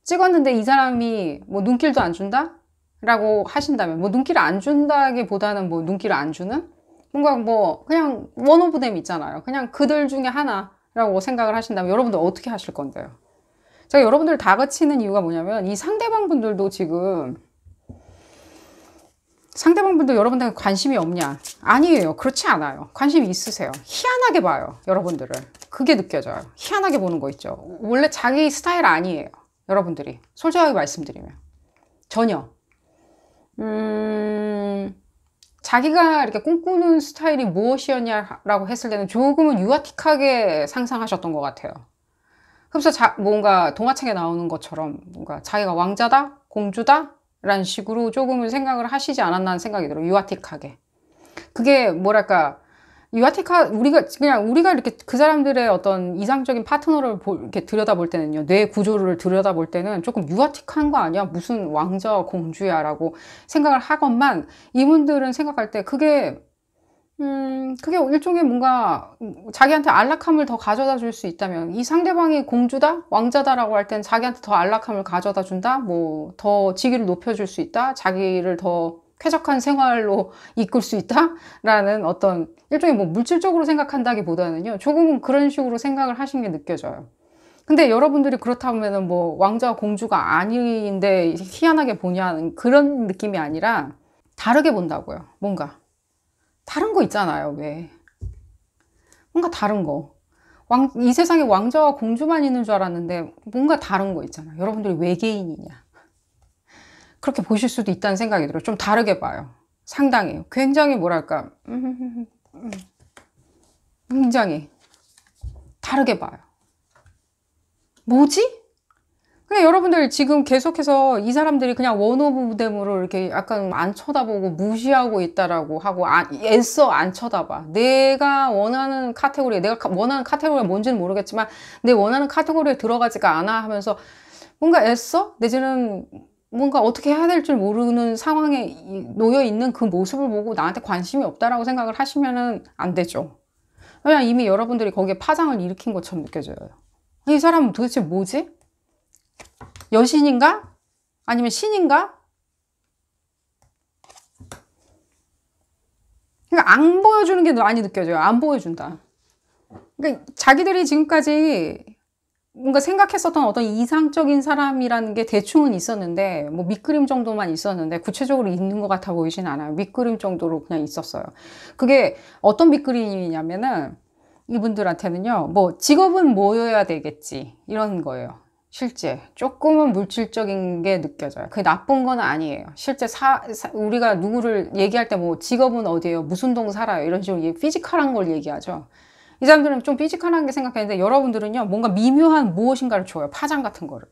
찍었는데 이 사람이 뭐 눈길도 안 준다? 라고 하신다면, 뭐 눈길을 안 준다기보다는 뭐 눈길을 안 주는? 뭔가 뭐 그냥 원 오브 댐 있잖아요. 그냥 그들 중에 하나라고 생각을 하신다면 여러분들 어떻게 하실 건데요? 제가 여러분들 다그치는 이유가 뭐냐면 이 상대방분들도 지금 상대방분도 여러분들한테 관심이 없냐? 아니에요. 그렇지 않아요. 관심이 있으세요. 희한하게 봐요. 여러분들을. 그게 느껴져요. 희한하게 보는 거 있죠. 원래 자기 스타일 아니에요. 여러분들이. 솔직하게 말씀드리면. 전혀. 자기가 이렇게 꿈꾸는 스타일이 무엇이었냐라고 했을 때는 조금은 유아틱하게 상상하셨던 것 같아요. 그래서 뭔가 동화책에 나오는 것처럼 뭔가 자기가 왕자다? 공주다? 라는 식으로 조금은 생각을 하시지 않았나 하는 생각이 들어요. 유아틱하게. 그게 뭐랄까, 우리가 이렇게 그 사람들의 어떤 이상적인 파트너를 이렇게 들여다볼 때는요, 뇌 구조를 들여다볼 때는 조금 유아틱한 거 아니야? 무슨 왕자, 공주야? 라고 생각을 하건만, 이분들은 생각할 때 그게 일종의 뭔가 자기한테 안락함을 더 가져다 줄 수 있다면, 이 상대방이 공주다? 왕자다라고 할 땐 자기한테 더 안락함을 가져다 준다? 뭐, 더 직위를 높여줄 수 있다? 자기를 더 쾌적한 생활로 이끌 수 있다? 라는 어떤 일종의 뭐 물질적으로 생각한다기보다는요, 조금은 그런 식으로 생각을 하시는 게 느껴져요. 근데 여러분들이 그렇다면은 뭐 왕자와 공주가 아닌데 희한하게 보냐는 그런 느낌이 아니라 다르게 본다고요. 뭔가. 다른 거 있잖아요, 왜. 뭔가 다른 거. 이 세상에 왕자와 공주만 있는 줄 알았는데 뭔가 다른 거 있잖아요. 여러분들이 외계인이냐. 그렇게 보실 수도 있다는 생각이 들어요. 좀 다르게 봐요. 상당히. 굉장히 뭐랄까. 굉장히 다르게 봐요. 뭐지? 근데 여러분들 지금 계속해서 이 사람들이 그냥 원 오브 댐으로 이렇게 약간 안 쳐다보고 무시하고 있다라고 하고 애써 안 쳐다봐. 내가 원하는 카테고리가 뭔지는 모르겠지만 내 원하는 카테고리에 들어가지가 않아 하면서 뭔가 애써 내지는 뭔가 어떻게 해야 될 줄 모르는 상황에 놓여 있는 그 모습을 보고 나한테 관심이 없다라고 생각을 하시면은 안 되죠. 왜냐면 이미 여러분들이 거기에 파장을 일으킨 것처럼 느껴져요. 이 사람은 도대체 뭐지? 여신인가? 아니면 신인가? 그러니까 안 보여주는 게 많이 느껴져요. 안 보여준다. 그러니까 자기들이 지금까지 뭔가 생각했었던 어떤 이상적인 사람이라는 게 대충은 있었는데, 뭐 밑그림 정도만 있었는데 구체적으로 있는 것 같아 보이진 않아요. 밑그림 정도로 그냥 있었어요. 그게 어떤 밑그림이냐면은 이분들한테는요, 뭐 직업은 뭐여야 되겠지 이런 거예요. 실제 조금은 물질적인 게 느껴져요. 그게 나쁜 건 아니에요. 실제 우리가 누구를 얘기할 때 뭐 직업은 어디예요? 무슨 동 살아요? 이런 식으로 피지컬한 걸 얘기하죠. 이 사람들은 좀 피지컬한 게 생각했는데 여러분들은요, 뭔가 미묘한 무엇인가를 줘요. 파장 같은 거를.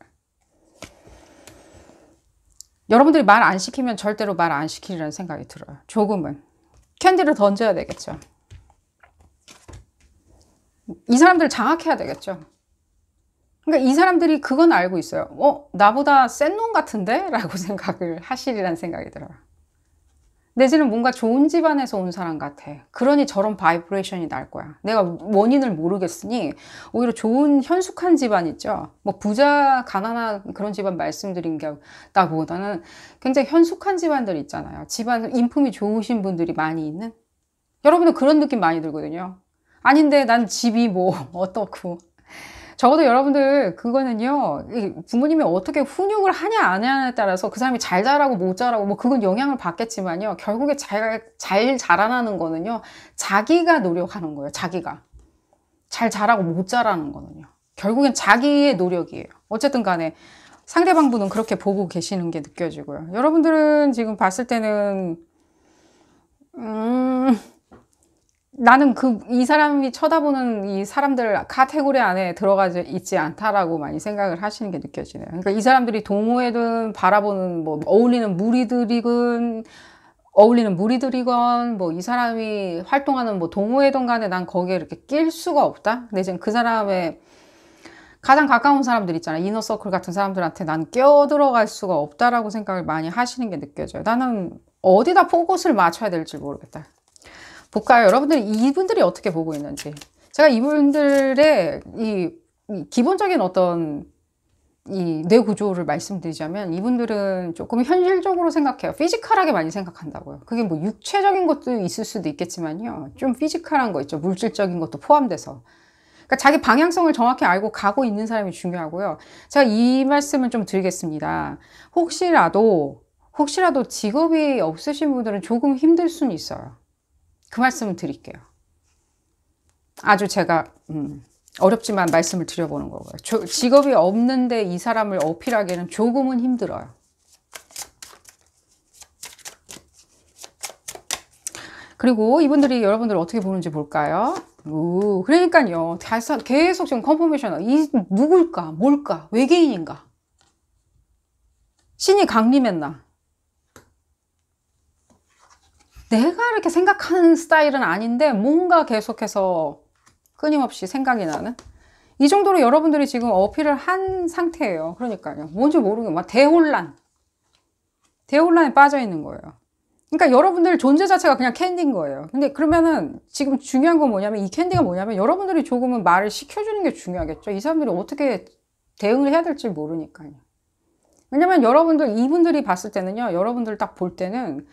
여러분들이 말 안 시키면 절대로 말 안 시키리라는 생각이 들어요. 조금은. 캔디를 던져야 되겠죠. 이 사람들을 장악해야 되겠죠. 그러니까 이 사람들이 그건 알고 있어요. 나보다 센 놈 같은데? 라고 생각을 하시리라는 생각이 들어요. 내지는 뭔가 좋은 집안에서 온 사람 같아. 그러니 저런 바이브레이션이 날 거야. 내가 원인을 모르겠으니 오히려 좋은 현숙한 집안 있죠. 뭐 부자, 가난한 그런 집안 말씀드린 게 나보다는 굉장히 현숙한 집안들 있잖아요. 집안 인품이 좋으신 분들이 많이 있는. 여러분은 그런 느낌 많이 들거든요. 아닌데 난 집이 뭐 어떻고. 적어도 여러분들 그거는요, 부모님이 어떻게 훈육을 하냐 안 하냐에 따라서 그 사람이 잘 자라고 못 자라고 뭐 그건 영향을 받겠지만요, 결국에 잘 자라나는 거는요, 자기가 노력하는 거예요. 자기가 잘 자라고 못 자라는 거는요, 결국엔 자기의 노력이에요. 어쨌든 간에 상대방분은 그렇게 보고 계시는 게 느껴지고요. 여러분들은 지금 봤을 때는 나는 이 사람이 쳐다보는 이 사람들 카테고리 안에 들어가 있지 않다라고 많이 생각을 하시는 게 느껴지네요. 그러니까 이 사람들이 동호회든 바라보는 뭐 어울리는 무리들이건 뭐 이 사람이 활동하는 뭐 동호회든 간에 난 거기에 이렇게 낄 수가 없다. 근데 지금 그 사람의 가장 가까운 사람들 있잖아요. 이너서클 같은 사람들한테 난 껴들어갈 수가 없다라고 생각을 많이 하시는 게 느껴져요. 나는 어디다 포커스를 맞춰야 될지 모르겠다. 볼까요? 여러분들이 이분들이 어떻게 보고 있는지. 제가 이분들의 이 기본적인 어떤 이 뇌 구조를 말씀드리자면, 이분들은 조금 현실적으로 생각해요. 피지컬하게 많이 생각한다고요. 그게 뭐 육체적인 것도 있을 수도 있겠지만요, 좀 피지컬한 거 있죠. 물질적인 것도 포함돼서. 그러니까 자기 방향성을 정확히 알고 가고 있는 사람이 중요하고요. 제가 이 말씀을 좀 드리겠습니다. 혹시라도 직업이 없으신 분들은 조금 힘들 수는 있어요. 그 말씀을 드릴게요. 아주 제가 어렵지만 말씀을 드려보는 거고요. 직업이 없는데 이 사람을 어필하기에는 조금은 힘들어요. 그리고 이분들이 여러분들 어떻게 보는지 볼까요? 그러니까요. 계속 지금 컨포메이션. 이 누굴까? 뭘까? 외계인인가? 신이 강림했나? 내가 이렇게 생각하는 스타일은 아닌데 뭔가 계속해서 끊임없이 생각이 나는 이 정도로 여러분들이 지금 어필을 한 상태예요. 그러니까요. 뭔지 모르겠고 막 대혼란에 빠져 있는 거예요. 그러니까 여러분들 존재 자체가 그냥 캔디인 거예요. 근데 그러면은 지금 중요한 건 뭐냐면, 이 캔디가 뭐냐면 여러분들이 조금은 말을 시켜주는 게 중요하겠죠. 이 사람들이 어떻게 대응을 해야 될지 모르니까요. 왜냐면 이분들이 봤을 때는요, 여러분들 딱 볼 때는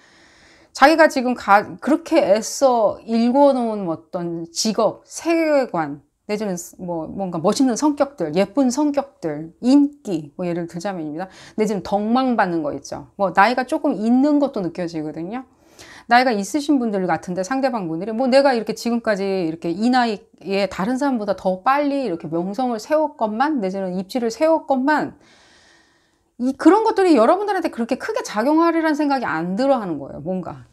자기가 지금 그렇게 애써 읽어놓은 어떤 직업, 세계관, 내지는 뭔가 멋있는 성격들, 예쁜 성격들, 인기, 뭐 예를 들자면입니다. 내지는 덕망받는 거 있죠. 뭐 나이가 조금 있는 것도 느껴지거든요. 나이가 있으신 분들 같은데 상대방 분들이 뭐 내가 이렇게 지금까지 이렇게 이 나이에 다른 사람보다 더 빨리 이렇게 명성을 세웠건만, 내지는 입지를 세웠건만, 그런 것들이 여러분들한테 그렇게 크게 작용하리라는 생각이 안 들어 하는 거예요. 뭔가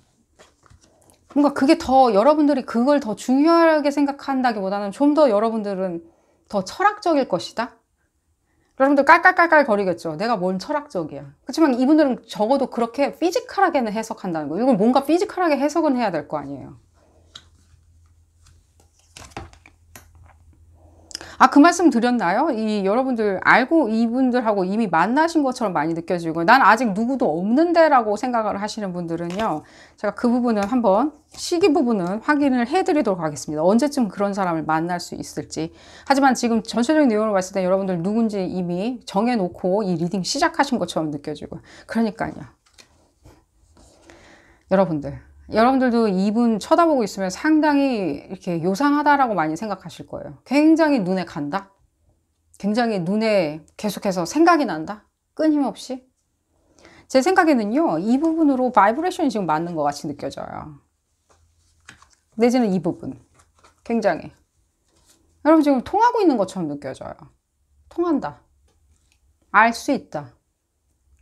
그게 더 여러분들이 그걸 더 중요하게 생각한다기보다는 좀 더 여러분들은 더 철학적일 것이다. 여러분들 깔깔깔깔 거리겠죠. 내가 뭔 철학적이야. 그렇지만 이분들은 적어도 그렇게 피지컬하게는 해석한다는 거예요. 이걸 뭔가 피지컬하게 해석은 해야 될 거 아니에요. 그 말씀 드렸나요? 여러분들 알고 이분들하고 이미 만나신 것처럼 많이 느껴지고, 난 아직 누구도 없는데 라고 생각을 하시는 분들은요, 제가 그 부분은 한번 시기 부분은 확인을 해드리도록 하겠습니다. 언제쯤 그런 사람을 만날 수 있을지. 하지만 지금 전체적인 내용을 봤을 때 여러분들 누군지 이미 정해놓고 이 리딩 시작하신 것처럼 느껴지고. 그러니까요. 여러분들도 이분 쳐다보고 있으면 상당히 이렇게 요상하다라고 많이 생각하실 거예요. 굉장히 눈에 간다? 굉장히 눈에 계속해서 생각이 난다? 끊임없이? 제 생각에는요, 이 부분으로 바이브레이션이 지금 맞는 것 같이 느껴져요. 내지는 이 부분. 굉장히. 여러분 지금 통하고 있는 것처럼 느껴져요. 통한다. 알 수 있다.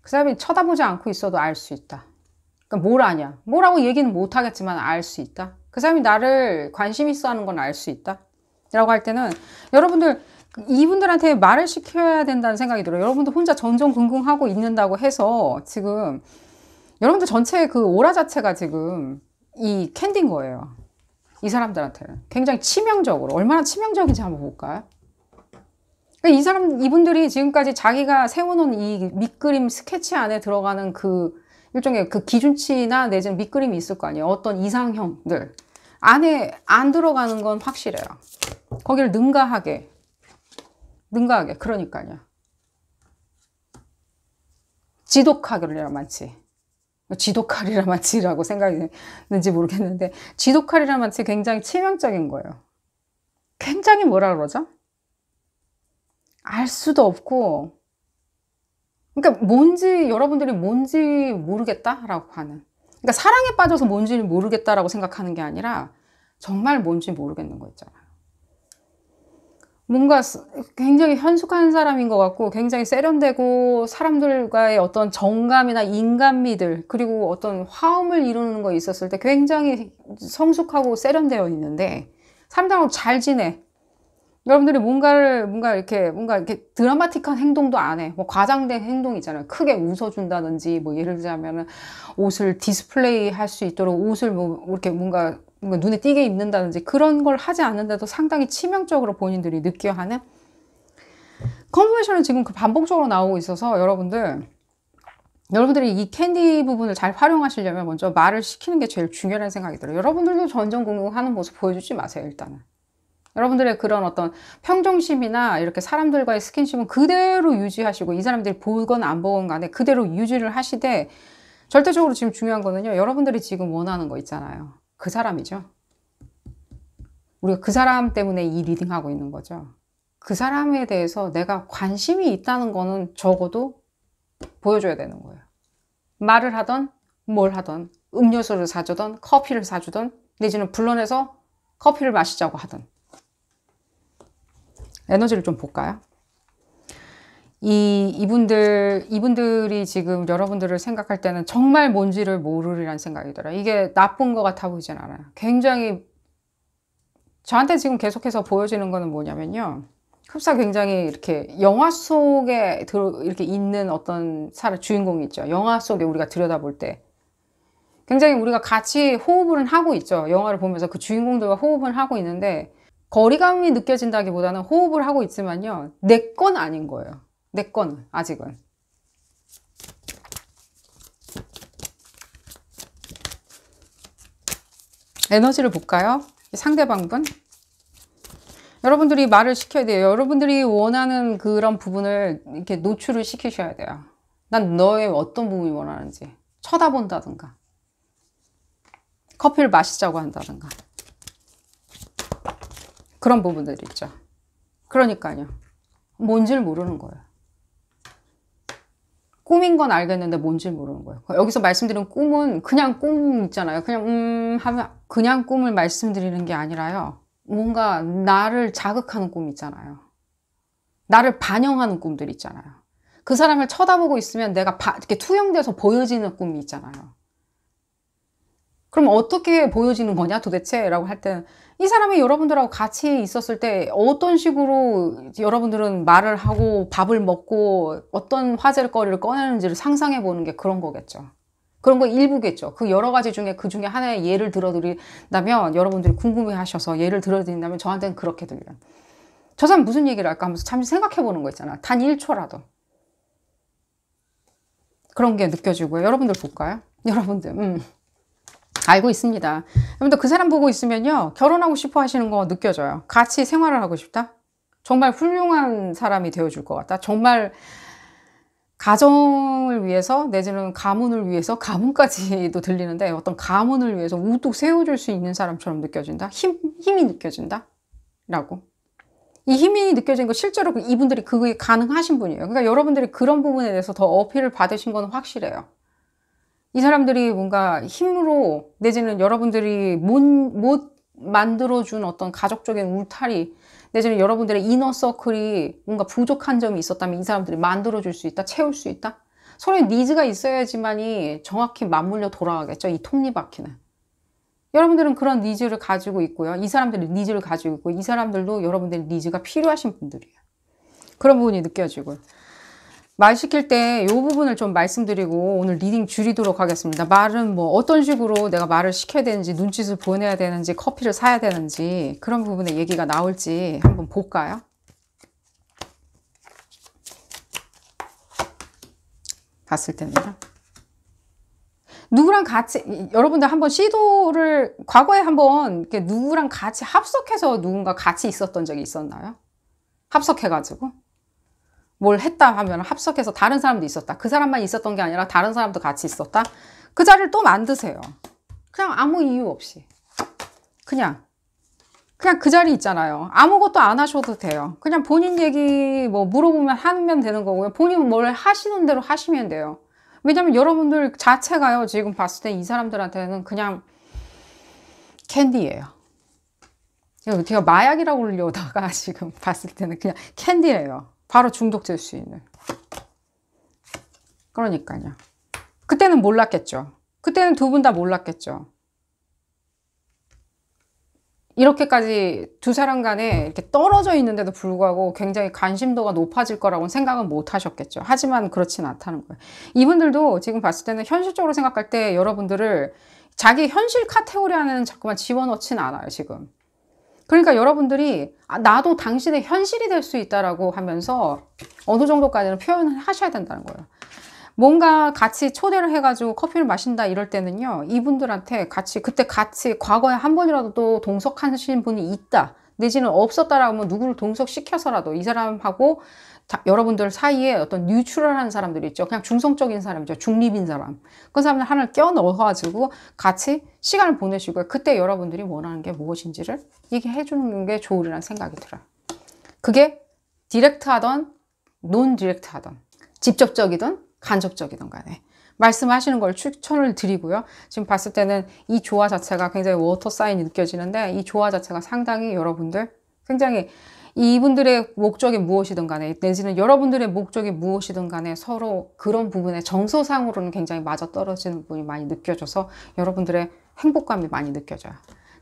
그 사람이 쳐다보지 않고 있어도 알 수 있다. 그러니까 뭘 아냐? 뭐라고 얘기는 못 하겠지만 알 수 있다. 그 사람이 나를 관심 있어 하는 건 알 수 있다. 라고 할 때는 여러분들, 이분들한테 말을 시켜야 된다는 생각이 들어요. 여러분들 혼자 전전긍긍하고 있는다고 해서 지금 여러분들 전체의 그 오라 자체가 지금 이 캔디인 거예요. 이 사람들한테는. 굉장히 치명적으로. 얼마나 치명적인지 한번 볼까요? 그러니까 이분들이 지금까지 자기가 세워놓은 이 밑그림 스케치 안에 들어가는 일종의 그 기준치나 내지는 밑그림이 있을 거 아니에요. 어떤 이상형들. 안에 안 들어가는 건 확실해요. 거기를 능가하게. 그러니까요. 지독하리라 많지라고 생각이 드는지 모르겠는데, 지독하리라 많지 굉장히 치명적인 거예요. 굉장히 뭐라 그러죠? 알 수도 없고, 그러니까 여러분들이 뭔지 모르겠다라고 하는. 그러니까 사랑에 빠져서 뭔지 모르겠다라고 생각하는 게 아니라 정말 뭔지 모르겠는 거 있잖아요. 뭔가 굉장히 현숙한 사람인 것 같고, 굉장히 세련되고, 사람들과의 어떤 정감이나 인간미들, 그리고 어떤 화음을 이루는 거에 있었을 때 굉장히 성숙하고 세련되어 있는데, 사람들하고 잘 지내. 여러분들이 뭔가 이렇게 드라마틱한 행동도 안 해. 뭐 과장된 행동 있잖아요. 크게 웃어준다든지, 뭐 예를 들자면은 옷을 디스플레이 할 수 있도록 옷을 뭐 이렇게 뭔가 눈에 띄게 입는다든지, 그런 걸 하지 않는데도 상당히 치명적으로 본인들이 느껴하는 컨버메이션은 지금 반복적으로 나오고 있어서, 여러분들 여러분들이 이 캔디 부분을 잘 활용하시려면 먼저 말을 시키는 게 제일 중요하다는 생각이 들어요. 여러분들도 전전긍긍하는 모습 보여주지 마세요, 일단은. 여러분들의 그런 어떤 평정심이나 이렇게 사람들과의 스킨십은 그대로 유지하시고, 이 사람들이 보건 안 보건 간에 그대로 유지를 하시되, 절대적으로 지금 중요한 거는요, 여러분들이 지금 원하는 거 있잖아요. 그 사람이죠. 우리가 그 사람 때문에 이 리딩하고 있는 거죠. 그 사람에 대해서 내가 관심이 있다는 거는 적어도 보여줘야 되는 거예요. 말을 하던 뭘 하던, 음료수를 사주던 커피를 사주던, 내지는 불러내서 커피를 마시자고 하던. 에너지를 좀 볼까요? 이분들이 지금 여러분들을 생각할 때는 정말 뭔지를 모르리란 생각이 들어요. 이게 나쁜 것 같아 보이진 않아요. 굉장히 저한테 지금 계속해서 보여지는 거는 뭐냐면요, 흡사 굉장히 이렇게 영화 속에 이렇게 있는 어떤 주인공이 있죠. 영화 속에 우리가 들여다볼 때 굉장히 우리가 같이 호흡을 하고 있죠. 영화를 보면서 그 주인공들과 호흡을 하고 있는데, 거리감이 느껴진다기보다는 호흡을 하고 있지만요, 내 건 아닌 거예요. 내 거는 아직은. 에너지를 볼까요? 상대방 분. 여러분들이 말을 시켜야 돼요. 여러분들이 원하는 그런 부분을 이렇게 노출을 시키셔야 돼요. 난 너의 어떤 부분이 원하는지. 쳐다본다든가, 커피를 마시자고 한다든가, 그런 부분들이 있죠. 그러니까요, 뭔지를 모르는 거예요. 꿈인 건 알겠는데 뭔지를 모르는 거예요. 여기서 말씀드리는 꿈은 그냥 꿈 있잖아요. 그냥 하면 그냥 꿈을 말씀드리는 게 아니라요, 뭔가 나를 자극하는 꿈 있잖아요. 나를 반영하는 꿈들 있잖아요. 그 사람을 쳐다보고 있으면 내가 이렇게 투영돼서 보여지는 꿈이 있잖아요. 그럼 어떻게 보여지는 거냐 도대체? 라고 할 때는, 이 사람이 여러분들하고 같이 있었을 때 어떤 식으로 여러분들은 말을 하고 밥을 먹고 어떤 화제거리를 꺼내는지를 상상해 보는 게 그런 거겠죠. 그런 거 일부겠죠. 그 여러 가지 중에 그 중에 하나의 예를 들어드린다면, 여러분들이 궁금해 하셔서 예를 들어드린다면 저한테는 그렇게 들려요. 저 사람 무슨 얘기를 할까 하면서 잠시 생각해 보는 거 있잖아. 단 1초라도. 그런 게 느껴지고요. 여러분들 볼까요? 여러분들 알고 있습니다. 여러분들 그 사람 보고 있으면요, 결혼하고 싶어 하시는 거 느껴져요. 같이 생활을 하고 싶다. 정말 훌륭한 사람이 되어줄 것 같다. 정말 가정을 위해서, 내지는 가문을 위해서, 가문까지도 들리는데 어떤 가문을 위해서 우뚝 세워줄 수 있는 사람처럼 느껴진다. 힘이 느껴진다 라고. 이 힘이 느껴진 거 실제로 이분들이 그게 가능하신 분이에요. 그러니까 여러분들이 그런 부분에 대해서 더 어필을 받으신 건 확실해요. 이 사람들이 뭔가 힘으로, 내지는 여러분들이 못 만들어준 어떤 가족적인 울타리, 내지는 여러분들의 이너서클이 뭔가 부족한 점이 있었다면 이 사람들이 만들어줄 수 있다, 채울 수 있다. 서로의 니즈가 있어야지만이 정확히 맞물려 돌아가겠죠, 이 톱니바퀴는. 여러분들은 그런 니즈를 가지고 있고요. 이 사람들이 니즈를 가지고 있고, 이 사람들도 여러분들의 니즈가 필요하신 분들이에요. 그런 부분이 느껴지고요. 말 시킬 때 이 부분을 좀 말씀드리고 오늘 리딩 줄이도록 하겠습니다. 말은 뭐 어떤 식으로 내가 말을 시켜야 되는지, 눈짓을 보내야 되는지, 커피를 사야 되는지, 그런 부분에 얘기가 나올지 한번 볼까요? 봤을 때는요. 누구랑 같이, 여러분들 한번 시도를, 과거에 한번 이렇게 누구랑 같이 합석해서 누군가 같이 있었던 적이 있었나요? 합석해가지고 뭘 했다 하면 합석해서 다른 사람도 있었다. 그 사람만 있었던 게 아니라 다른 사람도 같이 있었다. 그 자리를 또 만드세요. 그냥 아무 이유 없이. 그냥 그 자리 있잖아요. 아무것도 안 하셔도 돼요. 그냥 본인 얘기 뭐 물어보면 하면 되는 거고요. 본인 뭘 하시는 대로 하시면 돼요. 왜냐면 여러분들 자체가요, 지금 봤을 때 이 사람들한테는 그냥 캔디예요. 제가 마약이라고 그러려다가 지금 봤을 때는 그냥 캔디예요. 바로 중독될 수 있는. 그러니까요. 그때는 몰랐겠죠. 그때는 두 분 다 몰랐겠죠. 이렇게까지 두 사람 간에 이렇게 떨어져 있는데도 불구하고 굉장히 관심도가 높아질 거라고는 생각은 못 하셨겠죠. 하지만 그렇진 않다는 거예요. 이분들도 지금 봤을 때는 현실적으로 생각할 때 여러분들을 자기 현실 카테고리 안에는 자꾸만 집어넣지는 않아요, 지금. 그러니까 여러분들이 나도 당신의 현실이 될 수 있다라고 하면서 어느 정도까지는 표현을 하셔야 된다는 거예요. 뭔가 같이 초대를 해가지고 커피를 마신다 이럴 때는요, 이분들한테 그때 같이 과거에 한 번이라도 또 동석하신 분이 있다, 내지는 없었다라고 하면 누구를 동석시켜서라도 이 사람하고 여러분들 사이에 어떤 뉴트럴한 사람들이 있죠. 그냥 중성적인 사람이죠. 중립인 사람. 그 사람들 하나를 껴 넣어가지고 같이 시간을 보내시고요. 그때 여러분들이 원하는 게 무엇인지를 얘기해 주는 게 좋으리라는 생각이 들어요. 그게 디렉트 하던, 논 디렉트 하던, 직접적이든 간접적이든 간에 말씀하시는 걸 추천을 드리고요. 지금 봤을 때는 이 조화 자체가 굉장히 워터 사인이 느껴지는데, 이 조화 자체가 상당히 여러분들 굉장히 이분들의 목적이 무엇이든 간에, 내지는 여러분들의 목적이 무엇이든 간에 서로 그런 부분에 정서상으로는 굉장히 맞아떨어지는 부분이 많이 느껴져서 여러분들의 행복감이 많이 느껴져요.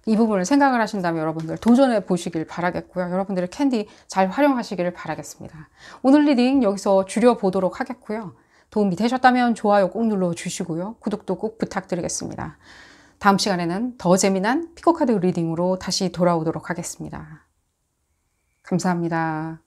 이 부분을 생각을 하신다면 여러분들 도전해 보시길 바라겠고요. 여러분들의 캔디 잘 활용하시기를 바라겠습니다. 오늘 리딩 여기서 줄여보도록 하겠고요. 도움이 되셨다면 좋아요 꼭 눌러주시고요. 구독도 꼭 부탁드리겠습니다. 다음 시간에는 더 재미난 피코카드 리딩으로 다시 돌아오도록 하겠습니다. 감사합니다.